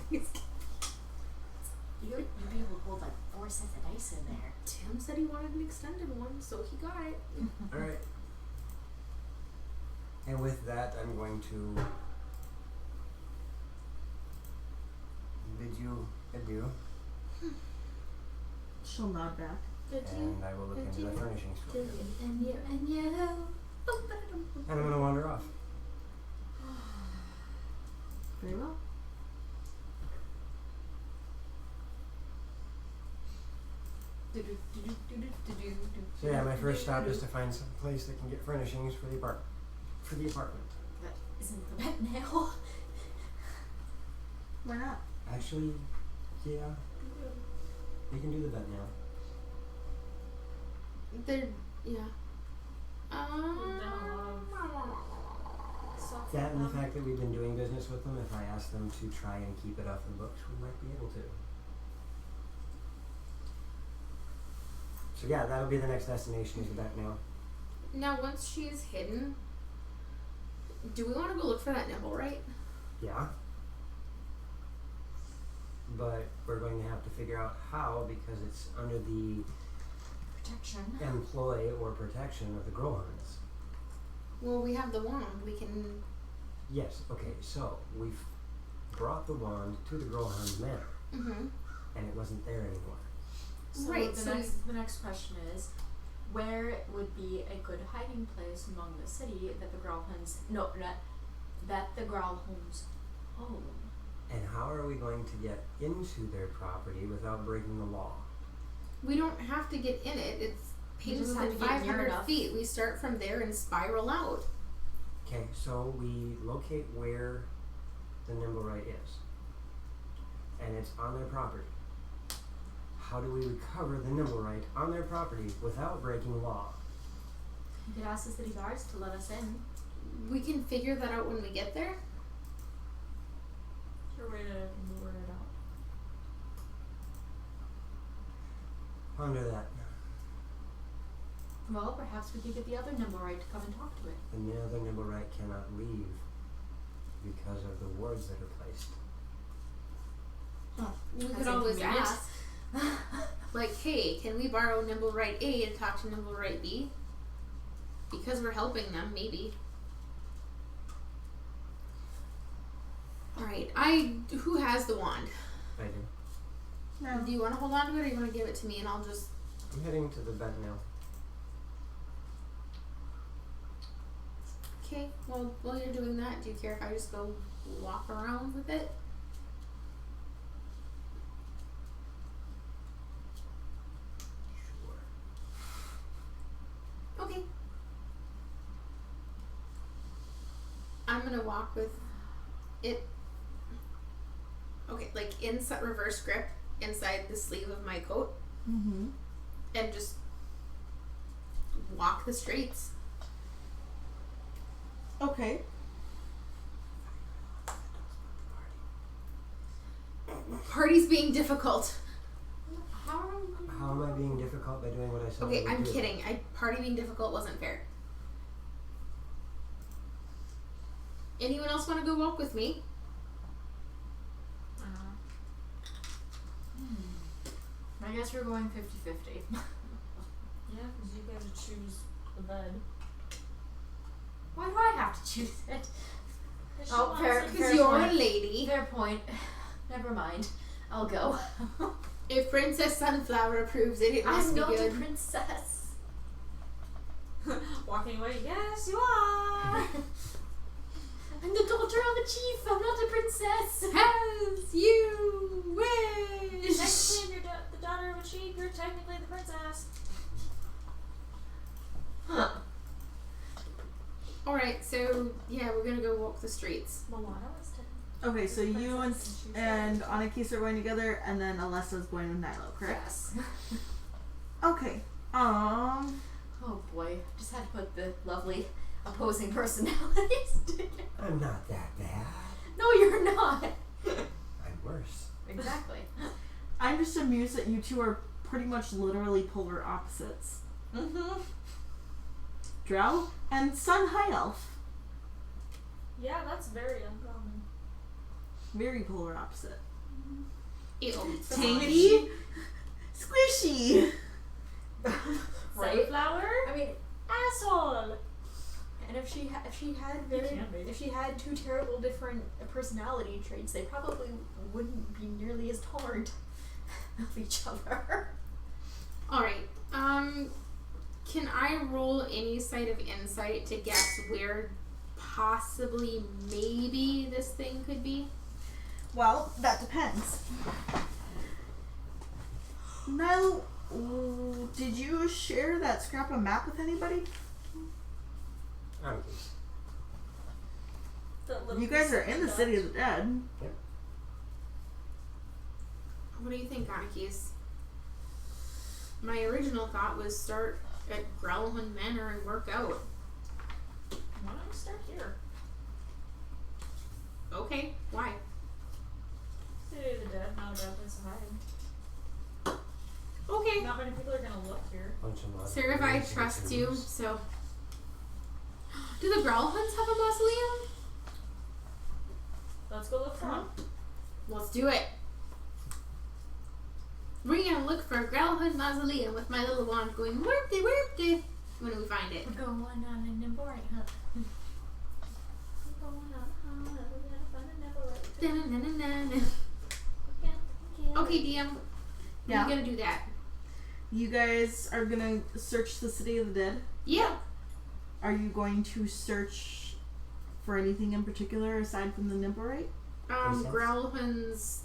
You'd be able to hold like 4 sets of dice in there. Tim said he wanted an extended one, so he got it. Alright. And with that, I'm going to bid you adieu. She'll nod back. And I will look into the furnishings for you. And you. And I'm going to wander off. Very well. So yeah, my first stop is to find some place that can get furnishings for the apartment. That isn't the bed now. Why not? Actually, yeah. We can do the vet now. They're, yeah. That and the fact that we've been doing business with them, if I ask them to try and keep it off the books, we might be able to. So yeah, that'll be the next destination is the vet now. Now, once she's hidden, do we want to go look for that nibble, right? Yeah. But we're going to have to figure out how, because it's under the Protection. employ or protection of the Grohans. Well, we have the wand. We can. Yes, okay, so we've brought the wand to the Grohan's manor, Mm-hmm. and it wasn't there anymore. So Right, the next question is, where would be a good hiding place among the city that the Growlhans that the Growlhomes own? And how are we going to get into their property without breaking the law? We don't have to get in it. It's You painted just have within to get near 500 enough. feet. We start from there and spiral out. Okay, so we locate where the Nimblewright is, and it's on their property. How do we recover the Nimblewright on their property without breaking law? You could ask the city guards to let us in. We can figure that out when we get there. Your way to lure it out. Ponder that. Well, perhaps we could get the other Nimblewright to come and talk to it. And the other Nimblewright cannot leave because of the wards that are placed. We As could in, always can we ask. Like, hey, can we borrow Nimblewright A to talk to Nimblewright B? Because we're helping them, maybe. Alright, who has the wand? I do. No. Do you want to hold on to it or you want to give it to me and I'll just... I'm heading to the vet now. Okay, well, while you're doing that, do you care if I just go walk around with it? Sure. Okay. I'm gonna walk with it. Okay, like inside reverse grip inside the sleeve of my coat Mm-hmm. and just walk the streets. Okay. Party's being difficult. How How am I being difficult by doing what I said I Okay, would I'm do? kidding. Party being difficult wasn't fair. Anyone else want to go walk with me? I guess we're going 50-50. Yeah, because you got to choose the bed. Why do I have to choose it? Oh, fair, Because fair you're a point. lady. Fair point. Never mind. I'll go. If Princess Sunflower approves it, it must I'm be not good. a princess. Walking away, yes, you are! I'm the daughter of a chief. I'm not a princess. As you wish. Technically, if you're the daughter of a chief, you're technically the princess. Huh. Alright, so yeah, we're gonna go walk the streets. Moana was technically Okay, so you and princess and Anakis are going together, and then Alessa's going with Nilo, correct? Yes. Okay. Oh boy. Just had to put the lovely opposing personalities together. I'm not that bad. No, you're not. I'm worse. Exactly. I'm just amused that you two are pretty much literally polar opposites. Mm-hmm. Drow, and Sun High Elf. Yeah, that's very uncommon. Very polar opposite. Ew. Tangy, squishy. Right? Sunflower? I mean, Asshole! and if she can be. had two terrible different personality traits, they probably wouldn't be nearly as tolerant of each other. Alright. Can I roll any side of insight to guess where possibly maybe this thing could be? Well, that depends. Nilo, did you share that scrap of map with anybody? You guys are in the City of the Dead. Yep. What do you think, Anakis? My original thought was start at Growlhund Manor and work out. Why don't we start here? Okay, why? City of the Dead, not a bad place to hide. Okay. Not many people are gonna look here. Sarah, if I trust you, so... Do the Growlhunds have a mausoleum? Let's go look for one. Let's do it. We're gonna look for a Growlhund mausoleum with my little wand going whoop-de-whoop-de when we find it. We're going on an important hunt. We're going on a hunt. We're gonna find a never Da-na-na-na-na. Okay, DM. Yeah. We're gonna do that. You guys are gonna search the City of the Dead. Yeah. Are you going to search for anything in particular aside from the Nimborite? Growlhund's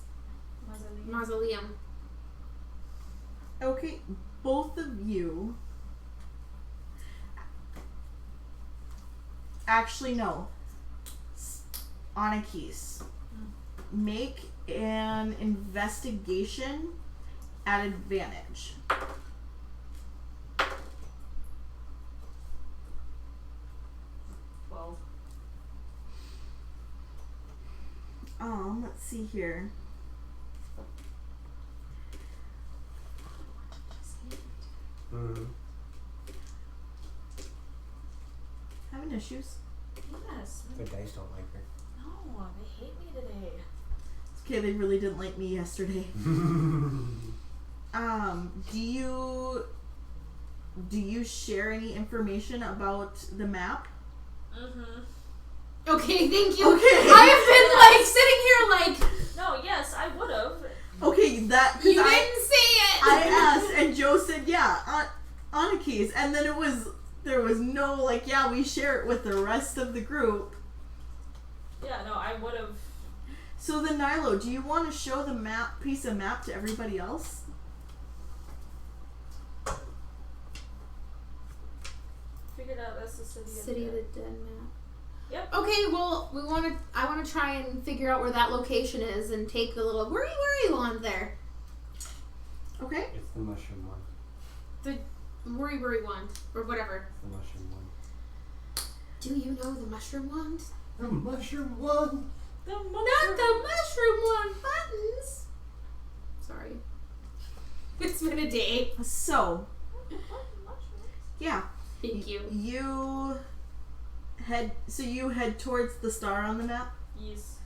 mausoleum. Okay, both of you. Actually, no. Anakis. Make an investigation at advantage. Let's see here. Having issues? Yes. The dice don't like her. No, they hate me today. It's okay, they really didn't like me yesterday. Do you share any information about the map? Mm-hmm. Okay, thank you. Okay. I have been sitting here No, yes, I would have. Okay, that... you didn't say it. I asked, and Joe said, yeah, Anakis. And then there was no, yeah, we share it with the rest of the group. Yeah, no, I would have. So then, Nilo, do you want to show the piece of map to everybody else? Figured out that's the City of the Dead map. Yep. Okay, well, I want to try and figure out where that location is and take the little worry wand there. Okay. It's the mushroom one. The worry wand, or whatever. The mushroom one. Do you know the mushroom wand? The mushroom one! Not the mushroom wand buttons! Sorry. It's been a day. So, yeah. Thank you. You head towards the star on the map? Yes.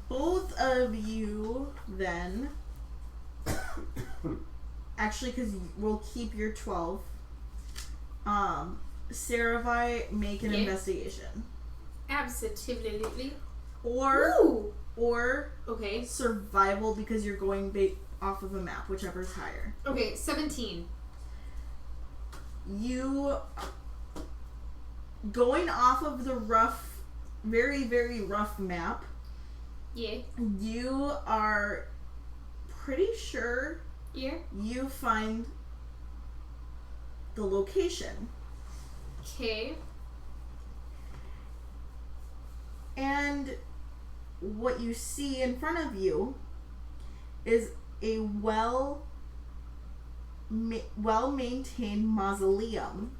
Both of you then... Actually, because we'll keep your 12. Saravai, make an investigation. Absolutely. Or okay, survival because you're going off of a map, whichever's higher. Okay, 17. You going off of the rough, very, very rough map. Yeah. You are pretty sure you find the location. Okay. And what you see in front of you is a well-maintained mausoleum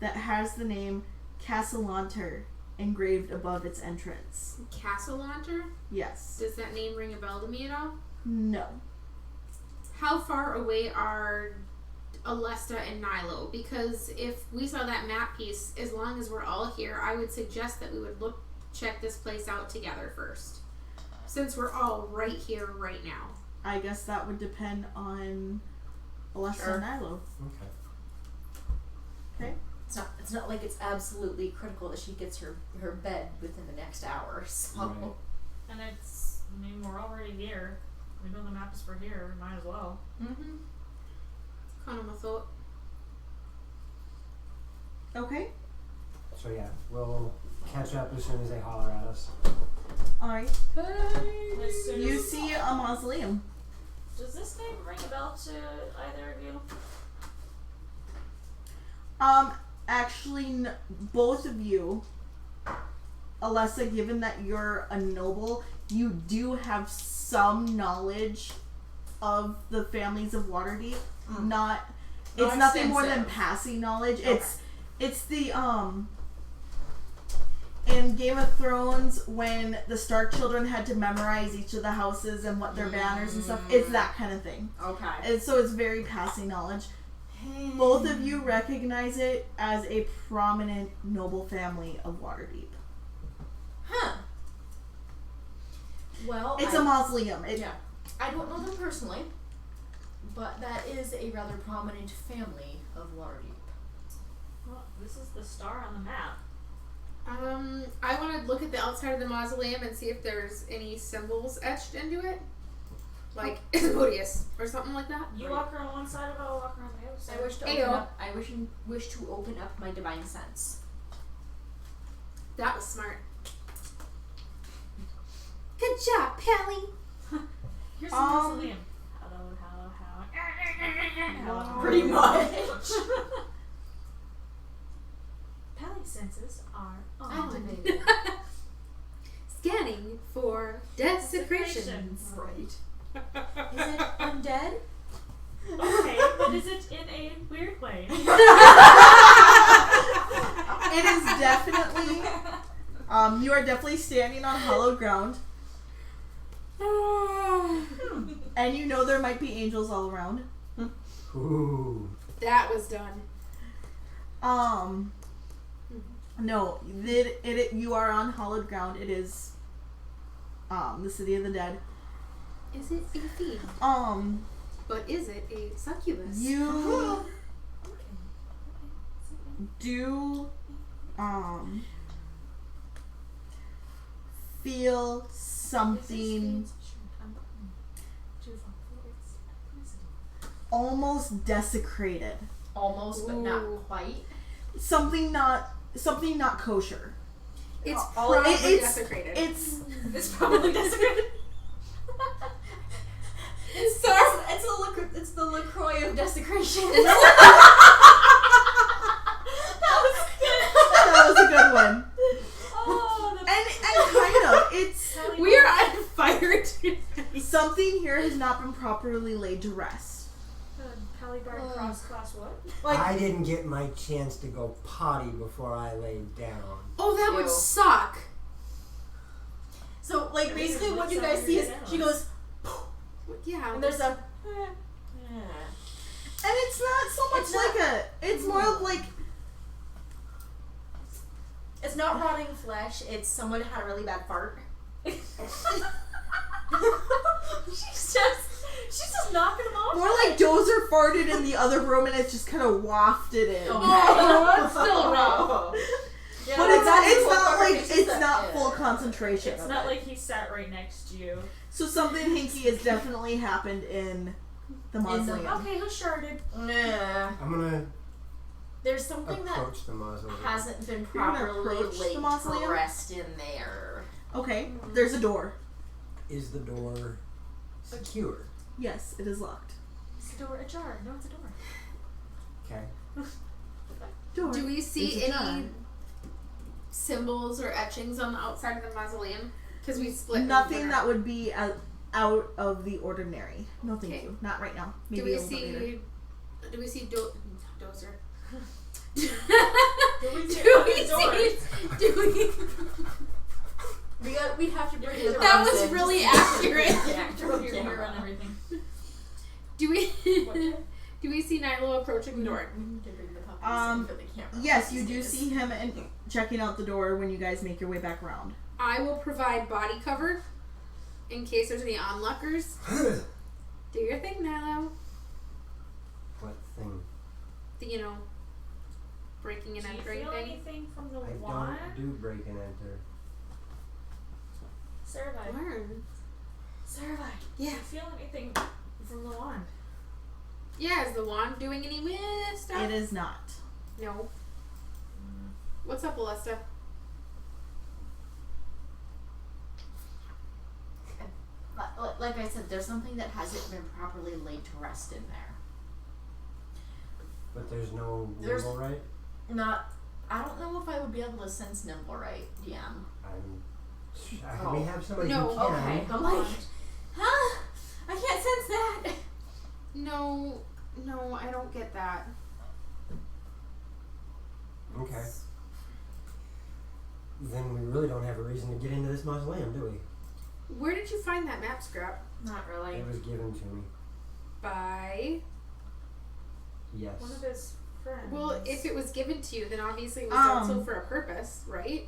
that has the name Castellanter engraved above its entrance. Castellanter? Yes. Does that name ring a bell to me at all? No. How far away are Alesta and Nilo, because if we saw that map piece, as long as we're all here, I would suggest that we would check this place out together first, since we're all right here right now. I guess that would depend on Alesta and Nilo. Okay. It's not like it's absolutely critical that she gets her bed within the next hour. So. Right. And we're already here. We know the map is for here. Might as well. Mm-hmm. Kind of a thought. Okay. So yeah, we'll catch up as soon as they holler at us. Alright. As soon You as- see a mausoleum. Does this name ring a bell to either of you? Actually, both of you, Alessa, given that you're a noble, you do have some knowledge of the families of Waterdeep. It's nothing more than passing knowledge. Okay. It's the in Game of Thrones when the Stark children had to memorize each of the houses and what their banners and stuff. It's that kind of thing. Okay. And so it's very passing knowledge. Both of you recognize it as a prominent noble family of Waterdeep. Huh. Well, It's a mausoleum. Yeah. I don't know them personally, but that is a rather prominent family of Waterdeep. Well, this is the star on the map. I want to look at the outside of the mausoleum and see if there's any symbols etched into it, like Asmodeus or something like that. You walk around one side of it, I'll walk around the other side. I wish to Ayo. open up. I wish to open up my divine sense. That was smart. Good job, Pally. Here's the mausoleum. Hello. Pretty much. Pally senses are activated. Scanning for desecration. Right. Is it undead? Okay, but is it in a weird way? It is definitely. You are definitely standing on hallowed ground, and you know there might be angels all around. Ooh. That was done. No, you are on hallowed ground. It is, the city of the dead. Is it a fiend? But is it a succubus? You do, feel something almost desecrated. Almost, but not Ooh. quite. Something not kosher. It's Oh, probably it's- desecrated. It's probably desecrated. It's the LaCroix of desecration. That was a good one. Oh, And kind of, it's We are on fire tonight. something here has not been properly laid to rest. Pally Bard cross class what? Like, I didn't get my chance to go potty before I laid down. Oh, that would Ew. suck. So, like, basically what you guys see is she goes, Yeah. and there's a. and it's not so much It's like not- it's more of like, It's not rotting flesh. It's someone had a really bad fart. She's just knocking them off. more like Dozer farted in the other room and it's just kind of wafted in. Oh, that's still rough. Yeah, But it's not full concentration. It's of not it. like he sat right next to you. So something hinky has definitely happened in the mausoleum. Okay, who sharded? Nah. I'm gonna There's something that approach the mausoleum. hasn't been You're gonna properly approach the laid mausoleum? to rest in there. Okay, there's a door. Is the door secure? Yes, it is locked. Is the door ajar? No, it's a door. Okay. Door. Do we see is any ajar. symbols or etchings on the outside of the mausoleum? Because we split. Nothing that would be out of the ordinary. No, thank Okay. you. Not right now. Maybe Do we a little bit later. see? Do we see Dozer? Do we see Do open we doors? see? Do we? We'd have to bring the That was props in really just to accurate. get the actual You're camera. on everything. Do we? What? Do we see Nilo approaching the door? We need to bring the puppies in for the camera. Yes, you do see him and checking out the door when you guys make your way back around. I will provide body cover in case there's any onlookers. Do your thing, Nilo. What thing? Breaking and Do you entering feel thing. anything from the I wand? don't do break and enter. Sarah, Learn. Sarah, do you feel anything from the wand? Yeah, is the wand doing any stuff? It is not. No. What's up, Alesta? like I said, there's something that hasn't been properly laid to rest in there. But there's no There's- nimble, right? I don't know if I would be able to sense nimble right, DM. We have somebody No, who can. Okay, I'm like, huh? I can't sense that. No, I don't get that. Okay. Then we really don't have a reason to get into this mausoleum, do we? Where did you find that map scrap? Not really. It was given to me. By... Yes. One of his friends. Well, if it was given to you, then obviously it was done so for a purpose, right?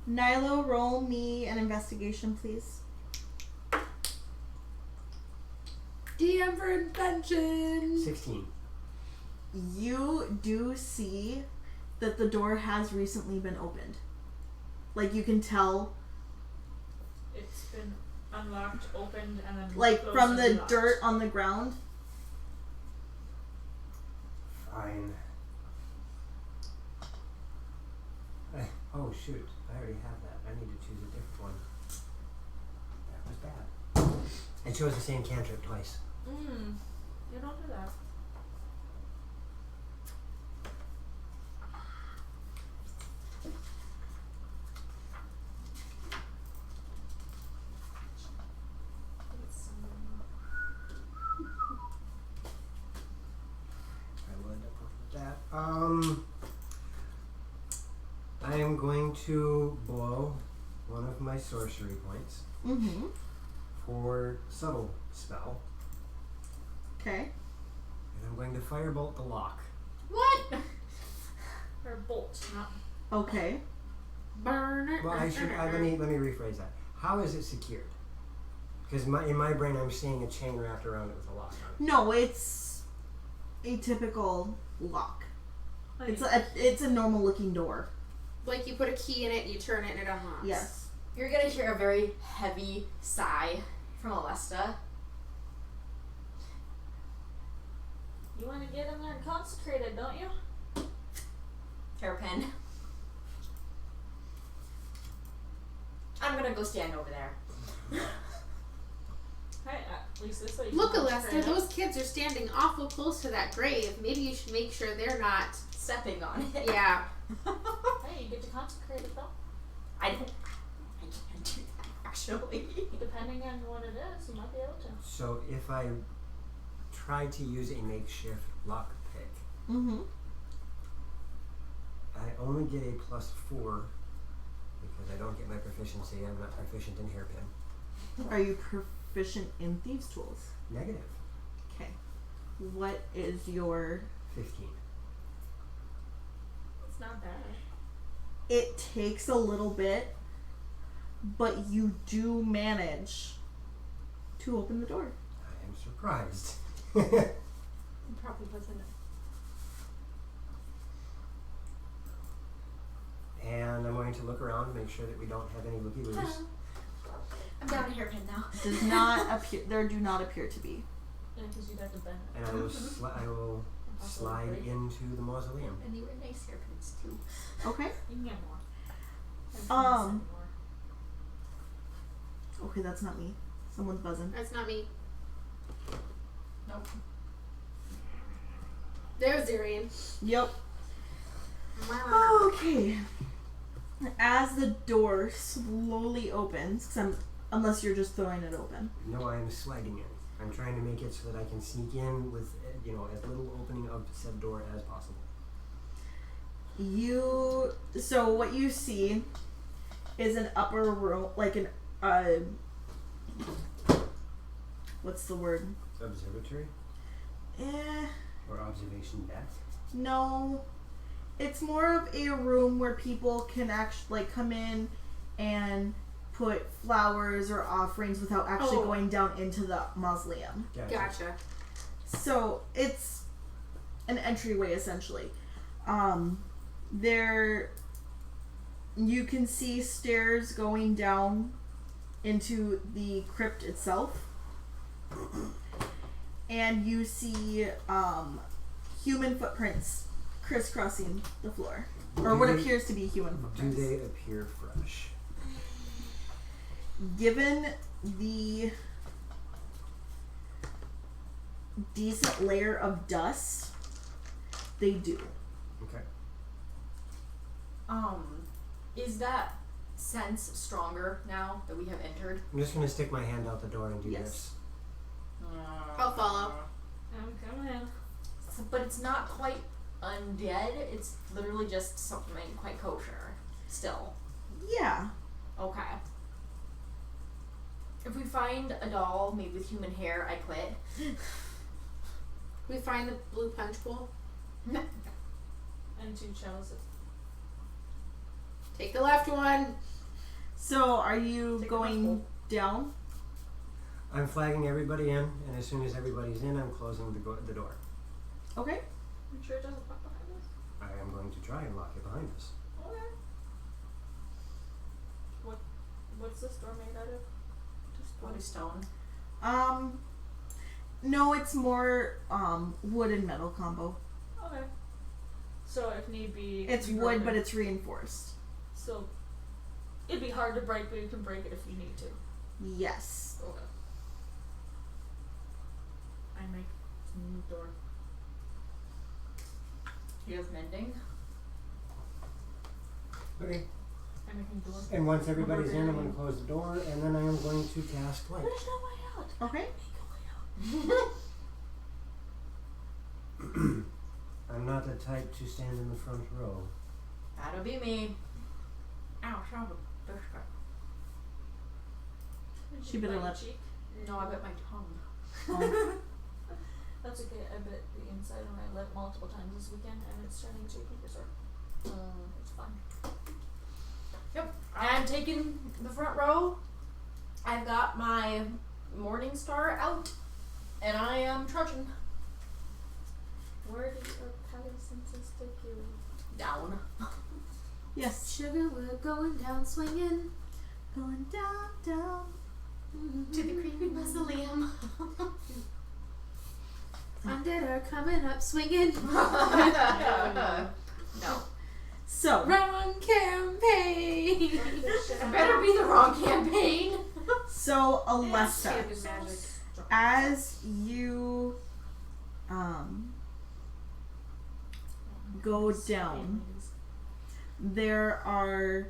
Nilo, roll me an investigation, please. DM for invention. 16. You do see that the door has recently been opened. Like, you can tell, It's been unlocked, opened, and then like, closed from and the locked. dirt on the ground. Fine. Oh shoot, I already have that. I need to choose a different one. That was bad. It chose the same cantrip twice. You don't do that. I will end up with that. I am going to blow one of my sorcery points Mm-hmm. for subtle spell, Okay. and I'm going to firebolt the lock. What? Or bolt, not. Okay. Burn it. Well, let me rephrase that. How is it secured? Because in my brain, I'm seeing a chain wrapped around it with a lock on it. No, it's a typical lock. It's a normal looking door. Like you put a key in it, you turn it, and it unlocks. Yes. You're gonna hear a very heavy sigh from Alesta. You want to get in there and consecrate it, don't you? Hairpin. I'm gonna go stand over there. Hey, at least this way you Look, can Alesta, consecrate it. those kids are standing awful close to that grave. Maybe you should make sure they're not. Stepping on it. Yeah. Hey, you get to consecrate it though. I can't do that actually. Depending on what it is, you might be able to. So if I try to use a makeshift lock pick, Mm-hmm. I only get a +4 because I don't get my proficiency. I'm not proficient in hairpin. Are you proficient in thieves' tools? Negative. Okay. What is your... 15. It's not bad. It takes a little bit, but you do manage to open the door. I am surprised. It probably wasn't. And I'm going to look around, make sure that we don't have any looky-loos. I'm down a hairpin now. Does not appear. There do not appear to be. Yeah, because you'd have to bend it. And I will slide into the mausoleum. And they were nice hairpins too. Okay. You can get more. Um, Okay, that's not me. Someone's buzzing. That's not me. Nope. There's Zarian. Yep. Okay. As the door slowly opens, unless you're just throwing it open. No, I am sliding in. I'm trying to make it so that I can sneak in with, as little opening of said door as possible. So what you see is an upper room, like an, what's the word? Observatory? Eh, Or observation deck? No. It's more of a room where people can actually come in and put flowers or offerings without actually going down into the mausoleum. Gotcha. So it's an entryway essentially. There you can see stairs going down into the crypt itself. And you see human footprints crisscrossing the floor. Or what appears to be human footprints. Do they appear fresh? Given the decent layer of dust, they do. Okay. Is that sense stronger now that we have entered? I'm just gonna stick my hand out the door and do Yes. this. I'll follow. I'm coming in. But it's not quite undead. It's literally just something quite kosher. Still. Yeah. Okay. If we find a doll made with human hair, I quit. We find the blue punch bowl. And 2 chalices. Take the left one. So are you Take a going mouthful. down? I'm flagging everybody in, and as soon as everybody's in, I'm closing the door. Okay. I'm sure it doesn't pop behind us. I am going to try and lock it behind us. Okay. What's this door made out of? Just Bloody stone. No, it's more wood and metal combo. Okay. So if need be, It's you wood, broke but it. it's reinforced. So it'd be hard to break, but you can break it if you need to. Yes. Okay. I make a new door. You have mending? Okay. I make a new door. And once everybody's in, I'm going to close the door, and then I am going to cast light. There's no way out. Okay. I'm not the type to stand in the front row. That'll be me. Ow, son of a biscuit. She bit her Bite your lip. cheek. No, I bit my tongue. Oh. That's okay. I bit the inside of my lip multiple times this weekend, and it's turning to a pinky sore. It's fun. Yep. I'm taking the front row. I've got my Morning Star out, and I am trudging Where did your palate senses take you? down. Yes. Sugar, we're going down swinging. Going down, down. To the creepy mausoleum. Undead are coming up swinging. No. So, Wrong campaign. It better be the wrong campaign. so Alesta, Can't do magic. as you go down, there are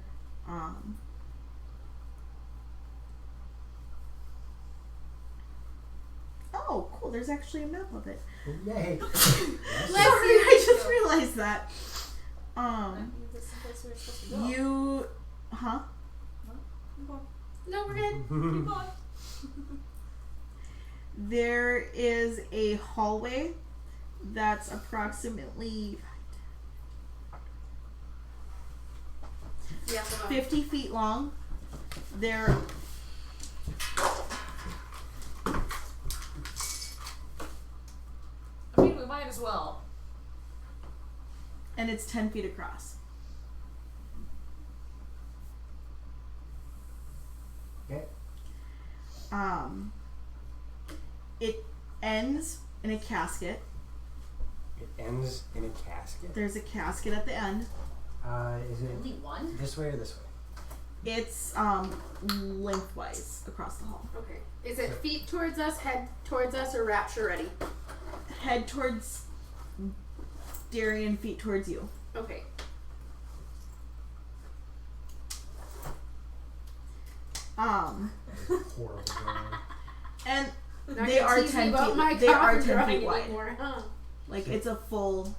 oh, cool, there's actually a map of it. Yay! Sorry, I just realized that. This is the place we were supposed to go. You huh? No, we're good. Keep going. There is a hallway that's approximately Yeah, hold on. 50 feet long. There I mean, we might as well. and it's 10 feet across. Okay. It ends in a casket. It ends in a casket. There's a casket at the end. Is it Only one? this way or this way? It's lengthwise across the hall. Okay. Is it feet towards us, head towards us, or rapture ready? Head towards Darian, feet towards you. Okay. Horrible drawing. And Not they gonna are tease me 10 about feet. my They are coffin 10 drawing feet wide. anymore, huh? Like it's a full,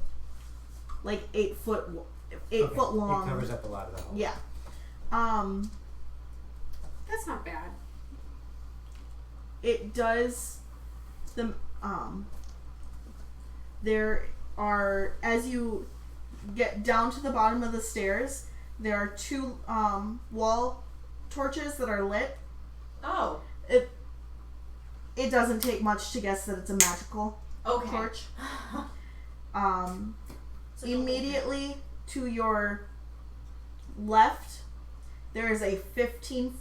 like 8 foot, 8 Okay, foot long. It covers up a lot of the hall. Yeah. That's not bad. It does the there are, as you get down to the bottom of the stairs, there are 2 wall torches that are lit. Oh. It doesn't take much to guess that it's a magical torch. So Immediately to your left, there is a 15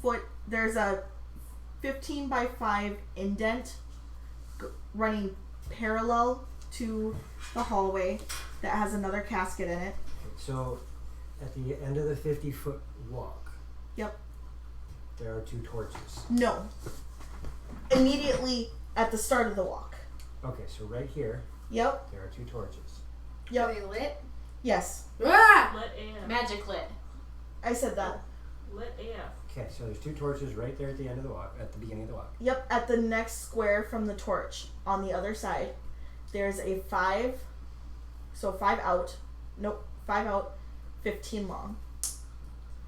by 5 indent running parallel to the hallway that has another casket in it. So, at the end of the 50-foot walk, Yep. there are 2 torches. No. Immediately at the start of the walk. Okay, so right here, Yep. there are 2 torches. Are Yep. they lit? Yes. Ah! Lit AF. Magic lit. I said that. Lit AF. Okay, so there's 2 torches right there at the end of the walk, at the beginning of the walk. Yep. At the next square from the torch on the other side, there's a 5. So 5 out. Nope. 5 out. 15 long.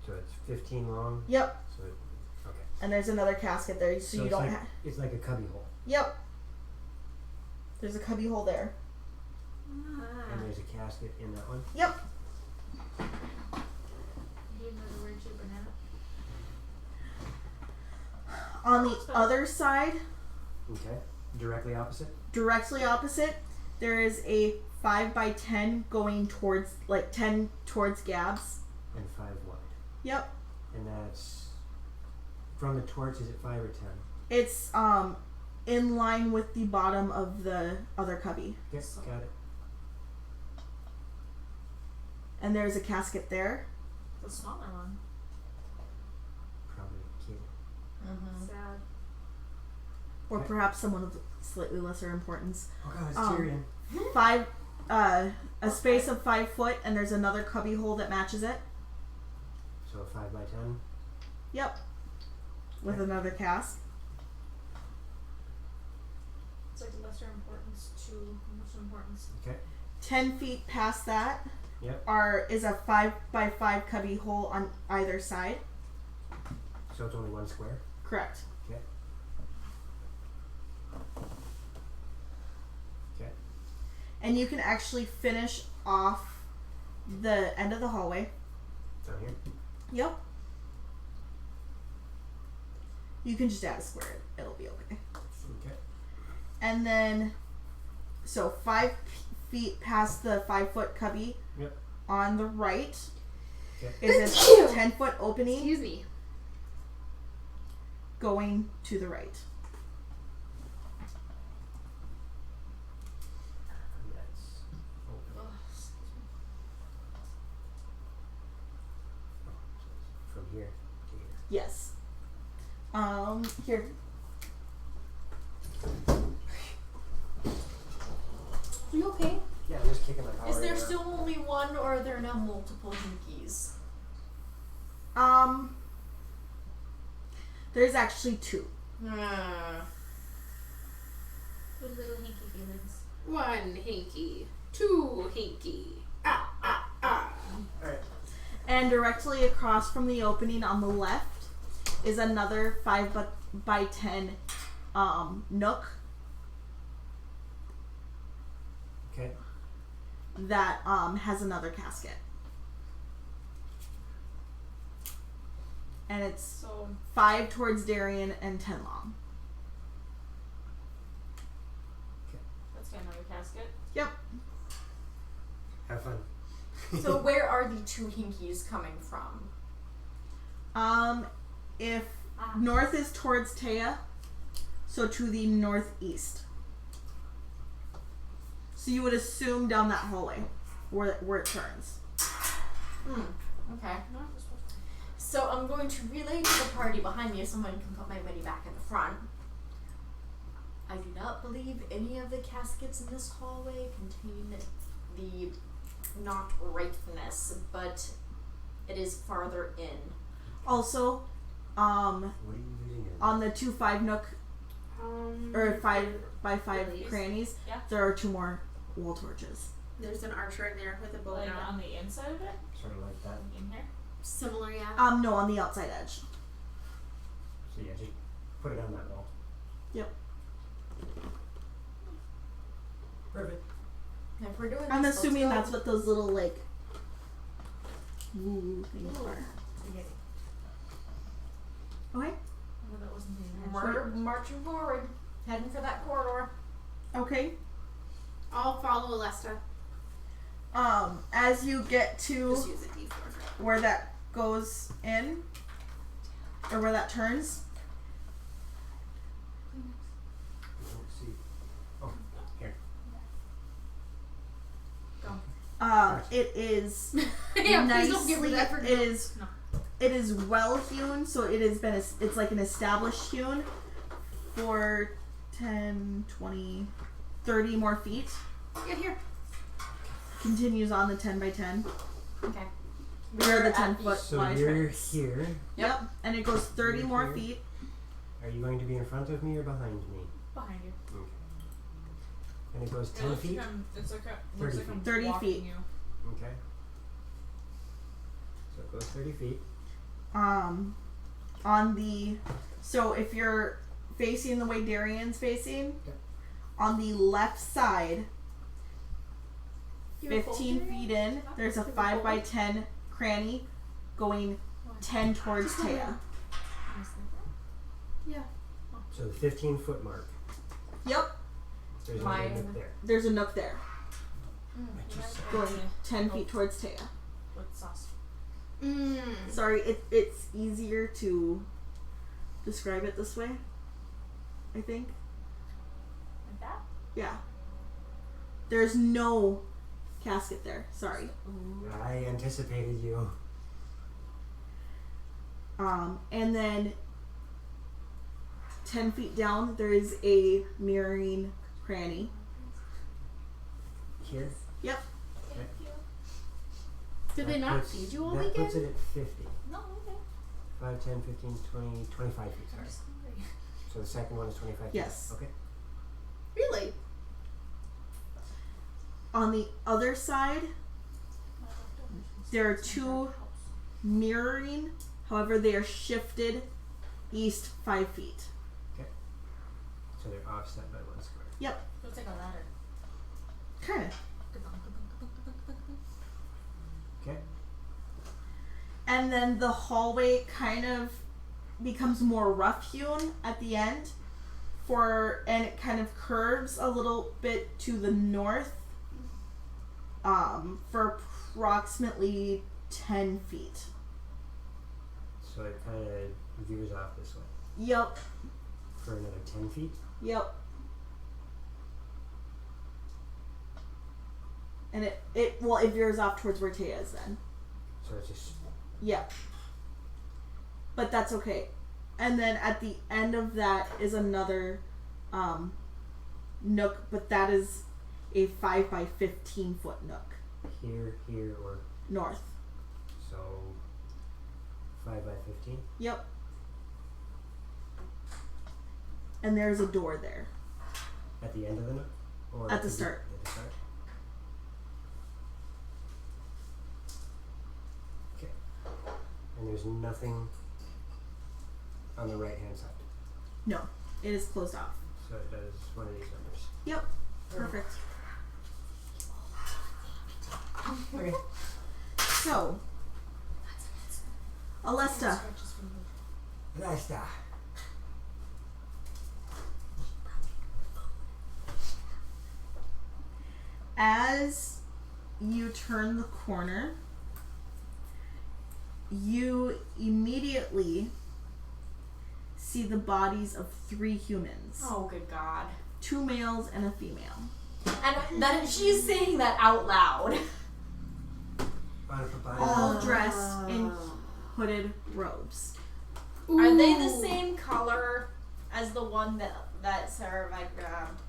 So it's 15 long. Yep. So okay. And there's another casket there, so you it's don't like, have. it's like a cubby hole. Yep. There's a cubby hole there. And there's a casket in that one. Yep. Do you know the word chip banana? On the other side, Okay. Directly opposite. directly opposite, there is a 5 by 10 going towards, 10 towards Gabs. And 5 wide. Yep. And that's from the torch. Is it 5 or 10? It's in line with the bottom of the other cubby. Yes, got it. And there's a casket there. The smaller one. Probably a kid. Sad. Or Okay. perhaps someone of slightly lesser importance. Oh god, it's Um, Tyrion. 5, a space of 5 foot, and there's another cubby hole that matches it. So a 5 by 10. Yep. With Okay. another cask. It's like lesser importance to most importance. Okay. 10 feet past that Yep. is a 5 by 5 cubby hole on either side. So it's only 1 square. Correct. Okay. Okay. And you can actually finish off the end of the hallway. Down here. Yep. You can just add a square. It'll be okay. Okay. And then, so 5 feet past the 5 foot cubby Yep. on the right Okay. is a 10 foot opening Excuse me. going to the right. That's open. Oh, excuse me. Oh, so it's from here to here. Yes. Here. Are you okay? Yeah, I'm just kicking my power. Is there in still only one, or are there now multiple hinkies? There's actually 2. Good little hinky feelings. 1 hinky. 2 hinky. Ah, ah, ah. Alright. And directly across from the opening on the left is another 5 by 10 nook Okay. that has another casket. And it's So 5 towards Darien and 10 long. that's got another casket. Yep. Have fun. So where are the 2 hinkies coming from? If north is towards Taya, so to the northeast. So you would assume down that hallway where it turns. Okay. So I'm going to relay to the party behind me if someone can put my money back in the front. I do not believe any of the caskets in this hallway contain the not rightness, but it is farther in. Also, What are you reading in? on the 2 5 nook or 5 by 5 Release. crannies, Yeah. there are 2 more wall torches. There's an archer in there with a bow Like and on the inside of it? Sort of like that. In here? similar, yeah. No, on the outside edge. So yeah, just put it on that wall. Yep. Perfect. If we're doing I'm this, assuming let's that's go. what those little like woo things are. Okay. Oh, that wasn't the We're marching forward, heading for that corridor. Okay. I'll follow Alesta. As you get to Just use a D4 for it. where that goes in, or where that turns, I don't see. Oh, here. it is Yeah, please don't give me that for it is well hewn, so it has been it's like an established hewn for 10, 20, 30 more feet. Get here. Continues on the 10 by 10. Okay. Or the 10 foot So wide you're tracks. here. Yep. And it goes 30 You're more here. feet. Are you going to be in front of me or behind me? behind you. Okay. And it goes It 10 looks feet? like looks 30 like I'm feet. 30 walking feet. you. Okay. So it goes 30 feet. On the so if you're facing the way Darian's facing, Yep. on the left side, You're 15 folding feet in, there's a 5 by 10 cranny going 10 towards Taya. Yeah. So the 15-foot mark. Yep. There's a Mine. nook there. There's a nook there I just said. going 10 feet towards Taya. With sauce. Sorry, it's easier to describe it this way, I think. Like that? Yeah. There's no casket there. Sorry. I anticipated you. And then 10 feet down, there is a mirroring cranny. Here. Yep. Did they That not puts- feed you all that weekend? puts it at 50. No, okay. 5, 10, 15, 20, 25 feet. I'm Sorry. just hungry. So the second one is 25 feet. Yes. Okay. Really? On the other side, there are two mirroring, however, they are shifted east 5 feet. So they're offset by 1 square. So it's like a ladder. Kind of. Okay. And then the hallway kind of becomes more rough hewn at the end, and it kind of curves a little bit to the north, for approximately 10 feet. So it kind of veers off this way Yep. for another 10 feet. Yep. And it veers off towards where Taya is then. So it's just Yep. But that's okay. And then at the end of that is another nook, but that is a 5 by 15 foot nook. here, or North. so 5 by 15. Yep. And there's a door there. At the end of the nook? Or At the start. At the start? Okay. And there's nothing on the right hand side. No, it is closed off. So it does one of these numbers. Yep. Perfect. Okay. So, Alesta, Rasta. as you turn the corner, you immediately see the bodies of 3 humans. Oh, good God. 2 males and a female. And that she's saying that out loud. All dressed in hooded robes. Are they the same color as the one that Sarah grabbed?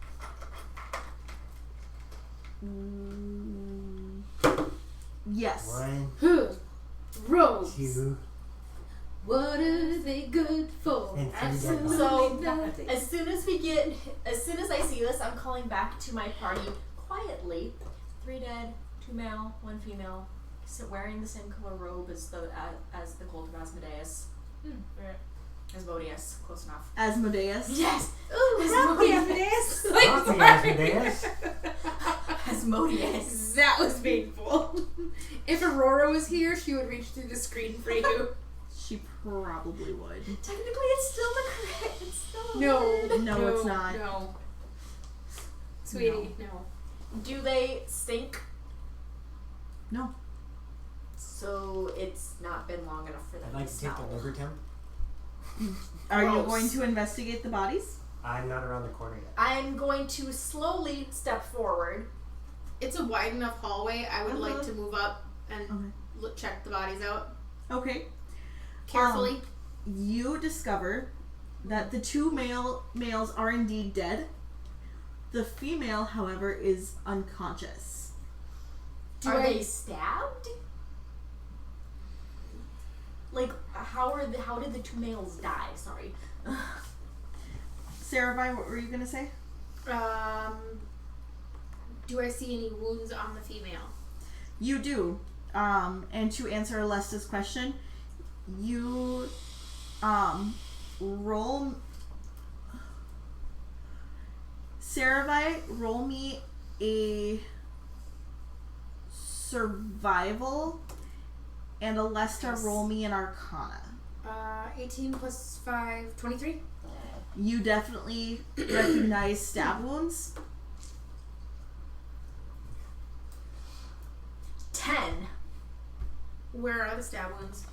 Yes. 1, Rose. 2, What are they good for? and 3 Absolutely dead So, nothing. as soon as I see this, I'm calling back to my party quietly. 3 dead, 2 male, 1 female, wearing the same color robe as the cult of Asmodeus. Right. Asmodeus, close enough. Asmodeus. Yes. Ooh, Asmodeus. Okay, Asmodeus. Asmodeus. That was painful. If Aurora was here, she would reach through the screen for you. She probably would. Technically, it's still the crit. It's still No, No, it's not. No. Sweetie, no. Do they stink? No. So it's not been long enough for them I'd like to to take smell. the overtemp. Are you Gross. going to investigate the bodies? I'm not around the corner yet. I'm going to slowly step forward. It's a wide enough hallway. I would like to move up and Okay. check the bodies out Okay. carefully. You discover that the two males are indeed dead. The female, however, is unconscious. Are they stabbed? Like, how did the two males die? Sorry. Saravi, what were you gonna say? Do I see any wounds on the female? You do. And to answer Alesta's question, you roll. Saravi, roll me a survival, and Alesta, roll me an arcana. 18 plus 5, 23? You definitely recognize stab wounds. 10. Where are the stab wounds?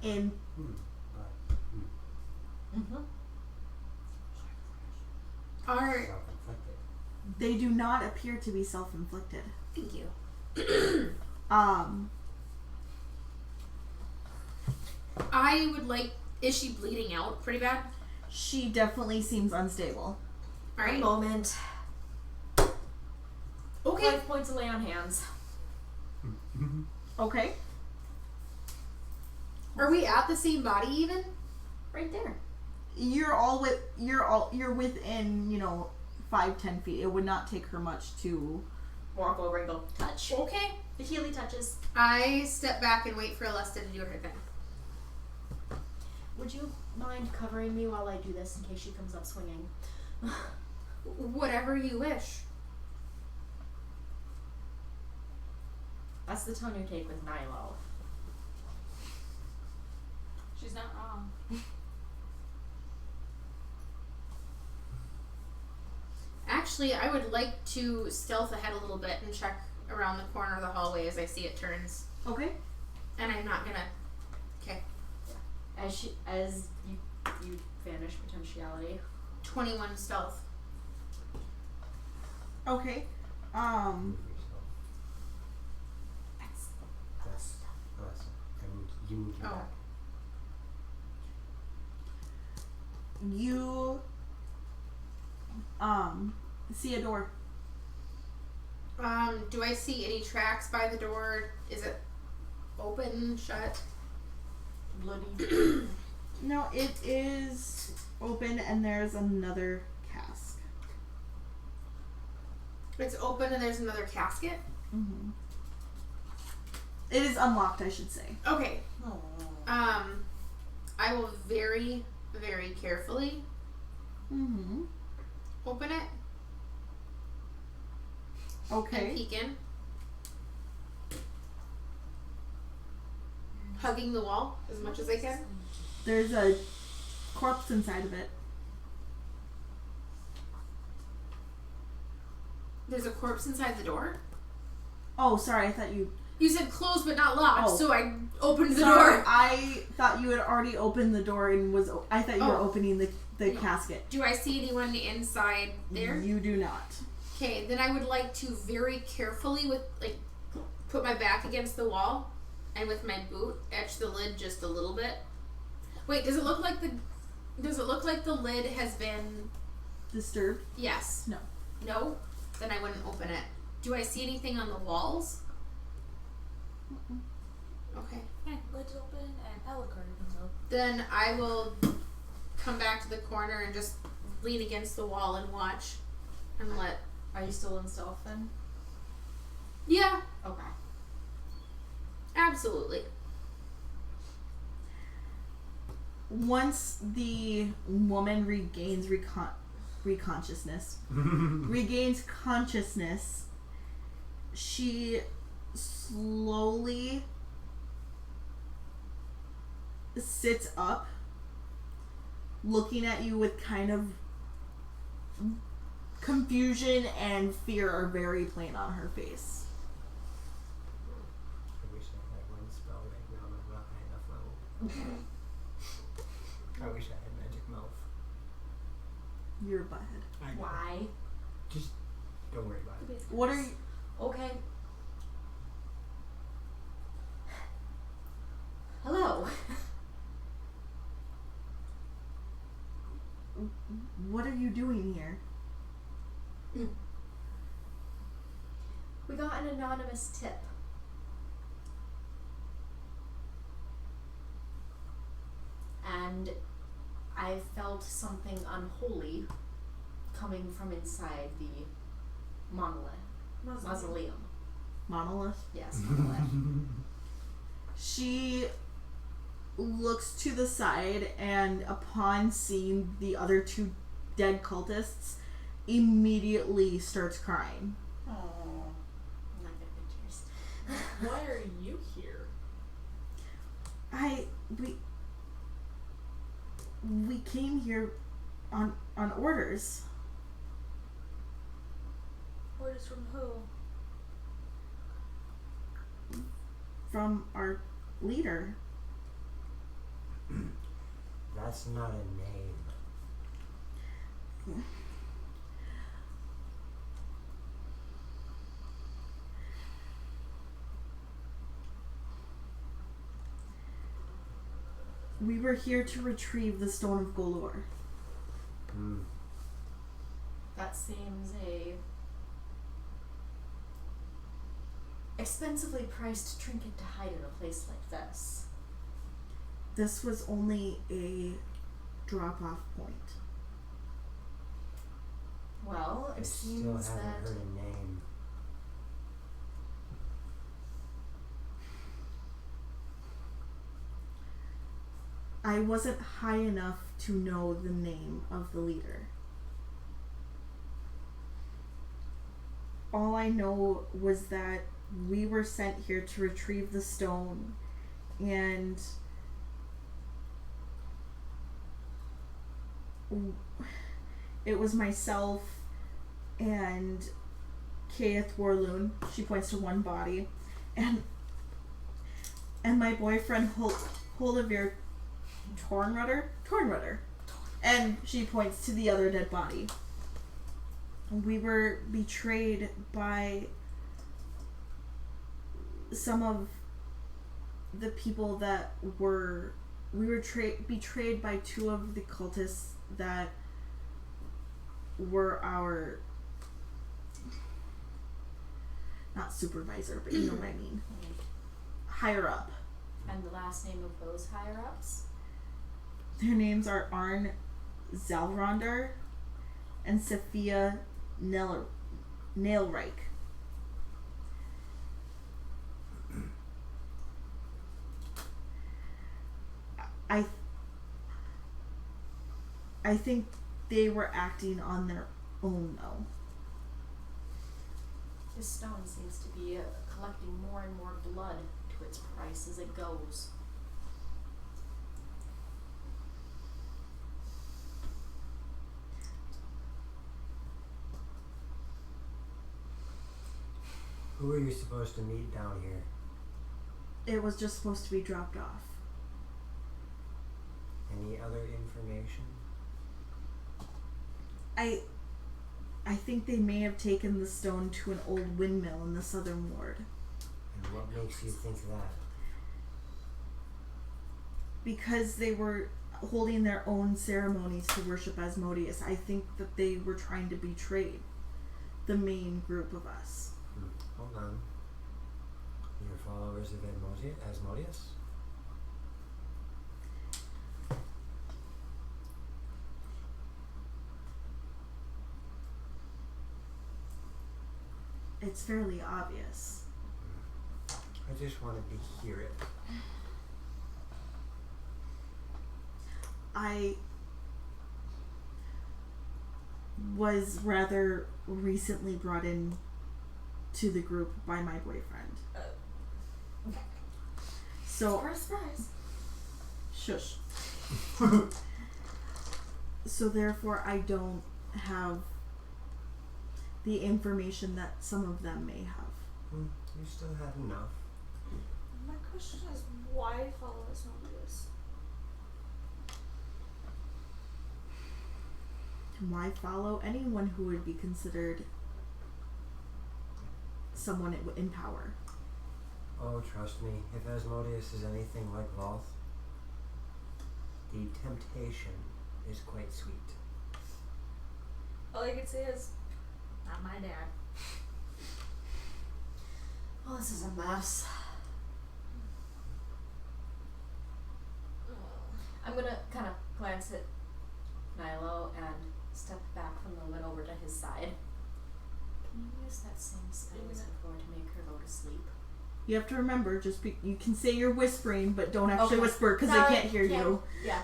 And Mm-hmm. Are Self-inflicted. they do not appear to be self-inflicted. Thank you. I would like. Is she bleeding out pretty bad? She definitely seems unstable. All right. Moment. Okay. 5 points of lay on hands. Okay. Are we at the same body even? Right there. You're within, 5-10 feet. It would not take her much to. Walk over and go, touch. Okay. The Healy touches. I step back and wait for Alesta to do her thing. Would you mind covering me while I do this in case she comes up swinging? Whatever you wish. That's the tone you take with Nilo. She's not wrong. Actually, I would like to stealth ahead a little bit and check around the corner of the hallway as I see it turns. Okay. And I'm not gonna. Okay. As you vanish potentiality. 21 stealth. Okay. That's you moved your Oh. back. You see a door. Do I see any tracks by the door? Is it open, shut? Bloody. No, it is open, and there's another cask. It's open and there's another casket? Mm-hmm. It is unlocked, I should say. Okay. Oh. I will very, very carefully Mm-hmm. open it and Okay. peek in. Hugging the wall as much as I can. There's a corpse inside of it. There's a corpse inside the door. Oh, sorry, I thought you... You said closed but not locked, Oh. so I opened the Sorry, door. I thought you had already opened the door and I thought you were Oh. opening the No. casket. Do I see anyone inside there? You do not. Okay, then I would like to very carefully put my back against the wall and with my boot etch the lid just a little bit. Wait, does it look like the lid has been... Disturbed? Yes. No. No? Then I wouldn't open it. Do I see anything on the walls? Okay. Yeah, lid's open and Alucard opens up. Then I will come back to the corner and just lean against the wall and watch and let... Are you still in stealth then? Yeah, Okay. absolutely. Once the woman regains regains consciousness. She slowly sits up, looking at you with kind of confusion and fear are very plain on her face. I wish I had one spell right now. I'm not high enough level. I wish I had magic mouth. You're a butthead. I know. Why? Just don't worry about it. What are you... Okay. Hello. What are you doing here? We got an anonymous tip. And I felt something unholy coming from inside the mausoleum. Monolith? Yes, monolith. She looks to the side and upon seeing the other two dead cultists, immediately starts crying. Oh, I'm not gonna get tears. Why are you here? We came here on orders. Orders from who? From our leader. That's not a name. We were here to retrieve the Stone of Golor. That seems a expensively priced trinket to hide in a place like this. This was only a drop-off point. Well, I it still seems haven't that heard a name. I wasn't high enough to know the name of the leader. All I know was that we were sent here to retrieve the stone, and it was myself and Kaeth Warloon, she points to one body, and my boyfriend Holivir Tornrudder, and she points to the other dead body. We were betrayed by some of the people that were... We were betrayed by two of the cultists that were our... Not supervisor, but you know what I mean. Higher up. And the last name of those higher ups? Their names are Arn Zalronder and Sophia Nailreich. I think they were acting on their own, though. This stone seems to be collecting more and more blood to its price as it goes. Who were you supposed to meet down here? It was just supposed to be dropped off. Any other information? I think they may have taken the stone to an old windmill in the southern ward. And what makes you think that? Because they were holding their own ceremonies to worship Asmodeus. I think that they were trying to betray the main group of us. Hold on. You're followers of Asmodeus? It's fairly obvious. I just wanted to hear it. was rather recently brought in to the group by my boyfriend. So Surprise. shush. So therefore I don't have the information that some of them may have. You still have enough. My question is, why follow us on this? Why follow anyone who would be considered someone in power? Oh, trust me, if Asmodeus is anything like Loth, the temptation is quite sweet. All I can say is, not my dad. Oh, this is a mess. I'm gonna kind of glance at Nilo and step back from the lid over to his side. Can you use that same spell as before to make her go to sleep? You have to remember, you can say you're whispering, but don't actually whisper because No, they can't hear you. Yeah.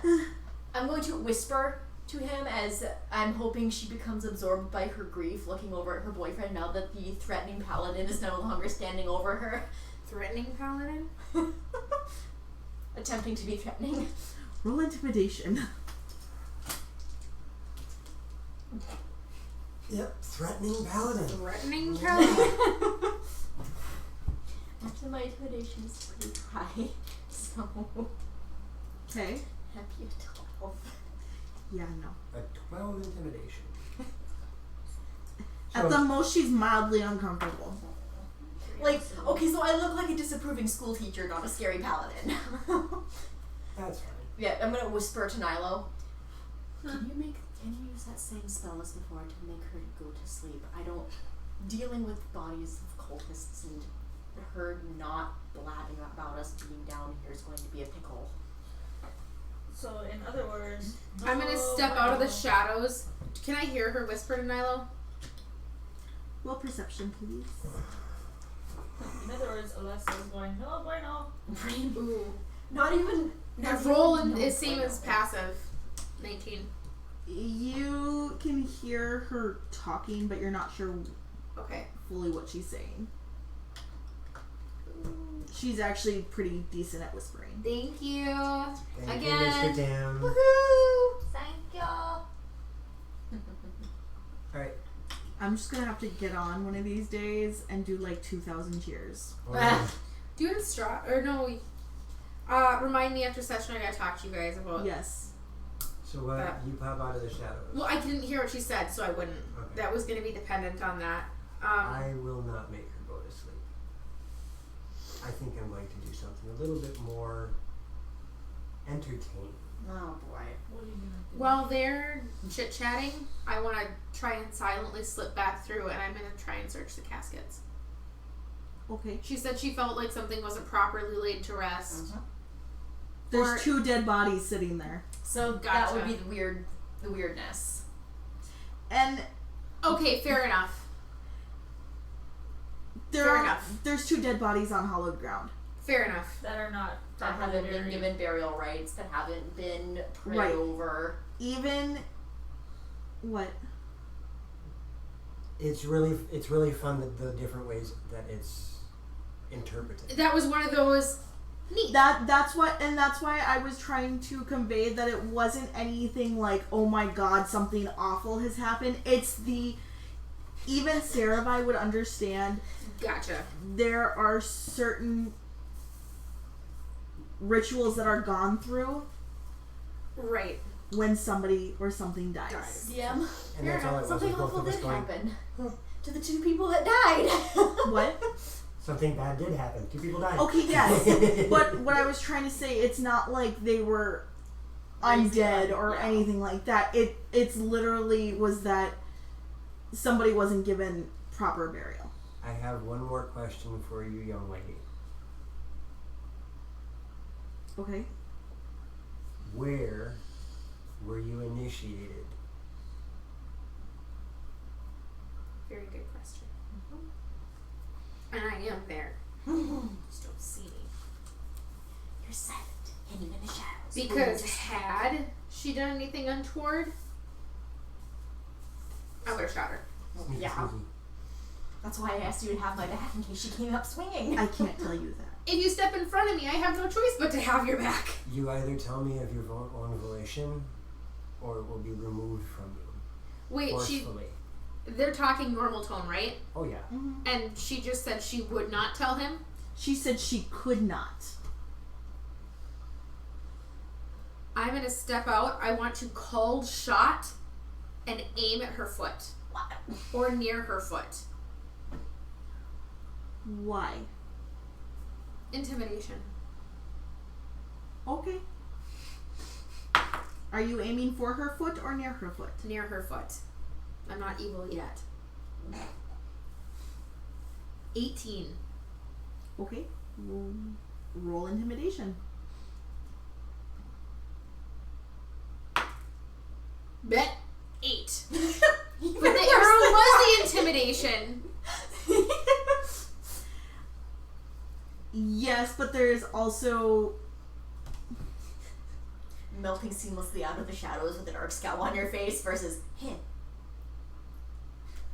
I'm going to whisper to him as I'm hoping she becomes absorbed by her grief, looking over at her boyfriend now that the threatening paladin is no longer standing over her. Threatening paladin? Attempting to be threatening. Roll intimidation. Yep, threatening paladin. Threatening paladin? Actually, my intimidation is pretty high, so Okay. happy at 12. Yeah, no. A 12 intimidation. At the most, she's mildly uncomfortable. Like, okay, so I look like a disapproving school teacher, not a scary paladin. That's fine. Yeah, I'm gonna whisper to Nilo. Can you use that same spell as before to make her go to sleep? Dealing with bodies of cultists and her not blabbing about us being down here is going to be a pickle. So, in other words, I'm gonna step out of the shadows. Can I hear her whisper to Nilo? Roll perception, please. In other words, Alessa is going, no bueno. Ooh. Not even. Rolling is same as passive. 19. You can hear her talking, but you're not sure Okay. fully what she's saying. She's actually pretty decent at whispering. Thank you. Thank you, Again. Mr. Tam. Woohoo! Thank you. Alright. I'm just gonna have to get on one of these days and do like 2,000 cheers. Do you instruct or no? Remind me after session. I gotta talk to you guys about. Yes. So what? You pop out of the shadows. Well, I didn't hear what she said, so I wouldn't. Okay. That was gonna be dependent on that. I will not make her go to sleep. I think I'm going to do something a little bit more entertaining. Oh boy. What are you gonna do? While they're chit chatting, I want to try and silently slip back through, and I'm gonna try and search the caskets. Okay. She said she felt like something wasn't properly laid to rest. There's Or- 2 dead bodies sitting there. So that Gotcha. would be the weirdness. And Okay, fair enough. Fair enough. There's 2 dead bodies on hollowed ground. Fair enough. That are not That properly haven't been buried. given burial rights, that haven't been prayed Right. over. Even what? It's really fun the different ways that it's interpreted. That was one of those neat. That's why I was trying to convey that it wasn't anything like, oh my god, something awful has happened. It's even Saravai would understand. Gotcha. There are certain rituals that are gone through Right. when somebody or something dies. DM. And that's all it was. Something Both awful of us did going, happen to the 2 people that died. What? something bad did happen. 2 people died. Okay, yes. But what I was trying to say, it's not like they were undead or Yeah. anything like that. It's literally was that somebody wasn't given proper burial. I have one more question for you, young lady. Okay. Where were you initiated? Very good question. And I am there. Just don't see me. You're silent, hidden in the shadows. Because had she done anything untoward, would have shot her. Sneaky, Yeah. sneaky. That's why I asked you to have my back in case she came up swinging. I can't tell you that. If you step in front of me, I have no choice but to have your back. You either tell me of your own volition, or it will be removed from you. Wait, Forcefully. they're talking normal tone, right? Oh yeah. Mm-hmm. And she just said she would not tell him? She said she could not. I'm gonna step out. I want to cold shot and aim at her foot. What? Or near her foot. Why? Intimidation. Okay. Are you aiming for her foot or near her foot? Near her foot. I'm not evil yet. 18. Okay. Roll intimidation. Bet 8. But the arrow was the intimidation. Yes, but there's also... Melting seamlessly out of the shadows with a dark scowl on your face versus him.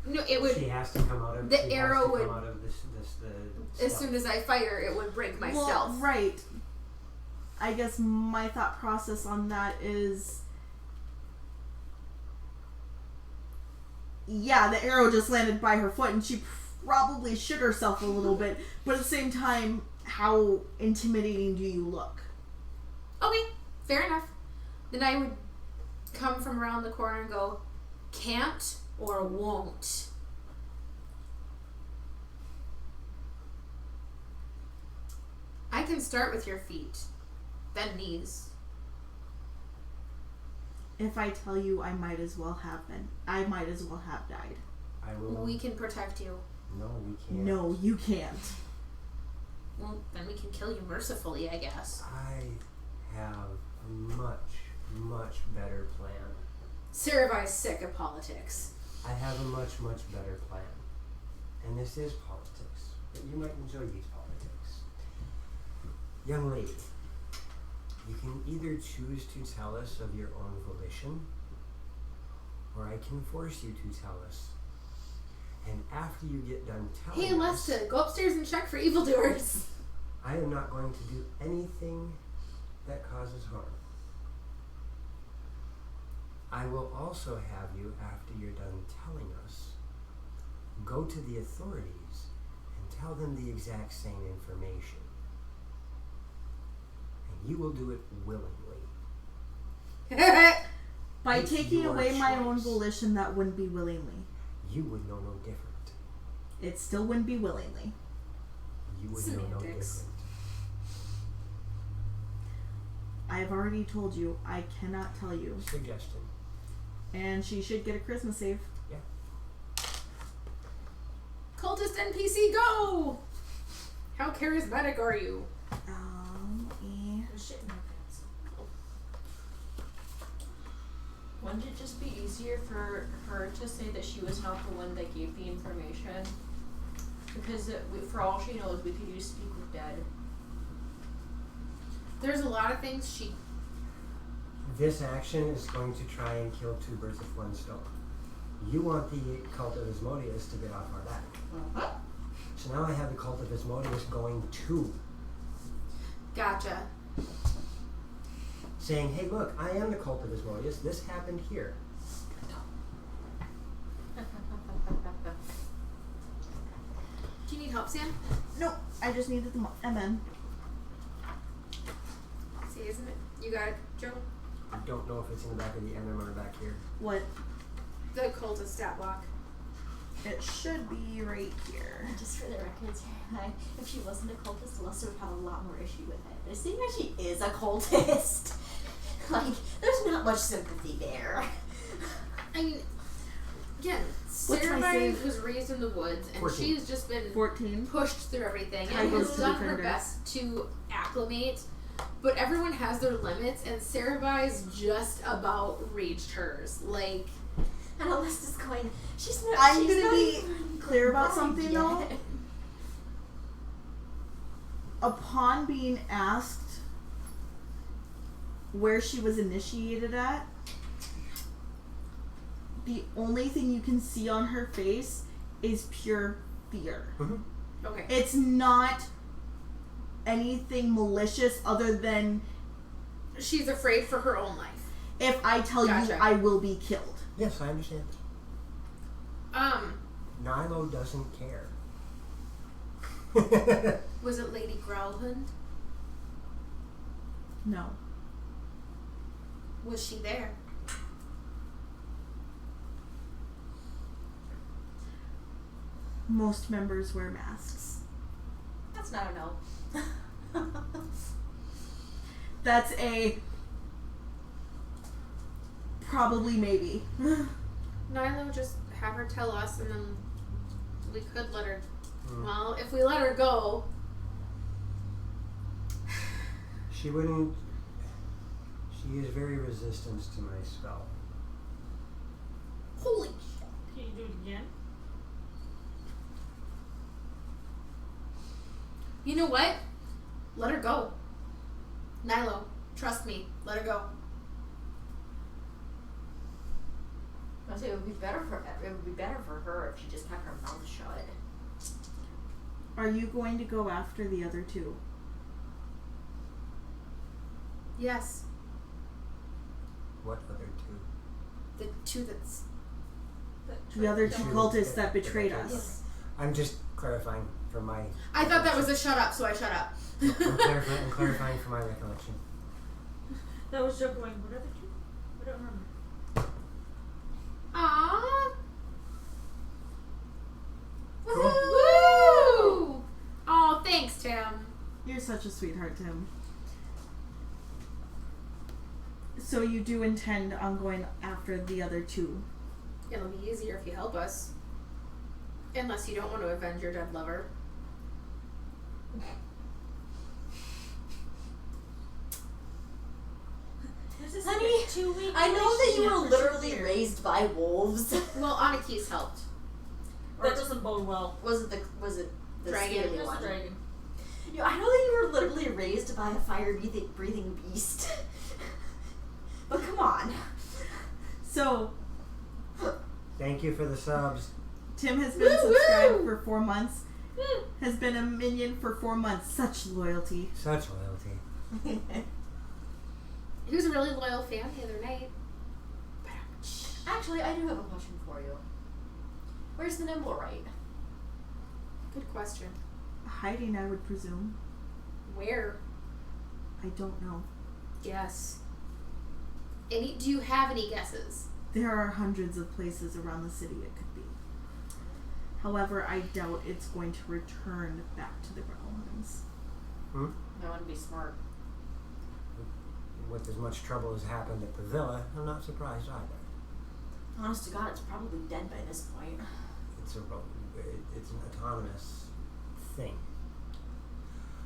No, it would. She has to come out of The she arrow has to would- come out of the As stealth. soon as I fire, it would break my well, stealth. right. I guess my thought process on that is... Yeah, the arrow just landed by her foot and she probably shook herself a little bit. But at the same time, how intimidating do you look? Okay, fair enough. Then I would come from around the corner and go, can't or won't. I can start with your feet, then knees. If I tell you, I might as well have been. I might as well have died. I will. We can protect you. No, we can't. No, you can't. Well, then we can kill you mercifully, I guess. I have a much, much better plan. Sirivai's sick of politics. I have a much, much better plan. And this is politics. But you might enjoy these politics. Young lady, you can either choose to tell us of your own volition, or I can force you to tell us. And after you get done telling Hey, us, Lesta, go upstairs and check for evildoers. I am not going to do anything that causes harm. I will also have you, after you're done telling us, go to the authorities and tell them the exact same information. And you will do it willingly. By It's taking your away my own choice. volition, that wouldn't be willingly. You would know no different. It still wouldn't be willingly. You would know no Semantics. different. I've already told you, I cannot tell you. Suggestion. And she should get a Christmas save. Cultist NPC, go! How charismatic are you? There's shit in my pants. Wouldn't it just be easier for her to say that she was not the one that gave the information? Because for all she knows, we could use speak with dead. There's a lot of things she... This action is going to try and kill two birds with one stone. You want the cult of Asmodeus to get off our back. So now I have the cult of Asmodeus going to, Gotcha. saying, hey look, I am the cult of Asmodeus, this happened here. Do you need help, Sam? No, I just needed the MN. See, isn't it? You got it, Joe? I don't know if it's in the back of the MM or back here. What? The cultist stat block. It should be right here. Just for the record, if she wasn't a cultist, Lester would have a lot more issue with it. But seeing as she is a cultist, like, there's not much sympathy there. I mean, again, What's my Sirivai save? was raised in the woods, and 14. she's just been 14. pushed through everything I and goes has to done her defender. best to acclimate. But everyone has their limits, and Sirivai's just about reached hers. Like, And Alyssa's going, she's not. I'm she's gonna not be even clear about grown something, yet. though. Upon being asked where she was initiated at, the only thing you can see on her face is pure fear. Okay. It's not anything malicious other than She's afraid for her own life. if I tell you Gotcha. I will be killed. Yes, I understand. Nilo doesn't care. Was it Lady Growlhund? No. Was she there? Most members wear masks. That's not a no. That's a probably maybe. Nilo, just have her tell us, and then we could let her. Well, if we let her go, She wouldn't. She is very resistant to my spell. holy shit! Can you do it again? You know what? Let her go. Nilo, trust me. Let her go. I say it would be better for her if she just kept her mouth shut. Are you going to go after the other two? Yes, What other two? the two that's. The other two Two. cultists that Yeah, betrayed yeah, us. I'm just clarifying for my. I thought that was a shut up, so I shut up. I'm clarifying for my recollection. That was joke going, what are the two? I don't remember. Aww. Cool. Woo! Oh, thanks, Tim. You're such a sweetheart, Tim. So you do intend on going after the other two? It'll be easier if you help us. Unless you don't want to avenge your dead lover. This is Honey, like a 2-week I know that you were relationship for literally sure. raised by wolves. Well, Anaki's helped. That doesn't bode well. Was it the Dragon. scaly That's one? a dragon. You know, I know that you were literally raised by a fire breathing beast. But come on. So Thank you for the subs. Tim has been subscribed for 4 months. Has been a minion for 4 months. Such loyalty. Such loyalty. He was a really loyal fan the other night. Actually, I do have a question for you. Where's the Nimblewright? Good question. Hiding, I would presume. Where? I don't know. Guess. Do you have any guesses? There are hundreds of places around the city it could be. However, I doubt it's going to return back to the Growlhunds. That wouldn't be smart. With as much trouble as happened at the villa, I'm not surprised either. Honest to God, it's probably dead by this point. It's an autonomous thing.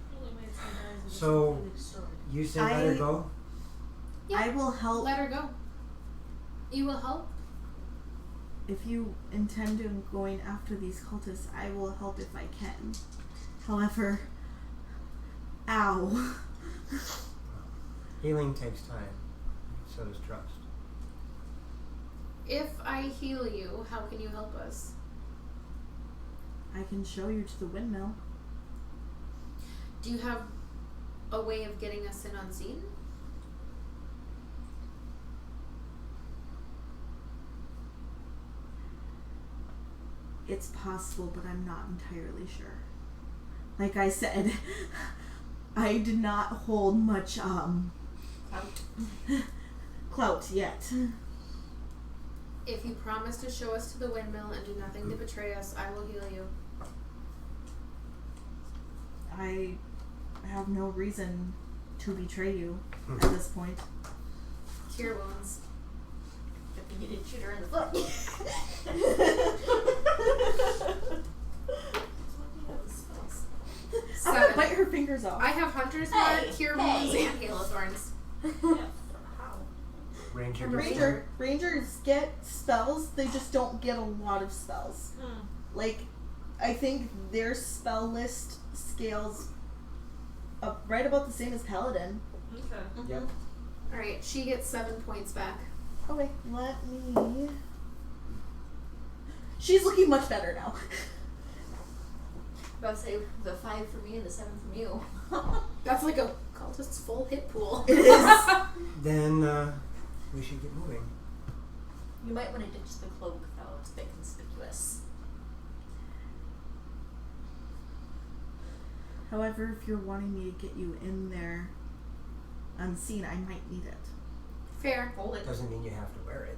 The only way it's gonna die is if So- it's completely destroyed. You say let her I- go? Yeah. I will help. Let her go. You will help? If you intend on going after these cultists, I will help if I can. However, ow. Healing takes time. So does trust. If I heal you, how can you help us? I can show you to the windmill. Do you have a way of getting us in unseen? It's possible, but I'm not entirely sure. Like I said, I did not hold much clout yet. If you promise to show us to the windmill and do nothing to betray us, I will heal you. I have no reason to betray you at this point. Cure wounds. Good thing you didn't shoot her in the foot. I'm gonna 7. bite her fingers off. I have Hunter's Hey, Mark, Cure hey. Wounds, and Hail of Thorns. Yeah. How? Ranger. Rangers get spells, they just don't get a lot of spells. Like, I think their spell list scales up right about the same as Paladin. Okay. Yep. Alright, she gets 7 points back. Okay, let me She's looking much better now. About to say the 5 for me and the 7 from you. That's like a cultist's full hit pool. It is. Then we should get moving. You might want to ditch the cloak though, it's a bit conspicuous. However, if you're wanting me to get you in there unseen, I might need it. Fair. Hold it. Doesn't mean you have to wear it.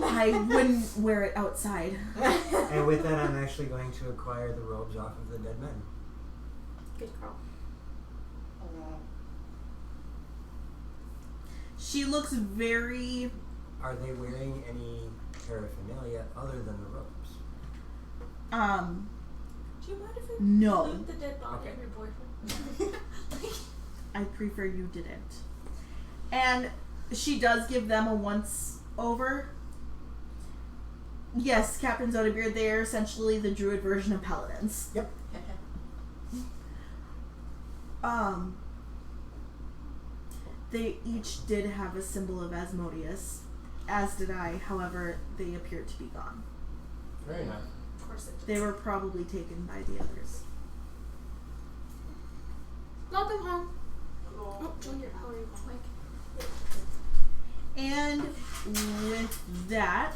I wouldn't wear it outside. And with that, I'm actually going to acquire the robes off of the dead men. Good call. She looks very... Are they wearing any paraphernalia other than the robes? Do you mind if I No. loot the dead body of your boyfriend? I prefer you didn't. And she does give them a once over. Yes, Captain Zodabeard, they are essentially the druid version of paladins. Yep. They each did have a symbol of Asmodeus, as did I. However, they appear to be gone. Very nice. Of course it They were probably taken by the others. Welcome home. Oh, Junior, how are you, Mike? And with that,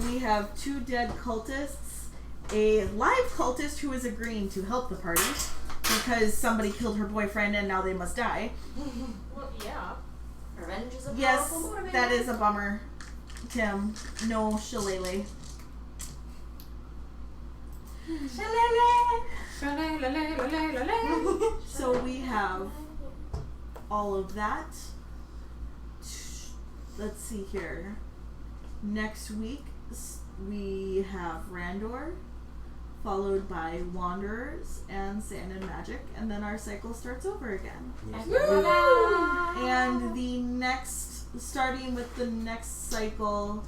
we have 2 dead cultists, a live cultist who is agreeing to help the party because somebody killed her boyfriend and now they must die. Well, yeah. Revenge is a Yes, powerful motivator. that is a bummer, Tim. No shillelagh. So we have all of that. Let's see here. Next week we have Randor, followed by Wanderers and Sand and Magic, and then our cycle starts over again. Yes. And the next, starting with the next cycle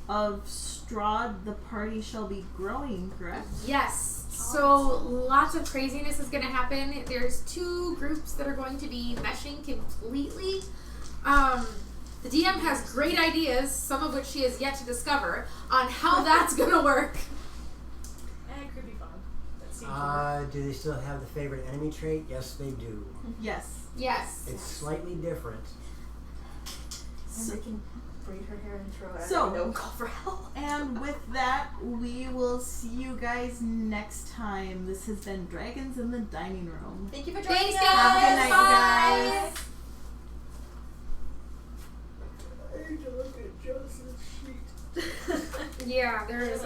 of Strahd, the party shall be growing, correct? Yes. So lots of craziness is going to happen. There's 2 groups that are going to be meshing completely. The DM has great ideas, some of which she has yet to discover, on how that's going to work. It could be fun. That seems Do they still have the favorite enemy trait? Yes, they do. Yes. Yes. It's slightly different. And they can braid her hair and throw it at So- her window and call for help. And with that, we will see you guys next time. This has been Dragons in the Dining Room. Thank you for joining Thanks, us. guys. Have a good night, Bye. you guys. I need to look at Joseph's sheet. Yeah, there is